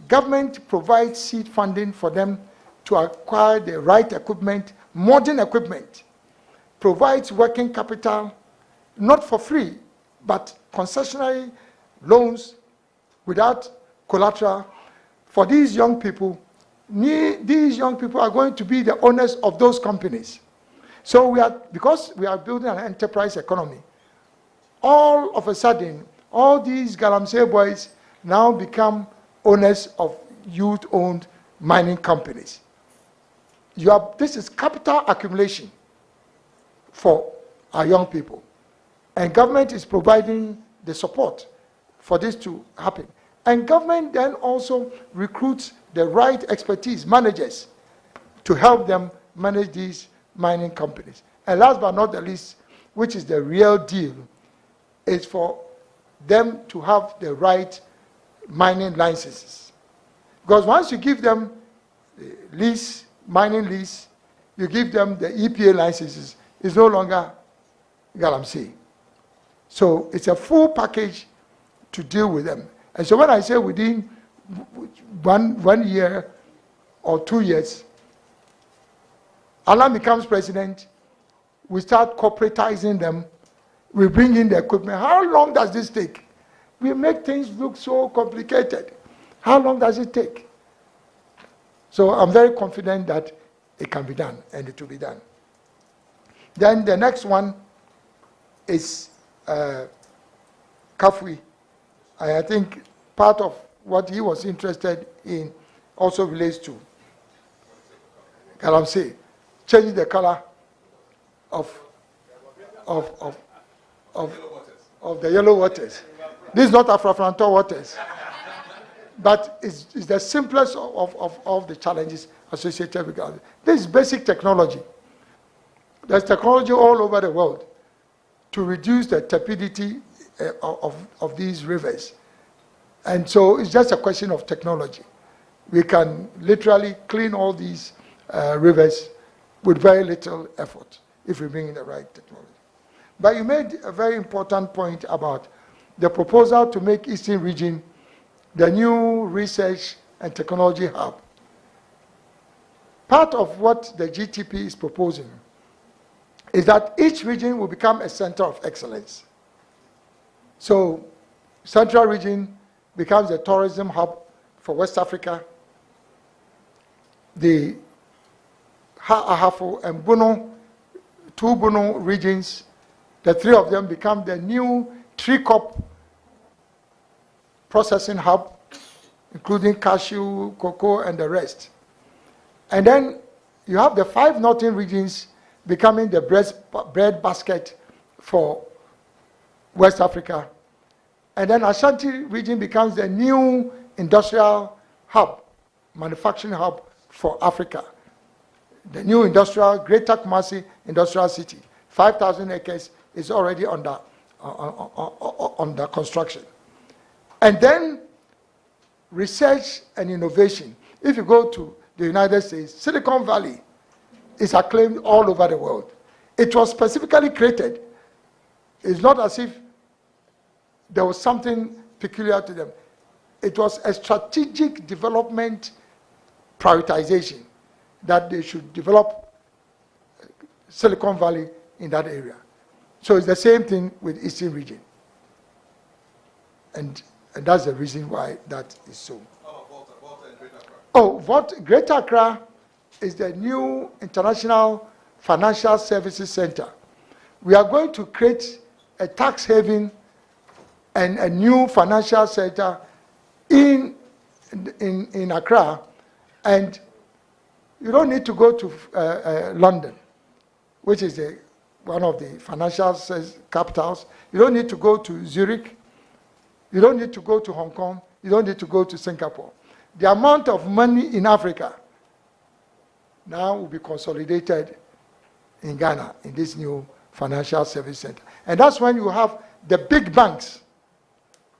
Government provides seed funding for them to acquire the right equipment, modern equipment, provides working capital, not for free, but concessionary loans without collateral for these young people. These young people are going to be the owners of those companies. So because we are building an enterprise economy, all of a sudden, all these Galamsey boys now become owners of youth-owned mining companies. This is capital accumulation for our young people. And government is providing the support for this to happen. And government then also recruits the right expertise, managers, to help them manage these mining companies. And last but not the least, which is the real deal, is for them to have the right mining licenses. Because once you give them the lease, mining lease, you give them the EPA licenses, it's no longer Galamsey. So it's a full package to deal with them. And so when I say within one year or 2 years, Alan becomes president, we start corporatizing them, we bring in the equipment. How long does this take? We make things look so complicated. How long does it take? So I'm very confident that it can be done, and it will be done. Then the next one is Kafui. I think part of what he was interested in also relates to Galamsey, changing the color of the yellow waters. This is not Afro-Frantor waters, but it's the simplest of the challenges associated with Galamsey. This is basic technology. There's technology all over the world to reduce the turbidity of these rivers. And so it's just a question of technology. We can literally clean all these rivers with very little effort if we bring in the right technology. But you made a very important point about the proposal to make Eastern Region the new research and technology hub. Part of what the GTP is proposing is that each region will become a center of excellence. So Central Region becomes a tourism hub for West Africa. The Ahafo and Bono, two Bono regions, the three of them become the new tree-crop processing hub, including cashew, cocoa, and the rest. And then you have the 5 northern regions becoming the bread basket for West Africa. And then Ashanti region becomes the new industrial hub, manufacturing hub for Africa. The new industrial, Greater Kumasi industrial city. 5,000 acres is already under construction. And then research and innovation. If you go to the United States, Silicon Valley is acclaimed all over the world. It was specifically created. It's not as if there was something peculiar to them. It was a strategic development prioritization that they should develop Silicon Valley in that area. So it's the same thing with Eastern region. And that's the reason why that is so. Greater Accra is the new International Financial Services Center. We are going to create a tax haven and a new financial center in Accra, and you don't need to go to London, which is one of the financial capitals. You don't need to go to Zurich. You don't need to go to Hong Kong. You don't need to go to Singapore. The amount of money in Africa now will be consolidated in Ghana in this new financial service center. And that's when you have the big banks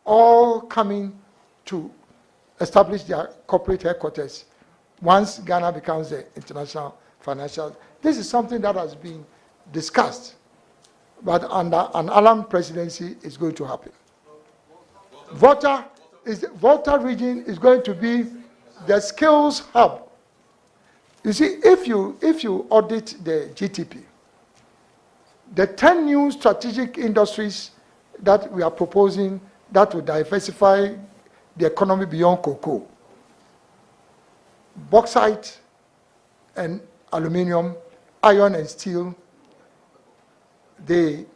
all coming to establish their corporate headquarters once Ghana becomes the international financial. This is something that has been discussed, but under an Alam presidency is going to happen. Volta region is going to be the skills hub. You see, if you audit the GTP, the 10 new strategic industries that we are proposing that will diversify the economy beyond cocoa, bauxite and aluminium, iron and steel, the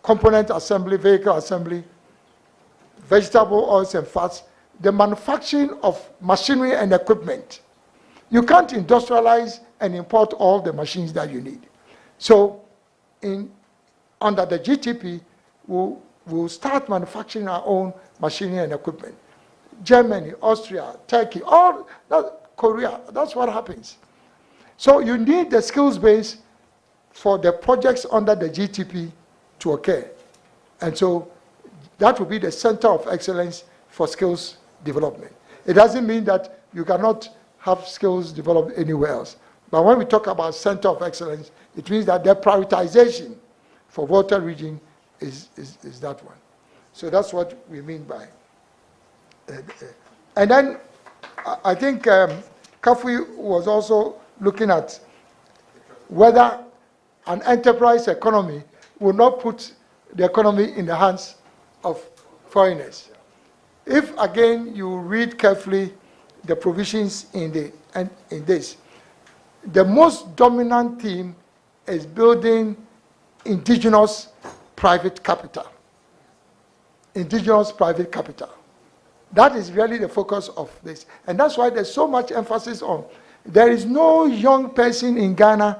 component assembly, vehicle assembly, vegetable oils and fats, the manufacturing of machinery and equipment. You can't industrialize and import all the machines that you need. So under the GTP, we'll start manufacturing our own machinery and equipment. Germany, Austria, Turkey, Korea, that's what happens. So you need the skills base for the projects under the GTP to occur. And so that will be the center of excellence for skills development. It doesn't mean that you cannot have skills developed anywhere else. But when we talk about center of excellence, it means that the prioritization for Volta region is that one. So that's what we mean by. And then I think Kafui was also looking at whether an enterprise economy will not put the economy in the hands of foreigners. If again you read carefully the provisions in this, the most dominant theme is building indigenous private capital. Indigenous private capital. That is really the focus of this. And that's why there's so much emphasis on. There is no young person in Ghana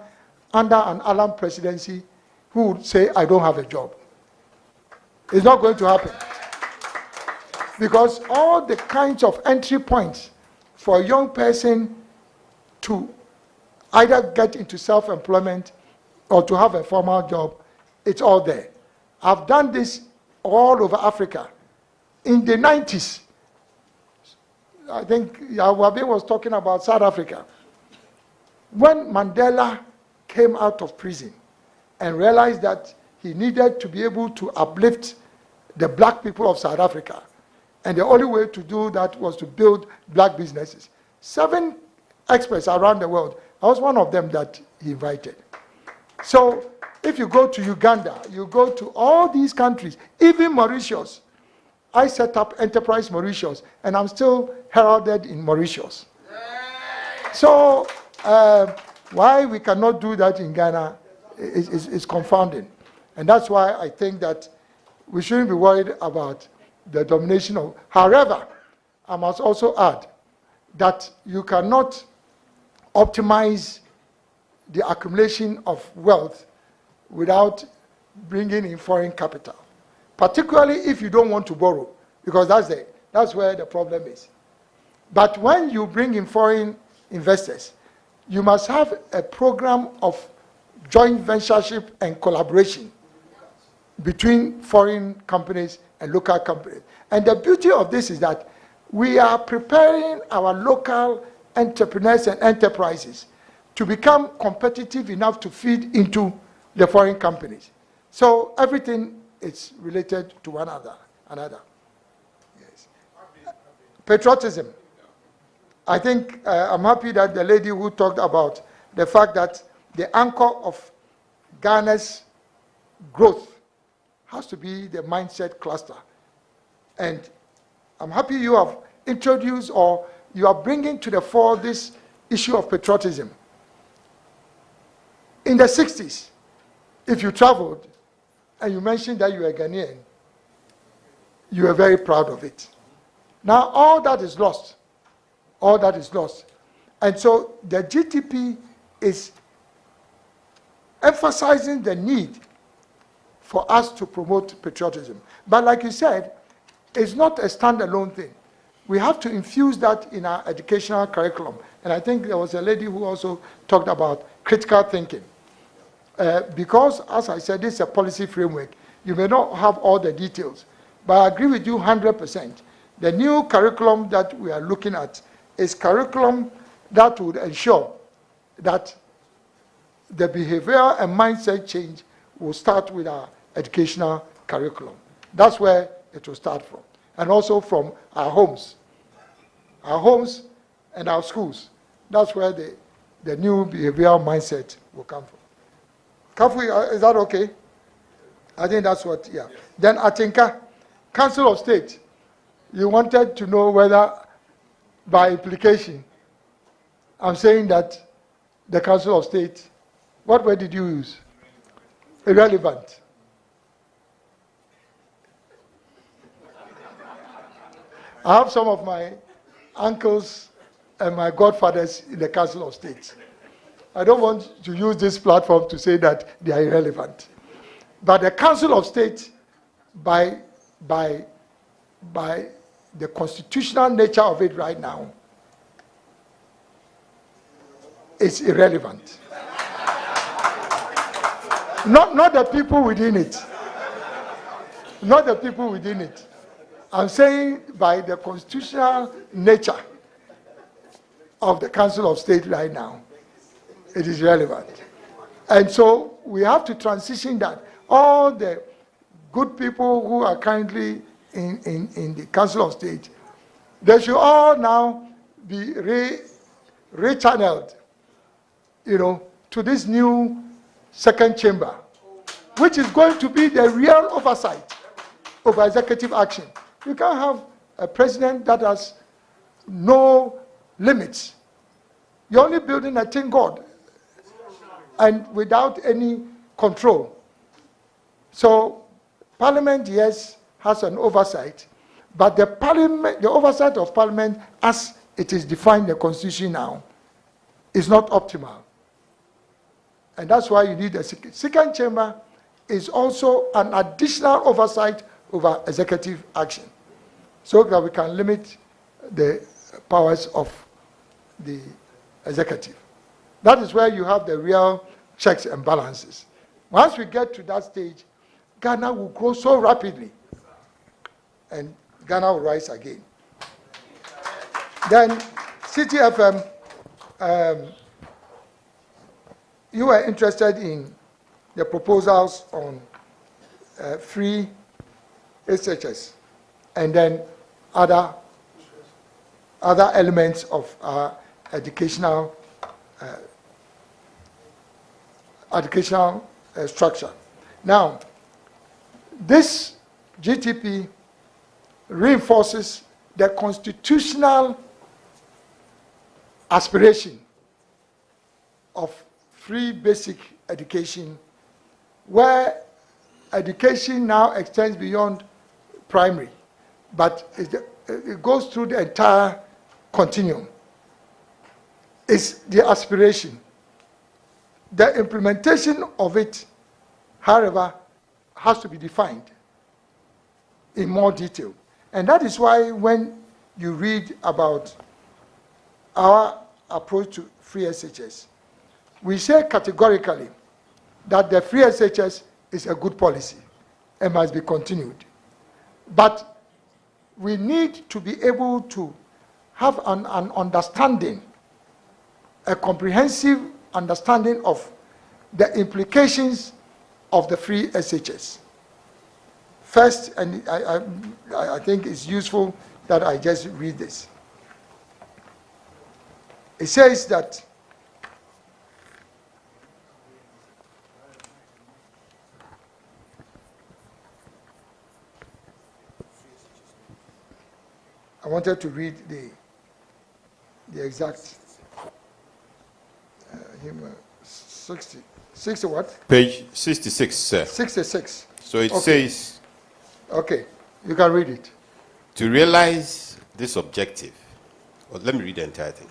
under an Alam presidency who would say, I don't have a job. It's not going to happen. Because all the kinds of entry points for a young person to either get into self-employment or to have a formal job, it's all there. I've done this all over Africa. In the 90s, I think Yawabe was talking about South Africa. When Mandela came out of prison and realized that he needed to be able to uplift the black people of South Africa, and the only way to do that was to build black businesses. 7 experts around the world, I was one of them that he invited. So if you go to Uganda, you go to all these countries, even Mauritius. I set up Enterprise Mauritius, and I'm still heralded in Mauritius. So why we cannot do that in Ghana is confounding. And that's why I think that we shouldn't be worried about the domination of. However, I must also add that you cannot optimize the accumulation of wealth without bringing in foreign capital, particularly if you don't want to borrow, because that's where the problem is. But when you bring in foreign investors, you must have a program of joint ventureship and collaboration between foreign companies and local companies. And the beauty of this is that we are preparing our local entrepreneurs and enterprises to become competitive enough to feed into the foreign companies. So everything is related to one another. Yes. Patriotism. I think I'm happy that the lady who talked about the fact that the anchor of Ghana's growth has to be the mindset cluster. And I'm happy you have introduced, or you are bringing to the fore, this issue of patriotism. In the 60s, if you traveled and you mentioned that you were Ghanaian, you were very proud of it. Now all that is lost. All that is lost. And so the GTP is emphasizing the need for us to promote patriotism. But like you said, it's not a standalone thing. We have to infuse that in our educational curriculum. And I think there was a lady who also talked about critical thinking. Because, as I said, this is a policy framework. You may not have all the details, but I agree with you 100%. The new curriculum that we are looking at is curriculum that would ensure that the behavioral and mindset change will start with our educational curriculum. That's where it will start from. And also from our homes. Our homes and our schools. That's where the new behavioral mindset will come from. Kafu, is that okay? I think that's what, yeah. Then Atinka, Council of State, you wanted to know whether by implication, I'm saying that the Council of State, what word did you use? Irrelevant. I have some of my uncles and my godfathers in the Council of State. I don't want to use this platform to say that they are irrelevant. But the Council of State, by the constitutional nature of it right now, is irrelevant. Not the people within it. Not the people within it. I'm saying by the constitutional nature of the Council of State right now, it is relevant. And so we have to transition that. All the good people who are currently in the Council of State, they should all now be rechanneled, to this new second chamber, which is going to be the real oversight over executive action. You can't have a president that has no limits. You're only building a thing God, and without any control. So Parliament, yes, has an oversight, but the oversight of Parliament as it is defined in the Constitution now is not optimal. And that's why you need a second chamber is also an additional oversight over executive action, so that we can limit the powers of the executive. That is where you have the real checks and balances. Once we get to that stage, Ghana will grow so rapidly, and Ghana will rise again. Then, City FM, you were interested in the proposals on free SHS, and then other elements of our educational structure. Now, this GTP reinforces the constitutional aspiration of free basic education, where education now extends beyond primary, but it goes through the entire continuum. It's the aspiration. The implementation of it, however, has to be defined in more detail. And that is why when you read about our approach to free SHS, we say categorically that the free SHS is a good policy and must be continued. But we need to be able to have an understanding, a comprehensive understanding of the implications of the free SHS. First, and I think it's useful that I just read this. It says that I wanted to read the exact 60 what? Page 66, sir. 66. So it Okay. says, okay, you can read it. to realize this objective, well, let me read the entire thing.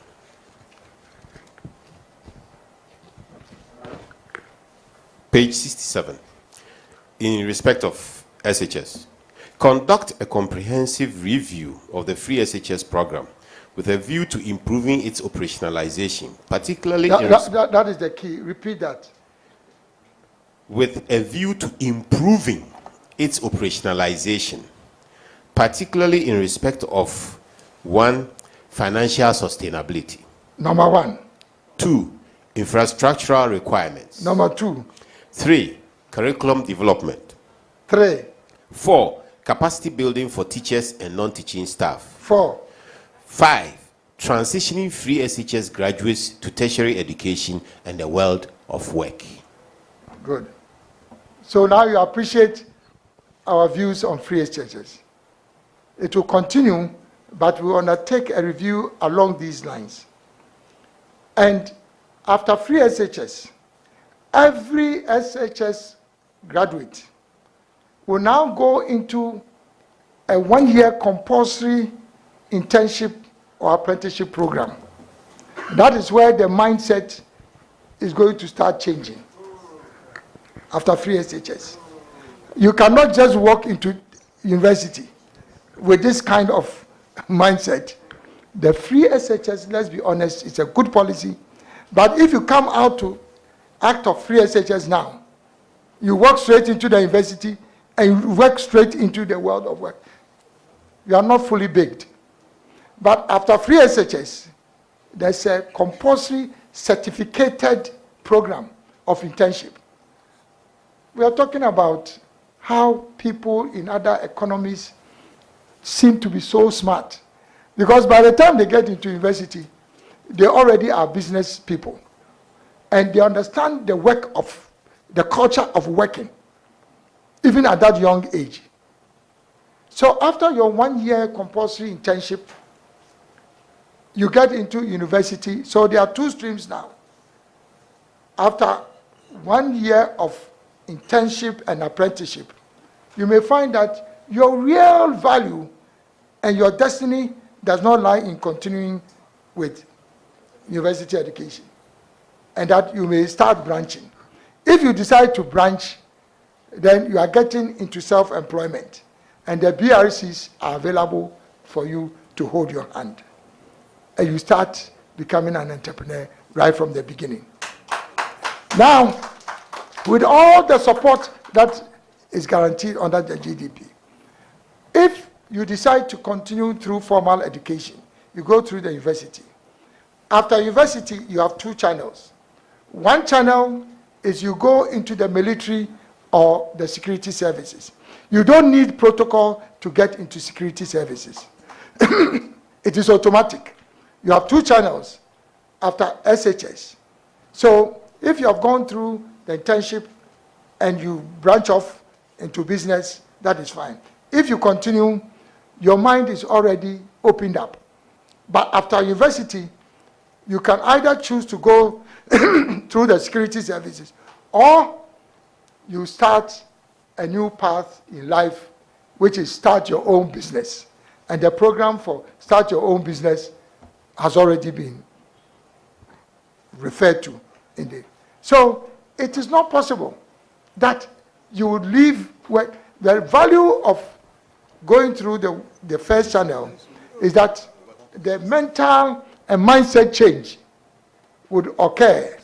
Page 67, in respect of SHS, conduct a comprehensive review of the free SHS program with a view to improving its operationalization, particularly That is the key. Repeat that. with a view to improving its operationalization, particularly in respect of 1, financial sustainability. Number 1. 2, infrastructural requirements. Number 2. 3, curriculum development. 3. 4, capacity building for teachers and non-teaching staff. 4. 5, transitioning free SHS graduates to tertiary education and the world of work. Good. So now you appreciate our views on free SHS. It will continue, but we will undertake a review along these lines. And after free SHS, every SHS graduate will now go into a 1-year compulsory internship or apprenticeship program. That is where the mindset is going to start changing after free SHS. You cannot just walk into university with this kind of mindset. The free SHS, let's be honest, it's a good policy. But if you come out to act of free SHS now, you walk straight into the university and you work straight into the world of work. You are not fully baked. But after free SHS, there's a compulsory certificated program of internship. We are talking about how people in other economies seem to be so smart. Because by the time they get into university, they already are business people. And they understand the work of, the culture of working, even at that young age. So after your 1-year compulsory internship, you get into university. So there are 2 streams now. After 1 year of internship and apprenticeship, you may find that your real value and your destiny does not lie in continuing with university education, and that you may start branching. If you decide to branch, then you are getting into self-employment, and the BRCs are available for you to hold your hand. And you start becoming an entrepreneur right from the beginning. Now, with all the support that is guaranteed under the GDP, if you decide to continue through formal education, you go through the university. After university, you have 2 channels. One channel is you go into the military or the security services. You don't need protocol to get into security services. It is automatic. You have 2 channels after SHS. So if you have gone through the internship and you branch off into business, that is fine. If you continue, your mind is already opened up. But after university, you can either choose to go through the security services, or you start a new path in life, which is start your own business. And the program for start your own business has already been referred to in the. So it is not possible that you would leave where the value of going through the first channel is that the mental and mindset change would occur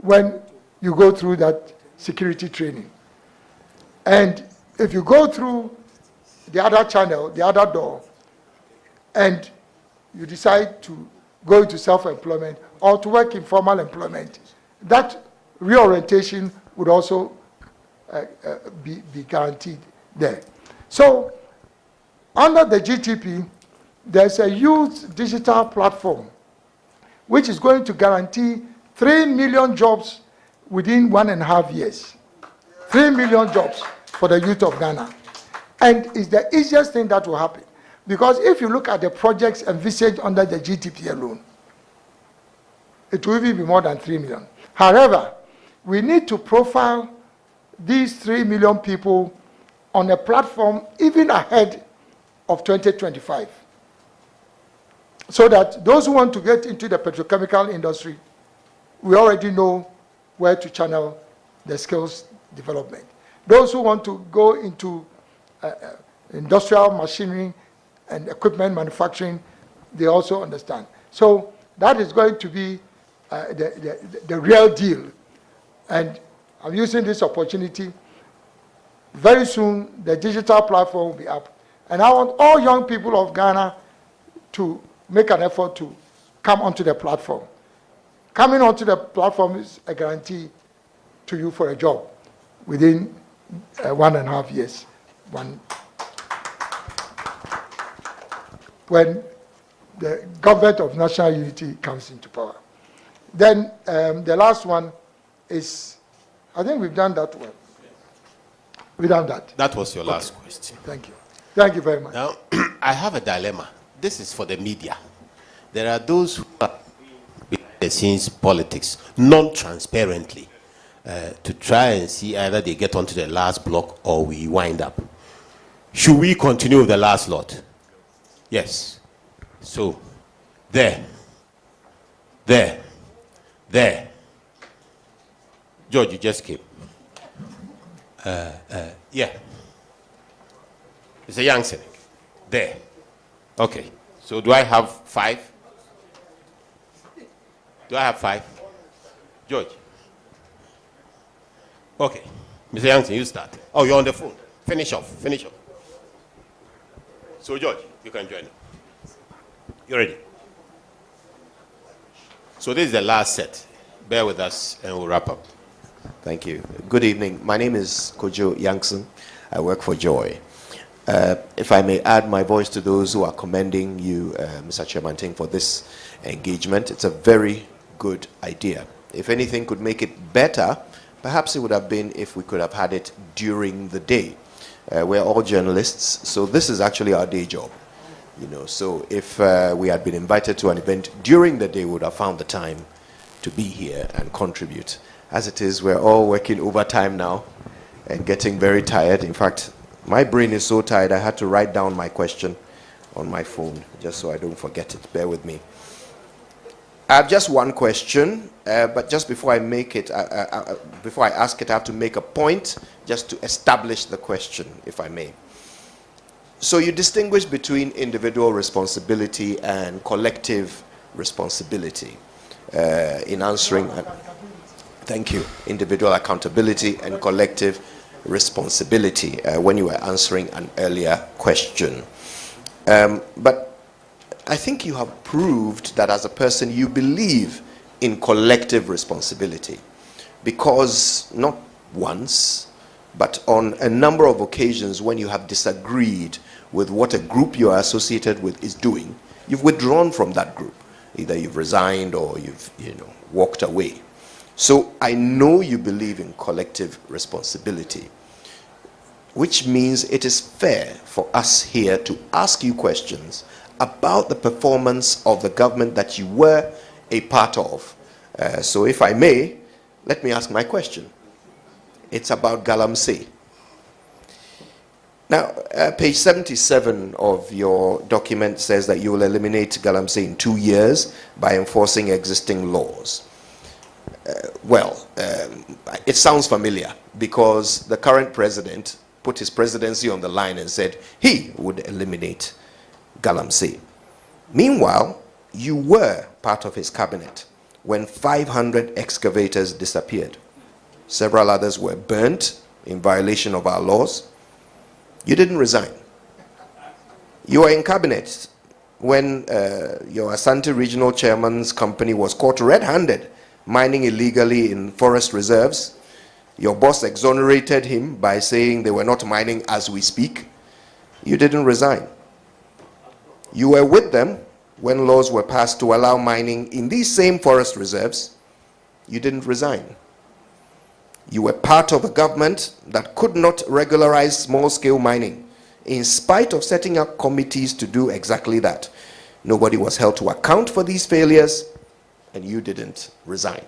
when you go through that security training. And if you go through the other channel, the other door, and you decide to go into self-employment or to work in formal employment, that reorientation would also be guaranteed there. So, under the GTP, there's a youth digital platform which is going to guarantee 3 million jobs within 1.5 years. 3 million jobs for the youth of Ghana. And it's the easiest thing that will happen. Because if you look at the projects envisaged under the GTP alone, it will even be more than 3 million. However, we need to profile these 3 million people on a platform even ahead of 2025. So that those who want to get into the petrochemical industry, we already know where to channel the skills development. Those who want to go into industrial machinery and equipment manufacturing, they also understand. So that is going to be the real deal. And I'm using this opportunity. Very soon, the digital platform will be up. And I want all young people of Ghana to make an effort to come onto the platform. Coming onto the platform is a guarantee to you for a job within 1.5 years. When the government of national unity comes into power. Then the last one is, I think we've done that one. We've done that. That was your last question. Thank you. Thank you very much. Now, I have a dilemma. This is for the media. There are those who are behind the scenes politics, non-transparently, to try and see either they get onto the last block or we wind up. Should we continue with the last lot? Yes. So, there. George, you just came. Yeah. It's a young cynic. There. Okay. So do I have 5? Do I have 5? George. Okay. Mr. Youngson, you start. Oh, you're on the phone. Finish off. So George, you can join. You ready? So this is the last set. Bear with us and we'll wrap up. Thank you. Good evening. My name is Kojo Youngson. I work for Joy. If I may add my voice to those who are commending you, Mr. Chairman Ting, for this engagement, it's a very good idea. If anything could make it better, perhaps it would have been if we could have had it during the day. We're all journalists, so this is actually our day job. So if we had been invited to an event during the day, we would have found the time to be here and contribute. As it is, we're all working overtime now and getting very tired. In fact, my brain is so tired, I had to write down my question on my phone just so I don't forget it. Bear with me. I have just one question, but just before I make it, before I ask it, I have to make a point just to establish the question, if I may. So you distinguish between individual responsibility and collective responsibility in answering. Thank you. Individual accountability and collective responsibility when you were answering an earlier question. But I think you have proved that as a person you believe in collective responsibility, because not once, but on a number of occasions when you have disagreed with what a group you are associated with is doing, you've withdrawn from that group. Either you've resigned or you've walked away. So I know you believe in collective responsibility, which means it is fair for us here to ask you questions about the performance of the government that you were a part of. So if I may, let me ask my question. It's about Galamsey. Now, page 77 of your document says that you will eliminate Galamsey in 2 years by enforcing existing laws. It sounds familiar because the current president put his presidency on the line and said he would eliminate Galamsey. Meanwhile, you were part of his cabinet when 500 excavators disappeared. Several others were burnt in violation of our laws. You didn't resign. You were in cabinet when your Asante Regional Chairman's company was caught red-handed mining illegally in forest reserves. Your boss exonerated him by saying they were not mining as we speak. You didn't resign. You were with them when laws were passed to allow mining in these same forest reserves. You didn't resign. You were part of a government that could not regularize small-scale mining, in spite of setting up committees to do exactly that. Nobody was held to account for these failures, and you didn't resign.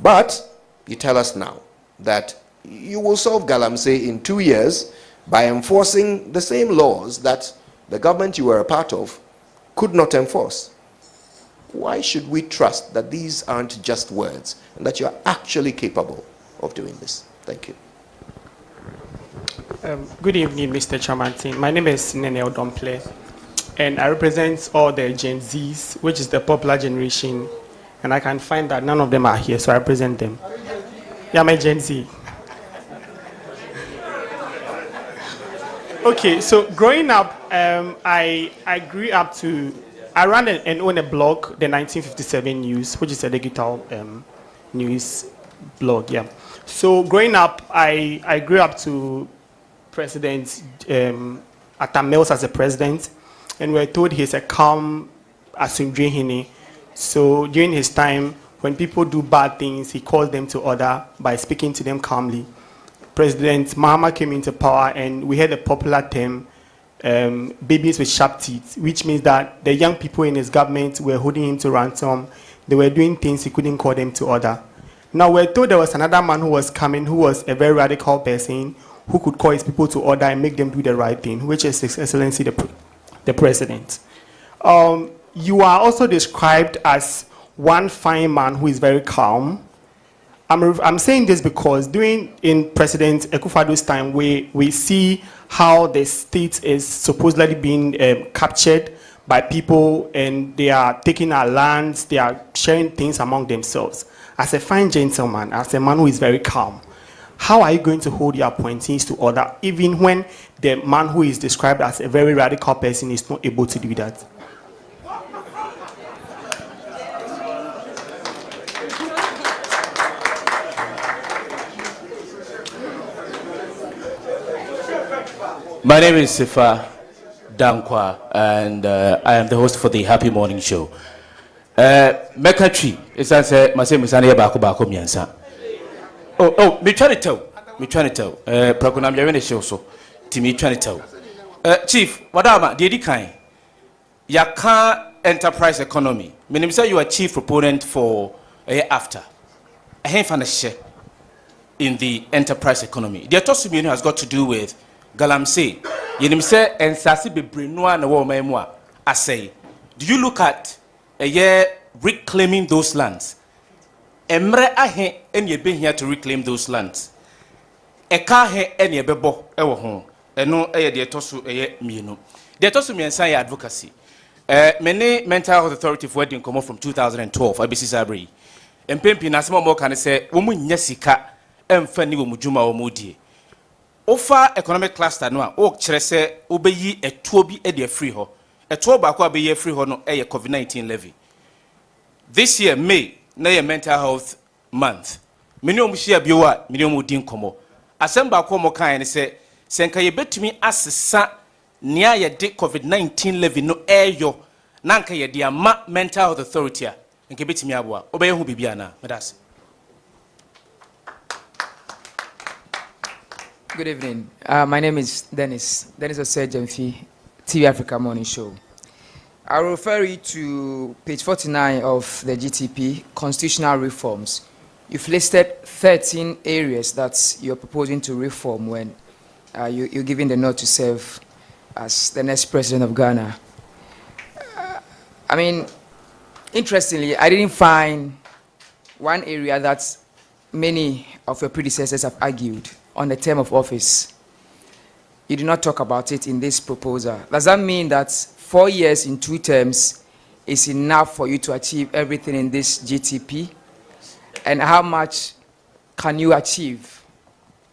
But you tell us now that you will solve Galamsey in 2 years by enforcing the same laws that the government you were a part of could not enforce. Why should we trust that these aren't just words and that you're actually capable of doing this? Thank you. Good evening, Mr. Chairman. My name is Nene Odomple, and I represent all the Gen Zs, which is the popular generation, and I can find that none of them are here, so I represent them. Yeah, I'm a Gen Z. Okay, so growing up, I grew up I ran and own a blog, the 1957 News, which is a digital news blog, yeah. So growing up, I grew up to President Atam Mills as a president, and we were told he's a calm Asundwehine. So during his time, when people do bad things, he calls them to order by speaking to them calmly. President Mahama came into power, and we had a popular term, babies with sharp teeth, which means that the young people in his government were holding him to ransom. They were doing things he couldn't call them to order. Now we're told there was another man who was coming, who was a very radical person, who could call his people to order and make them do the right thing, which is His Excellency the President. You are also described as one fine man who is very calm. I'm saying this because in President Akufo-Addo's time, we see how the state is supposedly being captured by people, and they are taking our lands, they are sharing things among themselves. As a fine gentleman, as a man who is very calm, how are you going to hold your appointees to order, even when the man who is described as a very radical person is not able to do that? My name is Sifa Dankwa, and I am the host for the Happy Morning Show. Mekatri, it's answer my same Misania Bako Miansa. Oh, me trying to tell. Program you're show so. Timmy trying to tell. Chief, what am the kind? Yaka enterprise economy. Meaning say you are chief proponent for after. A hand in the enterprise economy. The autonomy has got to do with Galamsey. You say and Sasi be Brinoa na wo memwa. I say, do you look at a year reclaiming those lands? Emre ahe and you've been here to reclaim those lands. Eka he and ye bebo ewo ho. Eno eye de tosu eye mienu. De tosu mi ensan advocacy. Many mental health authority for wedding come from 2012 abisi sabri. Empempi na sema mo kan say wo mu nya sika emfa ni wo mujuma wo mudie. Ofa economic cluster no a o kire se obeyi etuo bi e de free ho. Etuo ba ko abeyi free ho no eye COVID-19 levy. This year May na ye mental health month. Many omu share bi wa, many omu din komo. Asem ba ko mo kan ne se senka ye betumi asesa nia ye de COVID-19 levy no eyo na nka ye de ama mental health authority a nke betumi aboa. Obeye hu bibia na. Medase. Good evening. My name is Dennis Osejemfi, TV Africa Morning Show. I will refer you to page 49 of the GTP, Constitutional Reforms. You've listed 13 areas that you're proposing to reform when you're giving the nod to serve as the next president of Ghana. I mean, interestingly, I didn't find one area that many of your predecessors have argued on the term of office. You did not talk about it in this proposal. Does that mean that 4 years in 2 terms is enough for you to achieve everything in this GTP? And how much can you achieve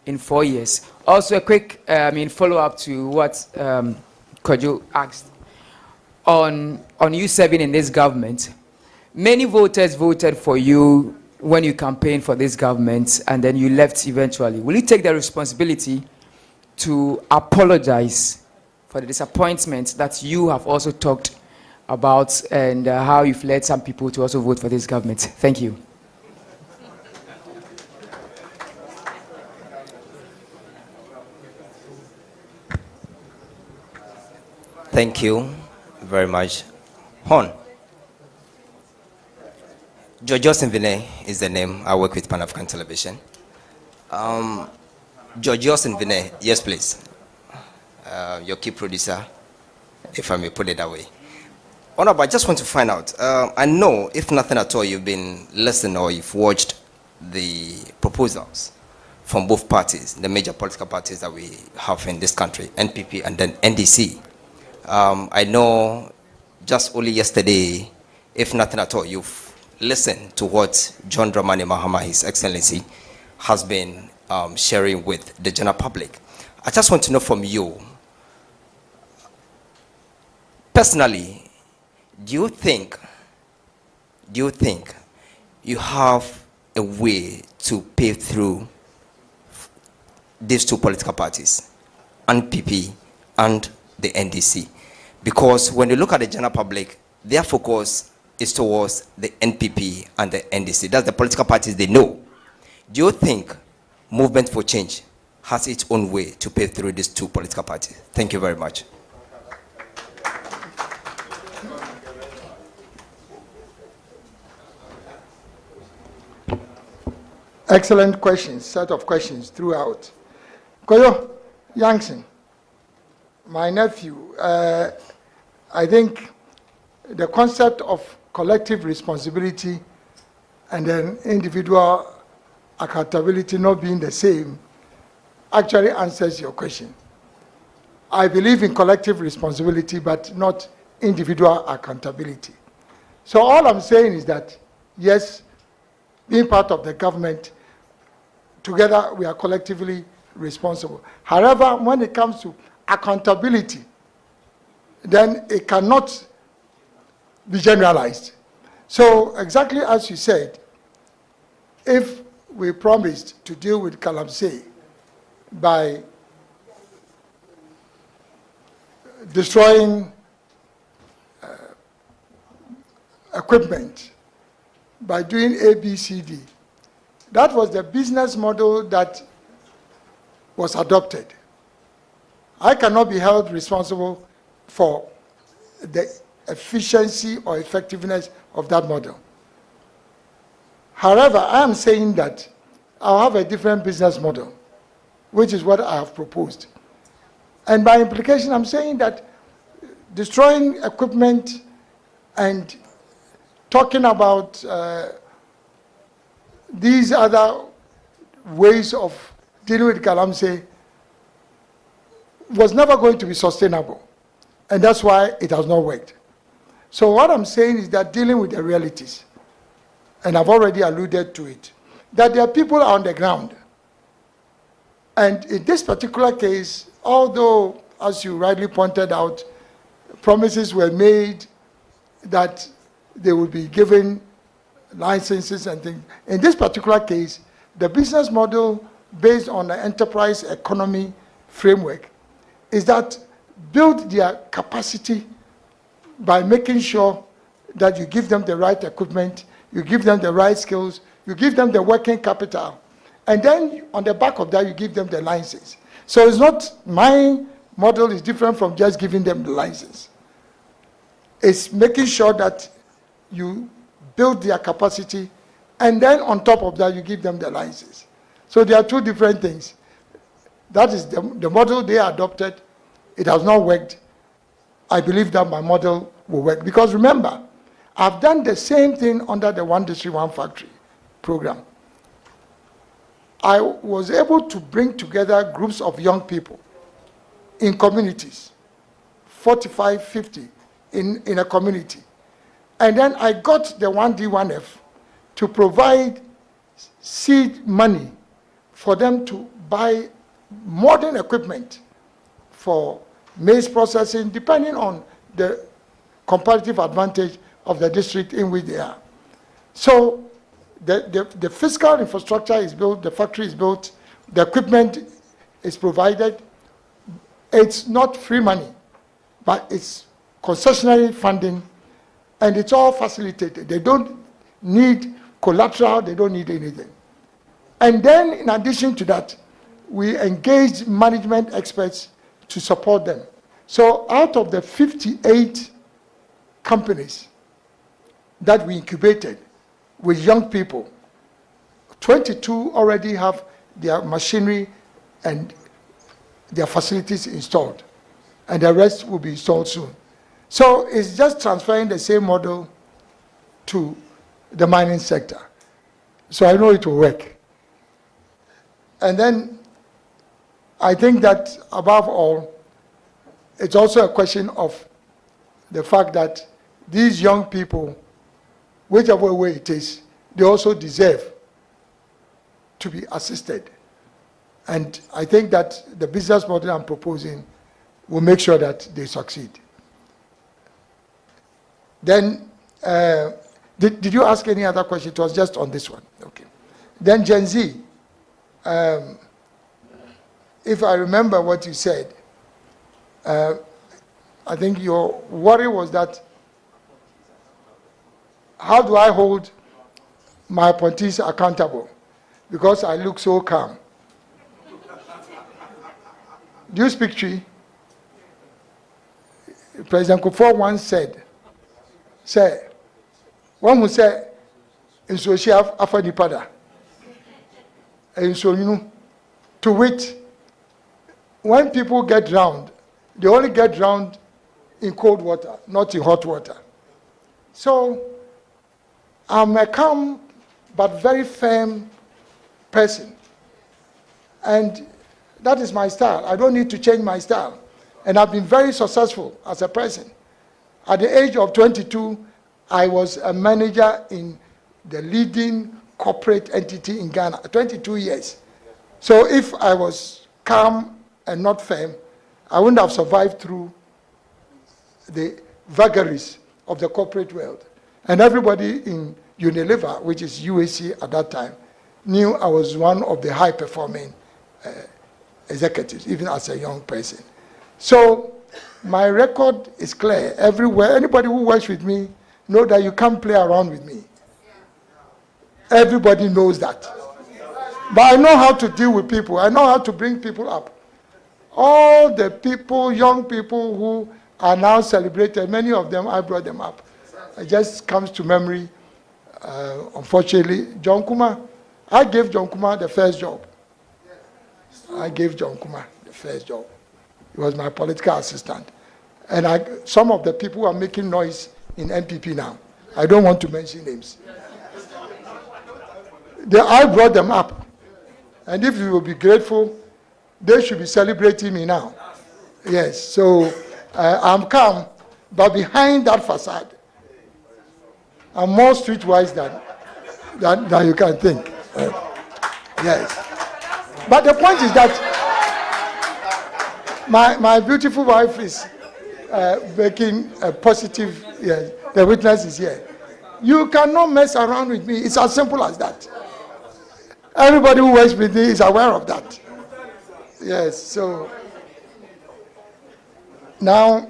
in 4 years? Also, a quick follow-up to what Kojo asked. On you serving in this government, many voters voted for you when you campaigned for this government, and then you left eventually. Will you take the responsibility to apologize for the disappointment that you have also talked about, and how you've led some people to also vote for this government? Thank you. Thank you very much. Hon. George Austin Vinay is the name. I work with Pan African Television. George Austin Vinay, yes please. Your key producer, if I may put it that way. Honorable, I just want to find out. I know, if nothing at all, you've been listening or you've watched the proposals from both parties, the major political parties that we have in this country, NPP and then NDC. I know just only yesterday, if nothing at all, you've listened to what John Dramani Mahama, His Excellency, has been sharing with the general public. I just want to know from you, personally, do you think you have a way to pave through these two political parties, NPP and the NDC? Because when you look at the general public, their focus is towards the NPP and the NDC. That's the political parties they know. Do you think Movement for Change has its own way to pave through these two political parties? Thank you very much. Excellent questions, set of questions throughout. Kojo Yankson, my nephew, I think the concept of collective responsibility and then individual accountability not being the same actually answers your question. I believe in collective responsibility, but not individual accountability. So all I'm saying is that, yes, being part of the government, together we are collectively responsible. However, when it comes to accountability, then it cannot be generalized. So exactly as you said, if we promised to deal with Galamsey by destroying equipment, by doing ABCD, that was the business model that was adopted. I cannot be held responsible for the efficiency or effectiveness of that model. However, I am saying that I'll have a different business model, which is what I have proposed. And by implication, I'm saying that destroying equipment and talking about these other ways of dealing with Galamsey was never going to be sustainable. And that's why it has not worked. So what I'm saying is that dealing with the realities, and I've already alluded to it, that there are people on the ground. And in this particular case, although, as you rightly pointed out, promises were made that they would be given licenses and things. In this particular case, the business model based on the enterprise economy framework is that build their capacity by making sure that you give them the right equipment, you give them the right skills, you give them the working capital, and then on the back of that, you give them the license. So it's not, my model is different from just giving them the license. It's making sure that you build their capacity, and then on top of that, you give them the license. So there are two different things. That is the model they adopted. It has not worked. I believe that my model will work. Because remember, I've done the same thing under the One District, One Factory program. I was able to bring together groups of young people in communities, 45, 50 in a community. And then I got the 1D, 1F to provide seed money for them to buy modern equipment for maize processing, depending on the comparative advantage of the district in which they are. So the fiscal infrastructure is built, the factory is built, the equipment is provided. It's not free money, but it's concessionary funding, and it's all facilitated. They don't need collateral, they don't need anything. And then, in addition to that, we engage management experts to support them. So out of the 58 companies that we incubated with young people, 22 already have their machinery and their facilities installed, and the rest will be installed soon. So it's just transferring the same model to the mining sector. So I know it will work. And then I think that above all, it's also a question of the fact that these young people, whichever way it is, they also deserve to be assisted. And I think that the business model I'm proposing will make sure that they succeed. Then, did you ask any other question? It was just on this one. Okay. Then Gen Z, if I remember what you said, I think your worry was that, how do I hold my appointees accountable? Because I look so calm. Do you speak Twi? President Kufuor once said, one who said, in social afanipada, and so, you know, to wit, when people get drowned, they only get drowned in cold water, not in hot water. So, I'm a calm but very firm person. And that is my style. I don't need to change my style. And I've been very successful as a person. At the age of 22, I was a manager in the leading corporate entity in Ghana, 22 years. So if I was calm and not firm, I wouldn't have survived through the vagaries of the corporate world. And everybody in Unilever, which is UAC at that time, knew I was one of the high-performing executives, even as a young person. So my record is clear everywhere. Anybody who works with me knows that you can't play around with me. Everybody knows that. But I know how to deal with people. I know how to bring people up. All the people, young people who are now celebrated, many of them, I brought them up. It just comes to memory, unfortunately, John Kuma. I gave John Kuma the first job. I gave John Kuma the first job. He was my political assistant. And some of the people who are making noise in MPP now, I don't want to mention names. I brought them up. And if you will be grateful, they should be celebrating me now. Yes, so I'm calm, but behind that facade, I'm more streetwise than you can think. Yes. But the point is that my beautiful wife is making a positive, yes, the witness is here. You cannot mess around with me. It's as simple as that. Everybody who works with me is aware of that. Yes, so now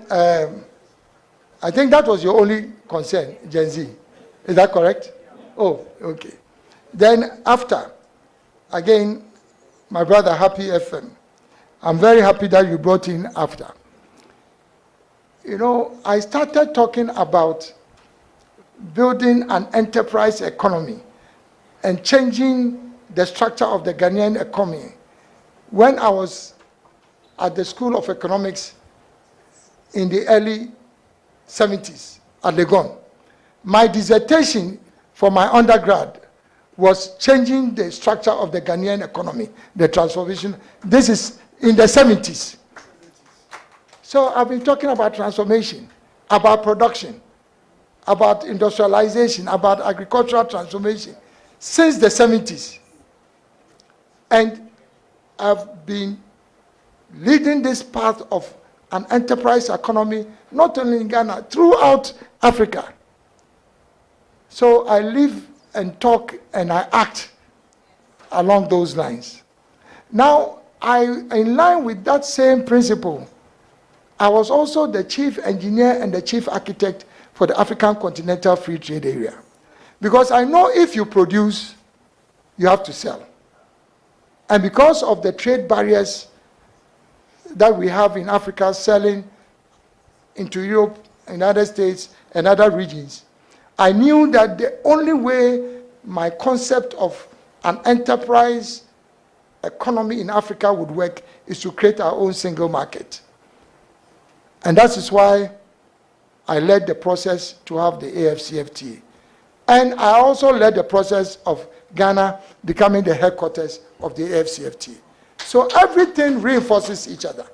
I think that was your only concern, Gen Z. Is that correct? Oh, okay. Then after, again, my brother, Happy FM. I'm very happy that you brought in after. You know, I started talking about building an enterprise economy and changing the structure of the Ghanaian economy when I was at the School of Economics in the early 70s at Legon. My dissertation for my undergrad was changing the structure of the Ghanaian economy, the transformation. This is in the 70s. So I've been talking about transformation, about production, about industrialization, about agricultural transformation. since the 70s. And I've been leading this path of an enterprise economy, not only in Ghana, throughout Africa. So I live and talk and I act along those lines. Now, in line with that same principle, I was also the chief engineer and the chief architect for the African Continental Free Trade Area. Because I know if you produce, you have to sell. And because of the trade barriers that we have in Africa, selling into Europe, United States, and other regions, I knew that the only way my concept of an enterprise economy in Africa would work is to create our own single market. And that is why I led the process to have the AFCFTA. And I also led the process of Ghana becoming the headquarters of the AFCFTA. So everything reinforces each other.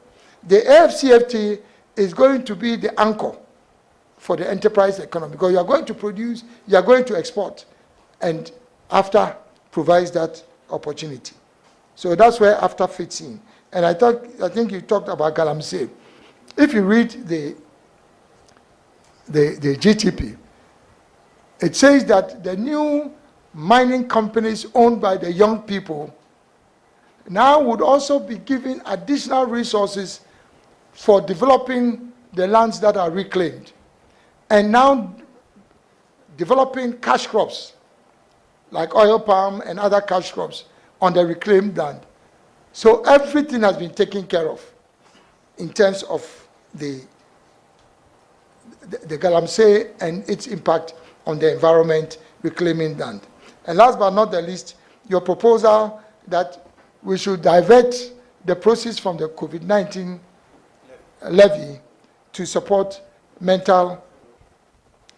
The AFCFTA is going to be the anchor for the enterprise economy, because you are going to produce, you are going to export, and AFTA provides that opportunity. So that's where AFTA fits in. And I think you talked about Galamsey. If you read the GTP, it says that the new mining companies owned by the young people now would also be given additional resources for developing the lands that are reclaimed, and now developing cash crops like oil palm and other cash crops on the reclaimed land. So everything has been taken care of in terms of the Galamsey and its impact on the environment, reclaiming land. And last but not the least, your proposal that we should divert the proceeds from the COVID-19 levy to support mental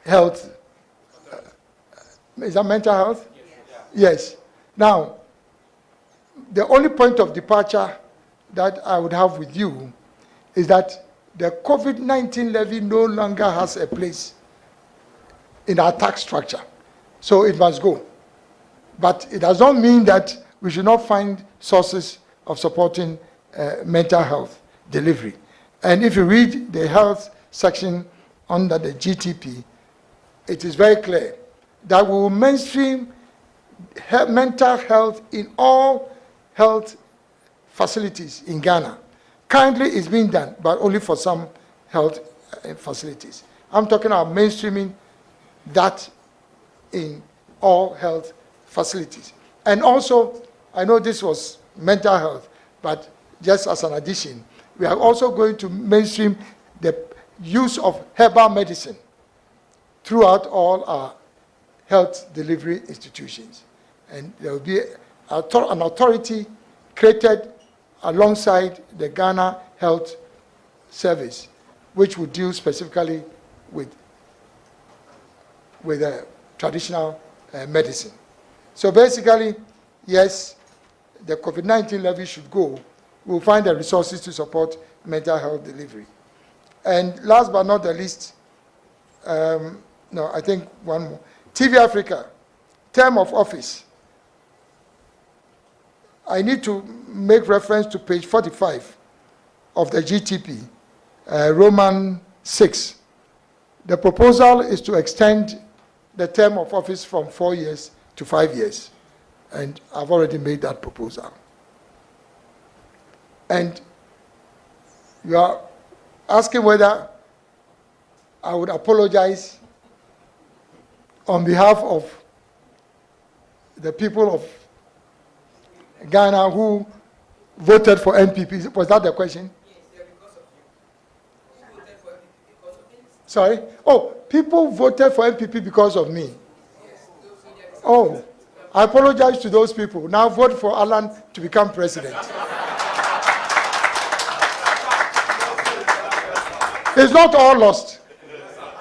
health. Is that mental health? Yes. Now, the only point of departure that I would have with you is that the COVID-19 levy no longer has a place in our tax structure. So it must go. But it does not mean that we should not find sources of supporting mental health delivery. And if you read the health section under the GTP, it is very clear that we will mainstream mental health in all health facilities in Ghana. Currently, it's being done, but only for some health facilities. I'm talking about mainstreaming that in all health facilities. And also, I know this was mental health, but just as an addition, we are also going to mainstream the use of herbal medicine throughout all our health delivery institutions. And there will be an authority created alongside the Ghana Health Service, which will deal specifically with traditional medicine. So basically, yes, the COVID-19 levy should go. We'll find the resources to support mental health delivery. And last but not the least, no, I think one more. TV Africa, term of office. I need to make reference to page 45 of the GTP, Roman 6. The proposal is to extend the term of office from 4 years to 5 years. And I've already made that proposal. And you are asking whether I would apologize on behalf of the people of Ghana who voted for MPP. Was that the question? Yes, because of you. Who voted for MPP because of you? Sorry? Oh, people voted for MPP because of me. Yes. Oh, I apologize to those people. Now vote for Alan to become president. It's not all lost.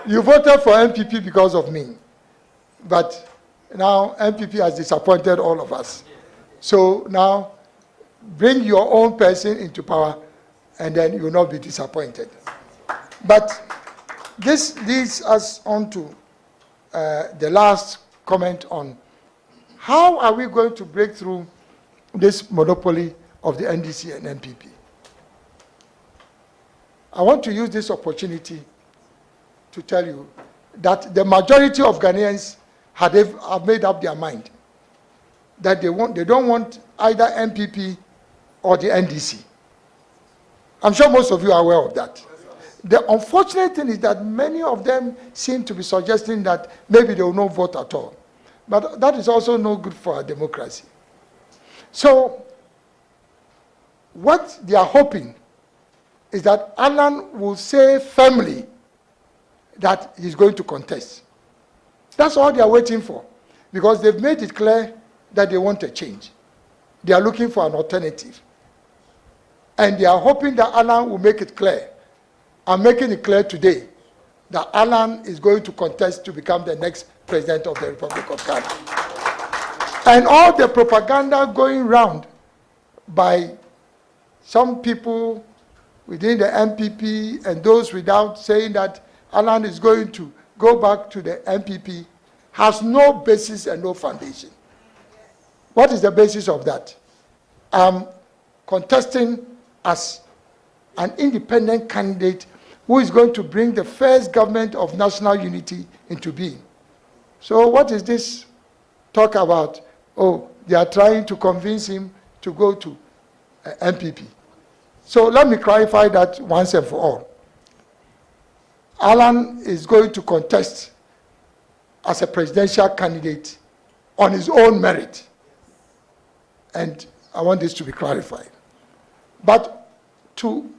You voted for MPP because of me. But now MPP has disappointed all of us. So now bring your own person into power and then you will not be disappointed. But this leads us on to the last comment on how are we going to break through this monopoly of the NDC and NPP? I want to use this opportunity to tell you that the majority of Ghanaians have made up their mind that they don't want either NPP or the NDC. I'm sure most of you are aware of that. The unfortunate thing is that many of them seem to be suggesting that maybe they will not vote at all. But that is also no good for our democracy. So, what they are hoping is that Alan will say firmly that he's going to contest. That's all they are waiting for, because they've made it clear that they want a change. They are looking for an alternative. And they are hoping that Alan will make it clear. I'm making it clear today that Alan is going to contest to become the next president of the Republic of Ghana. And all the propaganda going round by some people within the MPP and those without, saying that Alan is going to go back to the MPP has no basis and no foundation. What is the basis of that? I'm contesting as an independent candidate who is going to bring the first government of national unity into being. So what is this talk about? Oh, they are trying to convince him to go to MPP. So let me clarify that once and for all. Alan is going to contest as a presidential candidate on his own merit. And I want this to be clarified. But to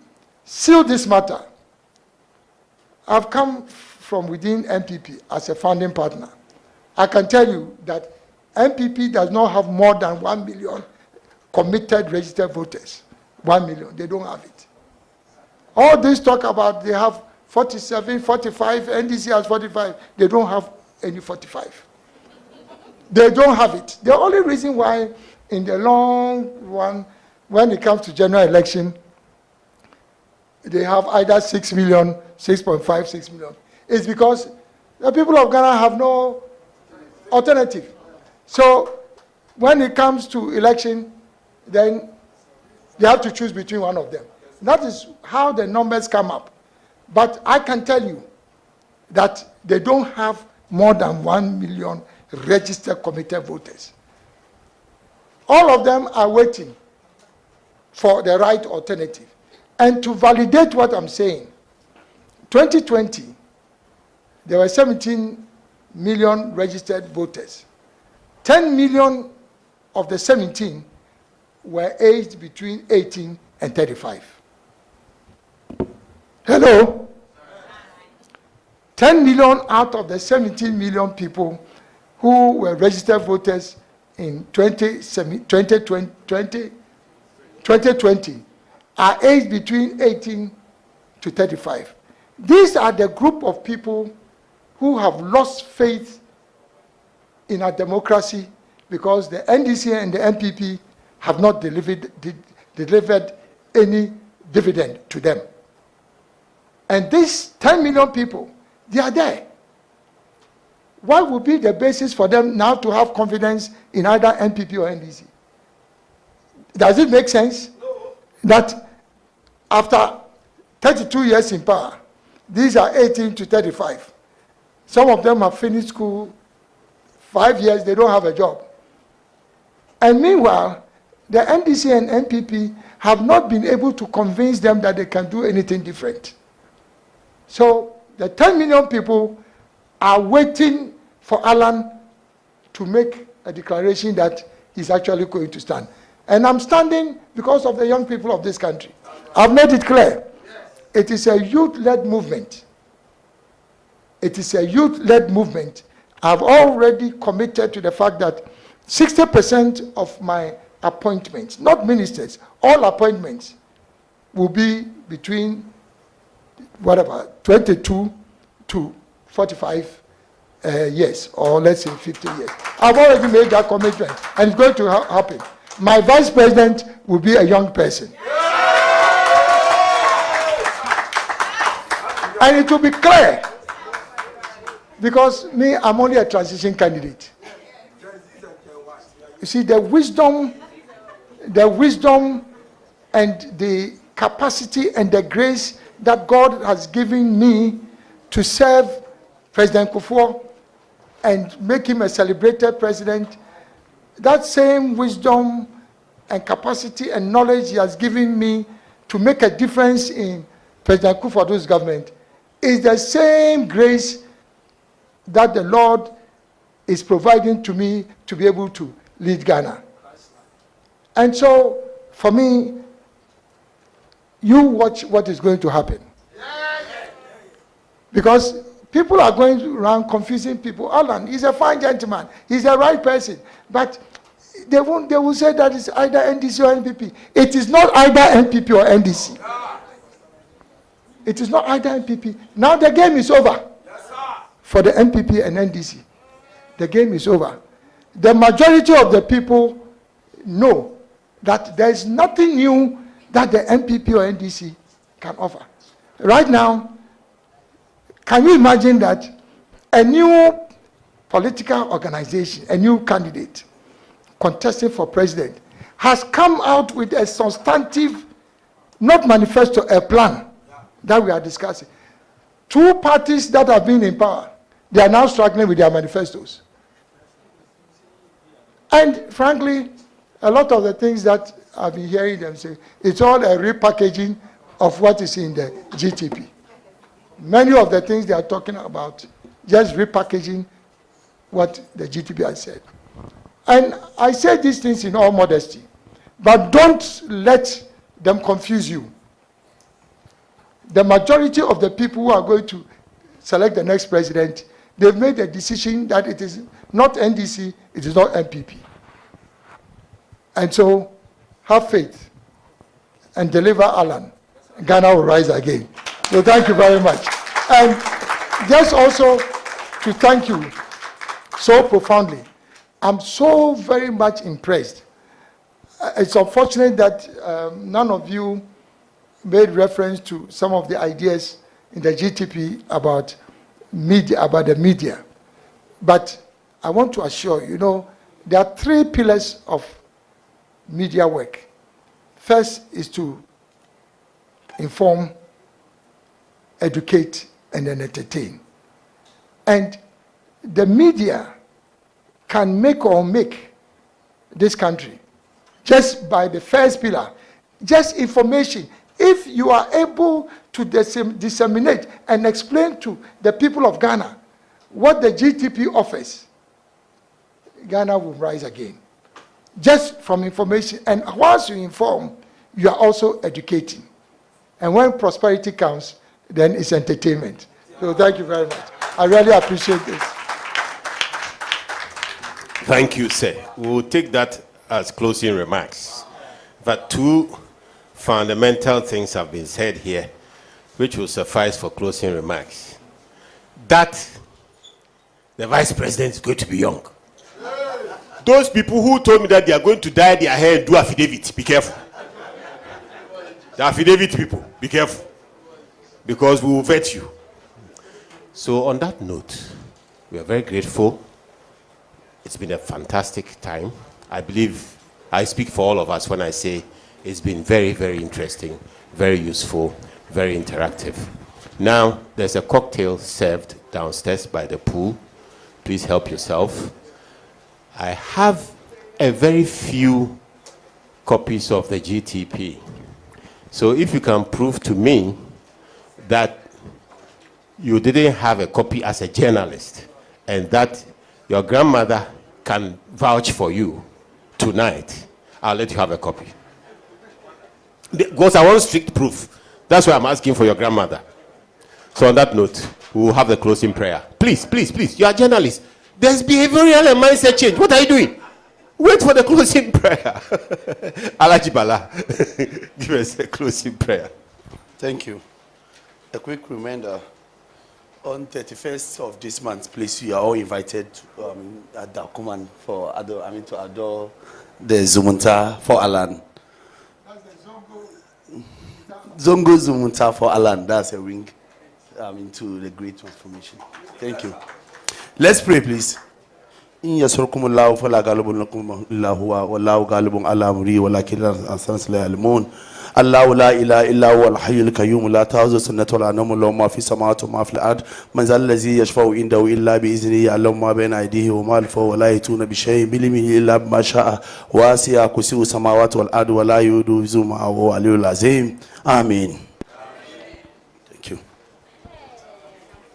seal this matter, I've come from within MPP as a founding partner. I can tell you that MPP does not have more than 1 million committed registered voters. 1 million, they don't have it. All this talk about they have 47, 45, NDC has 45, they don't have any 45. They don't have it. The only reason why in the long run, when it comes to general election, they have either 6 million, 6.5, 6 million, is because the people of Ghana have no alternative. So when it comes to election, then they have to choose between one of them. That is how the numbers come up. But I can tell you that they don't have more than 1 million registered committed voters. All of them are waiting for the right alternative. And to validate what I'm saying, 2020, there were 17 million registered voters. 10 million of the 17 were aged between 18 and 35. Hello? 10 million out of the 17 million people who were registered voters in 2020 are aged between 18 to 35. These are the group of people who have lost faith in our democracy because the NDC and the NPP have not delivered any dividend to them. And these 10 million people, they are there. What would be the basis for them now to have confidence in either NPP or NDC? Does it make sense that after 32 years in power, these are 18 to 35. Some of them have finished school, 5 years, they don't have a job. And meanwhile, the NDC and NPP have not been able to convince them that they can do anything different. So the 10 million people are waiting for Alan to make a declaration that he's actually going to stand. And I'm standing because of the young people of this country. I've made it clear. It is a youth-led movement. It is a youth-led movement. I've already committed to the fact that 60% of my appointments, not ministers, all appointments will be between 22 to 45 years, or let's say 50 years. I've already made that commitment, and it's going to happen. My vice president will be a young person. And it will be clear, because me, I'm only a transition candidate. You see, the wisdom and the capacity and the grace that God has given me to serve President Kufuor and make him a celebrated president, that same wisdom and capacity and knowledge he has given me to make a difference in President Kufuor's government is the same grace that the Lord is providing to me to be able to lead Ghana. And so, for me, you watch what is going to happen. Because people are going around confusing people. Alan, he's a fine gentleman. He's the right person. But they will say that it's either NDC or NPP. It is not either NPP or NDC. It is not either NPP. Now the game is over. For the NPP and NDC. The game is over. The majority of the people know that there is nothing new that the NPP or NDC can offer. Right now, can you imagine that a new political organization, a new candidate contesting for president, has come out with a substantive, not manifesto, a plan that we are discussing? Two parties that have been in power, they are now struggling with their manifestos. And frankly, a lot of the things that I've been hearing them say, it's all a repackaging of what is in the GTP. Many of the things they are talking about, just repackaging what the GTP has said. And I say these things in all modesty, but don't let them confuse you. The majority of the people who are going to select the next president, they've made a decision that it is not NDC, it is not NPP. And so, have faith and deliver Alan. Ghana will rise again. So thank you very much. And just also to thank you so profoundly. I'm so very much impressed. It's unfortunate that none of you made reference to some of the ideas in the GTP about media, about the media. But I want to assure you, there are three pillars of media work. First is to inform, educate, and then entertain. And the media can make or make this country just by the first pillar, just information. If you are able to disseminate and explain to the people of Ghana what the GTP offers, Ghana will rise again. Just from information. And once you inform, you are also educating. And when prosperity comes, then it's entertainment. So thank you very much. I really appreciate this. Thank you, sir. We'll take that as closing remarks. But two fundamental things have been said here, which will suffice for closing remarks. That the vice president is going to be young. Those people who told me that they are going to dye their hair and do affidavit, be careful. The affidavit people, be careful. Because we will vet you. So on that note, we are very grateful. It's been a fantastic time. I believe I speak for all of us when I say it's been very, very interesting, very useful, very interactive. Now, there's a cocktail served downstairs by the pool. Please help yourself. I have a very few copies of the GTP. So if you can prove to me that you didn't have a copy as a journalist and that your grandmother can vouch for you tonight, I'll let you have a copy. Because I want strict proof. That's why I'm asking for your grandmother. So on that note, we will have the closing prayer. Please, please, please, you are journalists. There's behavioral and mindset change. What are you doing? Wait for the closing prayer. Alaji Bala, give us a closing prayer. Thank you. A quick reminder, on 31st of this month, please, you are all invited to Dakuman to adore the Zumunta for Alan. Zongo Zumunta for Alan. That's a ring to the great transformation. Thank you. Let's pray, please. إن يسركم الله فلا غالب لكم إلا هو والله غالب على أمره ولكن الناس لا يعلمون الله لا إله إلا هو الحي القيوم لا تأخذه سنة ولا نوم له ما في السماوات وما في الأرض من ذا الذي يشفع عنده إلا بإذنه يعلم ما بين أيديه وما خلفه ولا يأتون بشيء من علمه إلا بما شاء وسع كرسيه السماوات والأرض ولا يؤوده حفظهما وهو العلي العظيم آمين.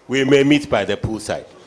We may meet by the poolside.